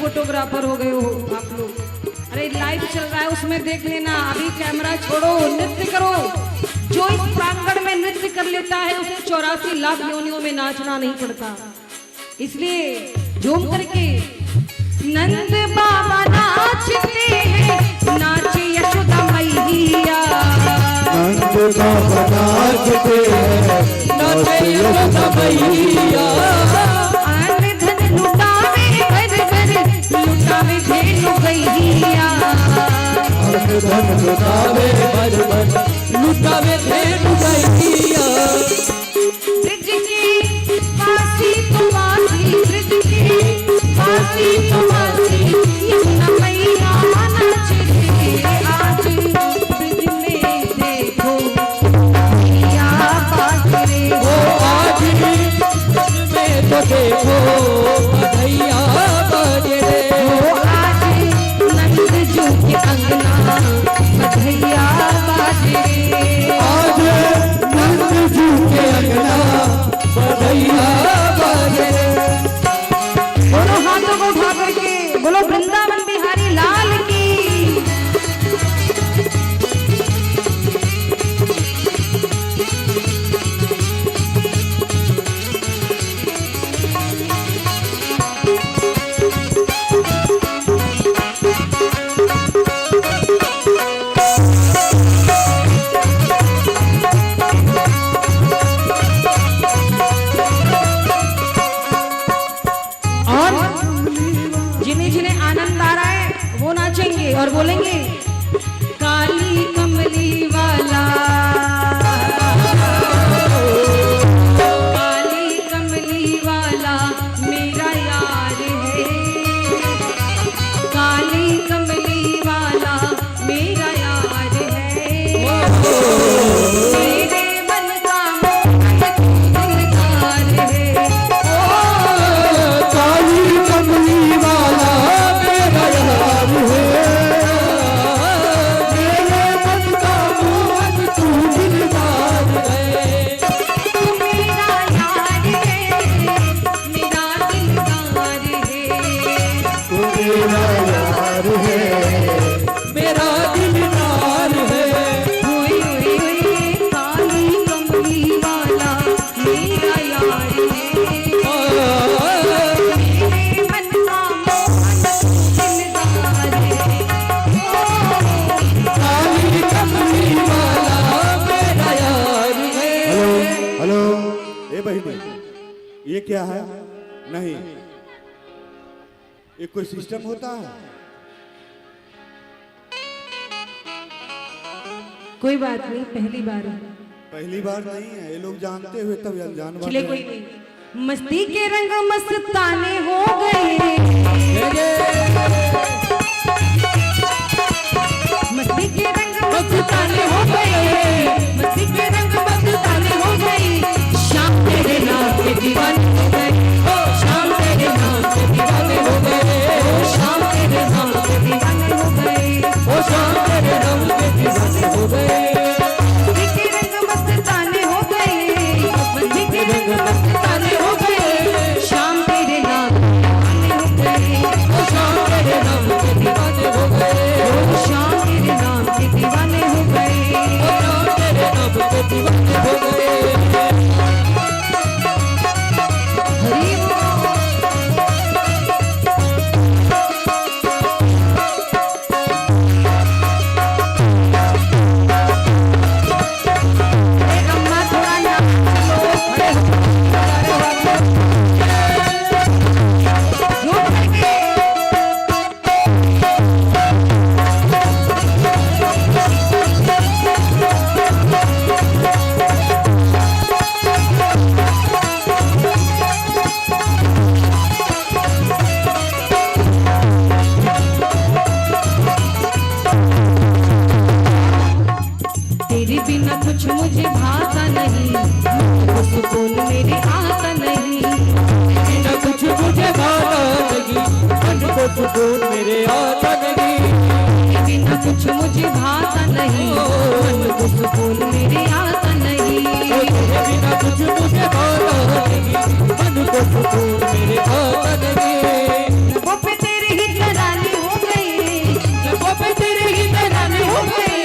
फोटोग्राफर हो गए हो आप लोग। अरे लाइव चल रहा है उसमें देख लेना, अभी कैमरा छोड़ो, नृत्य करो। जो इस प्रांगण में नृत्य कर लेता है उसे 84 लाख योनियों में नाचना नहीं पड़ता। इसलिए झूम करके नंद बाबा नाचते हैं, नाच यशोदा मैया। नंद बाबा नाचते हैं, नाच यशोदा मैया। आन धन लुटावे भर भर, लुटावे धेनु गैया। आन धन लुटावे भर भर, लुटावे धेनु गैया। ब्रिज की वासी तुम्हारी, ब्रिज की वासी तुम्हारी, यमुना मैया नाचते आज ब्रिज में देखो मैया बाजरे। ओ आज ब्रिज में तो देखो बधैया बाजरे। ओ आज नंद जू के अंगना बधैया बाजरे। आज नंद जू के अंगना बधैया बाजरे। दोनों हाथों को उठा करके बोलो वृंदावन बिहारी लाल की। और बोलेंगे काली कमली वाला, काली कमली वाला मेरा यार है, काली कमली वाला मेरा यार है, मेरे मन का दिलदार है, काली कमली वाला मेरा यार है, मेरे मन का मोहन तू दिलदार है, तू मेरा यार है, मेरा दिलदार है, तू मेरा यार है, मेरा दिलदार है। हुई हुई हुई काली कमली वाला मेरा यार है, मेरे मन का मोहन दिलदार है, काली कमली वाला मेरा यार है। हेलो ए बहिनी, ये क्या है? नहीं, ये कोई सिस्टम होता है? कोई बात नहीं, पहली बार है, पहली बार नहीं है, ये लोग जानते हुए तब अनजान बात चले है। कोई नहीं। मस्ती के रंग मस्ताने हो गए, मस्ती के रंग मस्ताने हो गए, मस्ती के रंग मस्ताने हो गए, शाम तेरे नाम के दीवाने हो गए, ओ शाम तेरे नाम के दीवाने हो गए, ओ शाम तेरे नाम के दीवाने हो गए, ओ शाम तेरे नाम के दीवाने हो गए, मस्ती के रंग मस्ताने हो गए, मस्ती के रंग मस्ताने हो गए, शाम तेरे नाम के दीवाने हो गए, ओ शाम तेरे नाम के दीवाने हो गए, ओ शाम तेरे नाम के दीवाने हो गए, ओ शाम तेरे नाम के दीवाने हो गए। हरि बोल। ए अम्मा थोड़ा नाच लो, खड़े हो, झूठ करके। तेरे बिना कुछ मुझे भाता नहीं, मुझको सुकून मेरे आता नहीं, बिना कुछ मुझे भाता नहीं, मन को सुकून मेरे आता नहीं, तेरे बिना कुछ मुझे भाता नहीं, मन को सुकून मेरे आता नहीं, तेरे बिना कुछ मुझे भाता नहीं, मन को सुकून मेरे आता नहीं। वो पे तेरे ही तराने हो गए, वो पे तेरे ही तराने हो गए,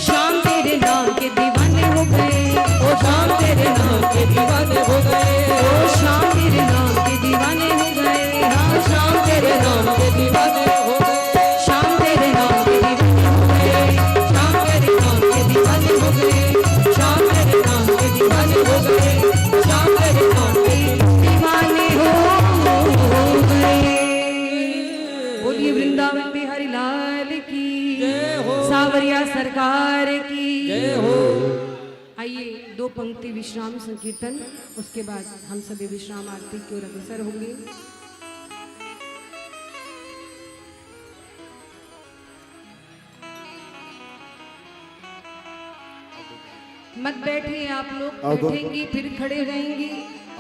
शाम तेरे नाम के दीवाने हो गए, ओ शाम तेरे नाम के दीवाने हो गए, ओ शाम तेरे नाम के दीवाने हो गए, हाँ शाम तेरे नाम के दीवाने हो गए, शाम तेरे नाम के दीवाने हो गए, शाम तेरे नाम के दीवाने हो गए, शाम तेरे नाम के दीवाने हो गए, शाम तेरे नाम के दीवाने हो गए। बोलिए वृंदावन बिहारी लाल की जय हो। सावरिया सरकार की जय हो। आइए दो पंक्ति विश्राम संकीर्तन, उसके बाद हम सभी विश्राम आरती की ओर अग्रसर होंगे। मत बैठिए आप लोग, अब- बैठेंगी फिर खड़े रहेंगी।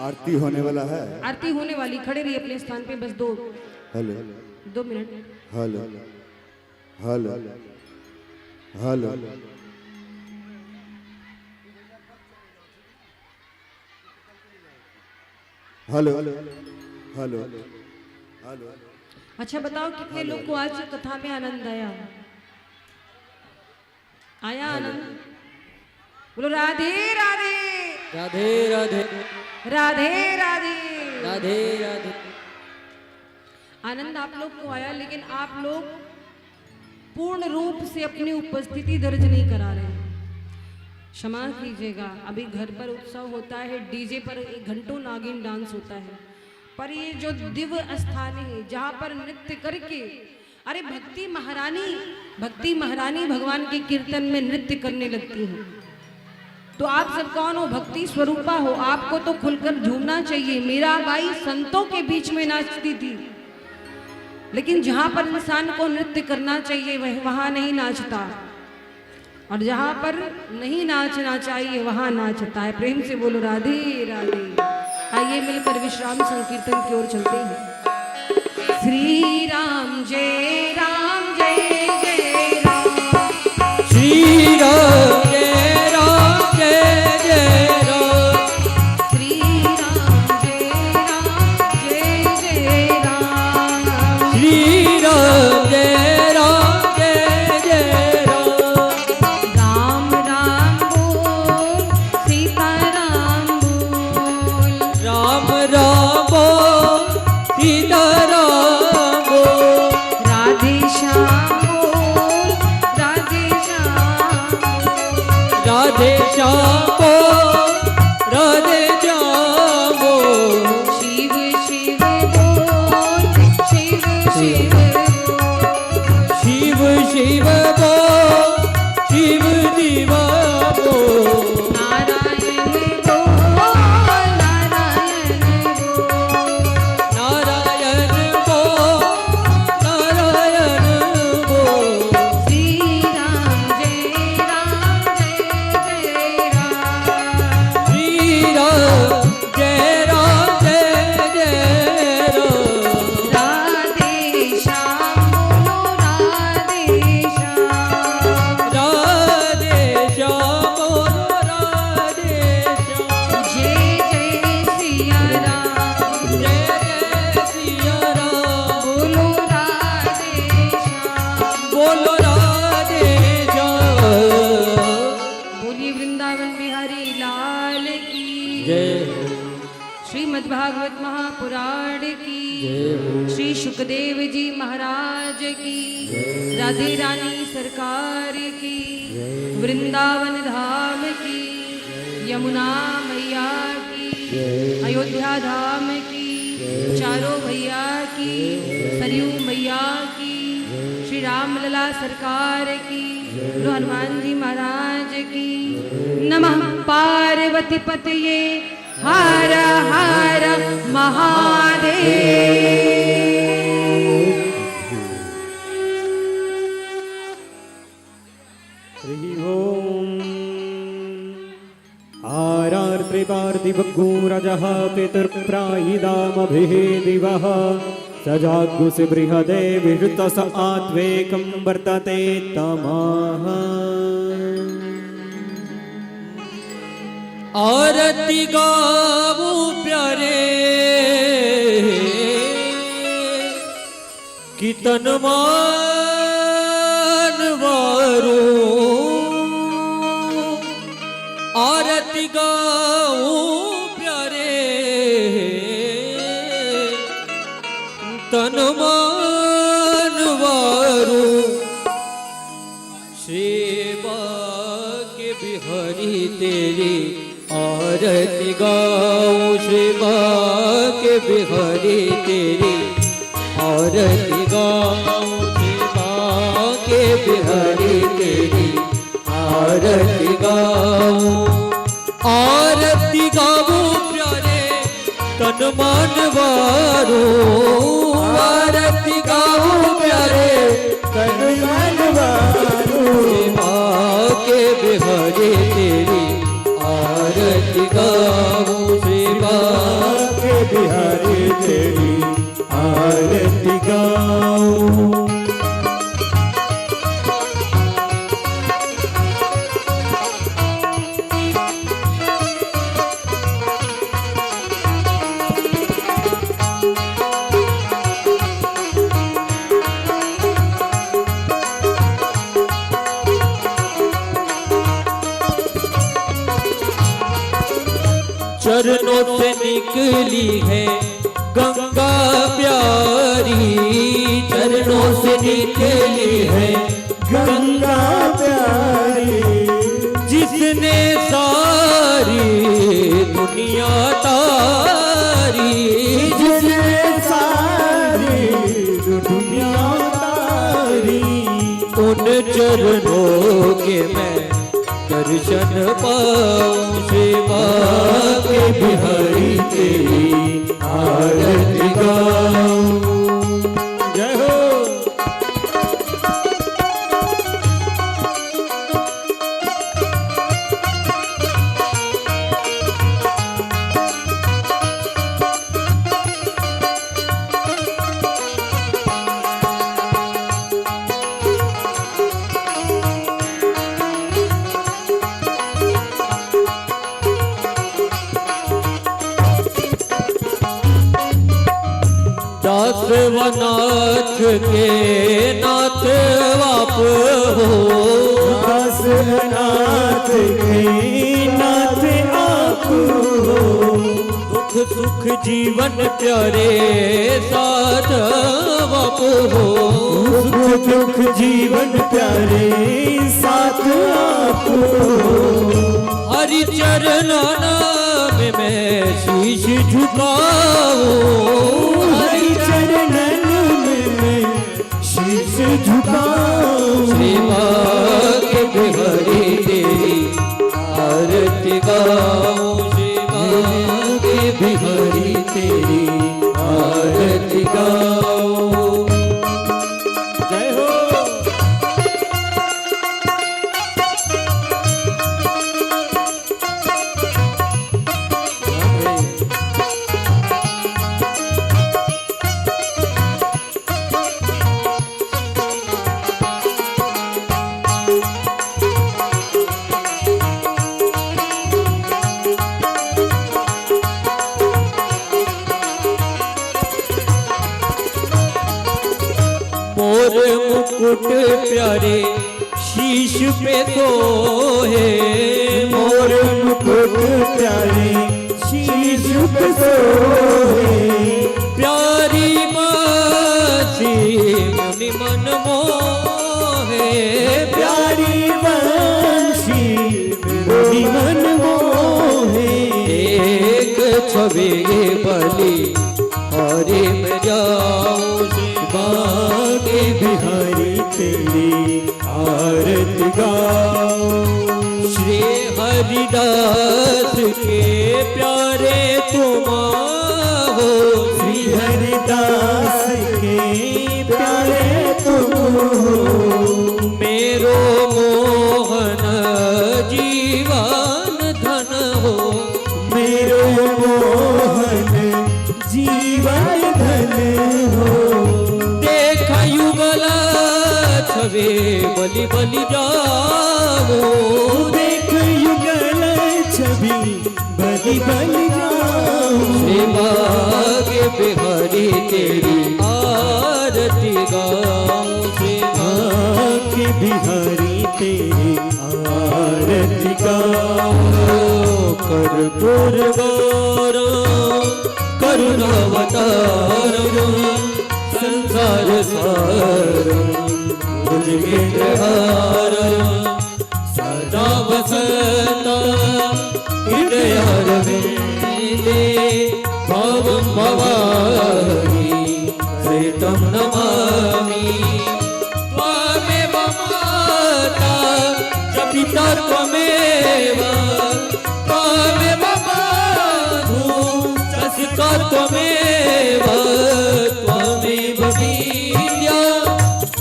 आरती होने वाला है। आरती होने वाली, खड़े रहिए अपने स्थान पे, बस दो hello 2 minute. Hello hello hello hello hello hello. अच्छा बताओ कितने लोग को आज कथा में आनंद आया? आया आनंद? बोलो राधे राधे राधे राधे राधे राधे। राधे राधे। आनंद आप लोग को आया, लेकिन आप लोग पूर्ण रूप से अपनी उपस्थिति दर्ज नहीं करा रहे हैं। क्षमा कीजिएगा, अभी घर पर उत्सव होता है, डीजे पर एक घंटों नागिन डांस होता है, पर ये जो दिव्य स्थान है जहाँ पर नृत्य करके अरे भक्ति महारानी भगवान के कीर्तन में नृत्य करने लगती हैं। तो आप सब कौन हो? भक्ति स्वरूपा हो, आपको तो खुलकर झूमना चाहिए। मीराबाई संतों के बीच में नाचती थी, लेकिन जहां पर इंसान को नृत्य करना चाहिए वहां नहीं नाचता, और जहां पर नहीं नाचना चाहिए वहां नाचता है। प्रेम से बोलो राधे राधे। आइए मिलकर विश्राम संकीर्तन की ओर चलते हैं। श्री राम जय राम जय जय राम, श्री राम जय राम जय जय राम, श्री राम जय राम जय जय राम, श्री राम जय राम जय जय राम, राम राम बोल सीता राम बोल, राम राम बोल सीता राम बोल, राधे श्याम बोल राधे श्याम बोल, राधे श्याम बोल राधे श्याम बोल, शिव शिव बोल शिव शिव बोल, शिव शिव बोल शिव दिवा बोल, नारायण बोल नारायण बोल, नारायण बोल नारायण बोल, श्री राम जय राम जय जय राम, श्री राम जय राम जय जय राम, राधे श्याम बोलो राधे श्याम, राधे श्याम बोलो राधे श्याम, जय जय सिया राम, जय जय सिया राम, बोलो राधे श्याम, बोलो राधे श्याम। बोलिए वृंदावन बिहारी लाल की जय हो, श्रीमद्भागवत महापुराण की, जय हो, श्री सुखदेव जी महाराज की, राधे रानी सरकार की, वृंदावन धाम की, यमुना मैया की, अयोध्या धाम की, चारों भैया की, सरयू मैया की, श्री राम लला सरकार की, गुरु हनुमान जी महाराज की। नमः पार्वती पतये हर हर महादेव। हरि ओम। आरार्त्रिपार्थिवगूरजः पितृप्रायिदामभिः दिवः स जाग्गुसि बृहदे विहृतस आत्वेकं वर्तते तमः। आरती गावो प्यारे कीर्तन मानवारो, आरती गावो प्यारे तन मानवारो, सेवा के बिहारी तेरी आरती गाओ, सेवा के बिहारी तेरी आरती गाओ, सेवा के बिहारी तेरी आरती गाओ, आरती गाओ प्यारे तन मानवारो, आरती गाओ प्यारे तन मानवारो, सेवा के बिहारी तेरी आरती गाओ, सेवा के बिहारी तेरी आरती गाओ। चरणों से निकली है गंगा प्यारी, चरणों से निकली है गंगा प्यारी, जिसने सारी दुनिया तारी, जिसने सारी दुनिया चरणों के मैं दर्शन पाऊं। श्री बाके बिहारी तेरी आरती गाऊं। जय हो। दास वनाथ के नाथ आप हो। दास नाथ के नाथ आप हो। दुख सुख जीवन प्यारे साथ आप हो। सुख दुख जीवन प्यारे साथ आप हो। हरि चरणों में मैं शीश झुकाऊं। हरि चरणन में मैं शीश झुकाऊं। श्री बाके बिहारी तेरी आरती गाऊं। श्री बाके बिहारी तेरी आरती गाऊं। जय हो। मोर मुकुट प्यारे शीश पे सोहे। मोर मुकुट प्यारे शीश पे सोहे। प्यारी बासी मुनि मन मोहे। प्यारी वंशी मेरी मन मोहे। एक छवि बलि हरि में जाऊं। बाके बिहारी तेरी आरती गाऊं। श्री हरिदास के प्यारे तुम हो। श्री हरिदास के प्यारे तुम हो। मेरो मोहन जीवन धन हो। मेरो मोहन जीवन धन हो। देख युगल छवे बलि बलि जाओ। देख युगल छवि बलि बलि जाऊं। श्री बाके बिहारी तेरी आरती गाऊं। श्री बाके बिहारी तेरी आरती गाऊं। कर्पूर गौरम करुणावतारम संसार सारम भुजगेन्द्रहारम सदा वसता हृदयारविन्दे भावं भवामि सहितं नमामि। त्वमेव माता च पिता त्वमेव। त्वमेव बन्धु च सुता त्वमेव। त्वमेव विद्या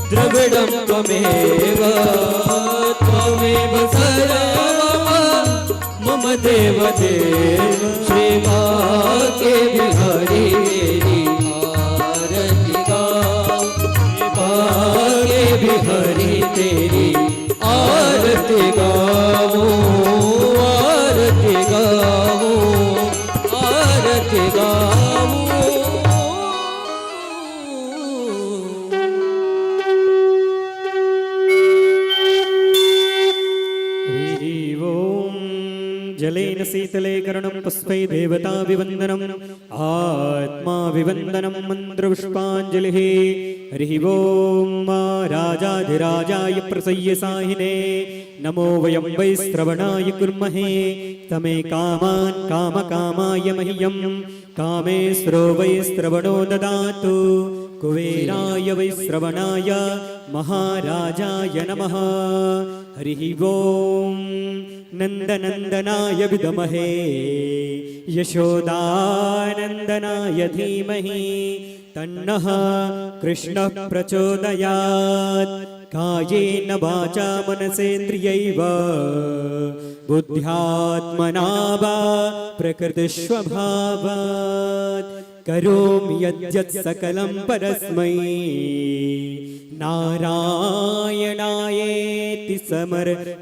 द्रविडं त्वमेव। त्वमेव सर्वं मम देव देव। श्री बाके बिहारी तेरी आरती गाऊं। श्री बाके बिहारी तेरी आरती गाऊं। आरती गाऊं। आरती गाऊं। ओम जलेन शीतले करणं पुष्पै देवताभिवन्दनम् आत्माभिवन्दनं मन्त्रपुष्पाञ्जलिः। हरिः ओम राजाधिराजाय प्रसय्यसाहिने नमो वयं वै श्रवणाय कुर्महे। तमे कामान् कामकामाय मह्यं कामेश्वरो वै श्रवणो ददातु। कुबेराय वैश्रवणाय महाराजाय नमः। हरिः ओम नंदनंदनाय विद्महे यशोदानंदनाय धीमहि तन्नः कृष्णः प्रचोदयात्। कायेन वाचा मनसेन्द्रियैव बुद्ध्यात्मना वा प्रकृतिस्वभावात् करोमि यद्यत् सकलं परस्मै नारायणायेति समर्पयामि।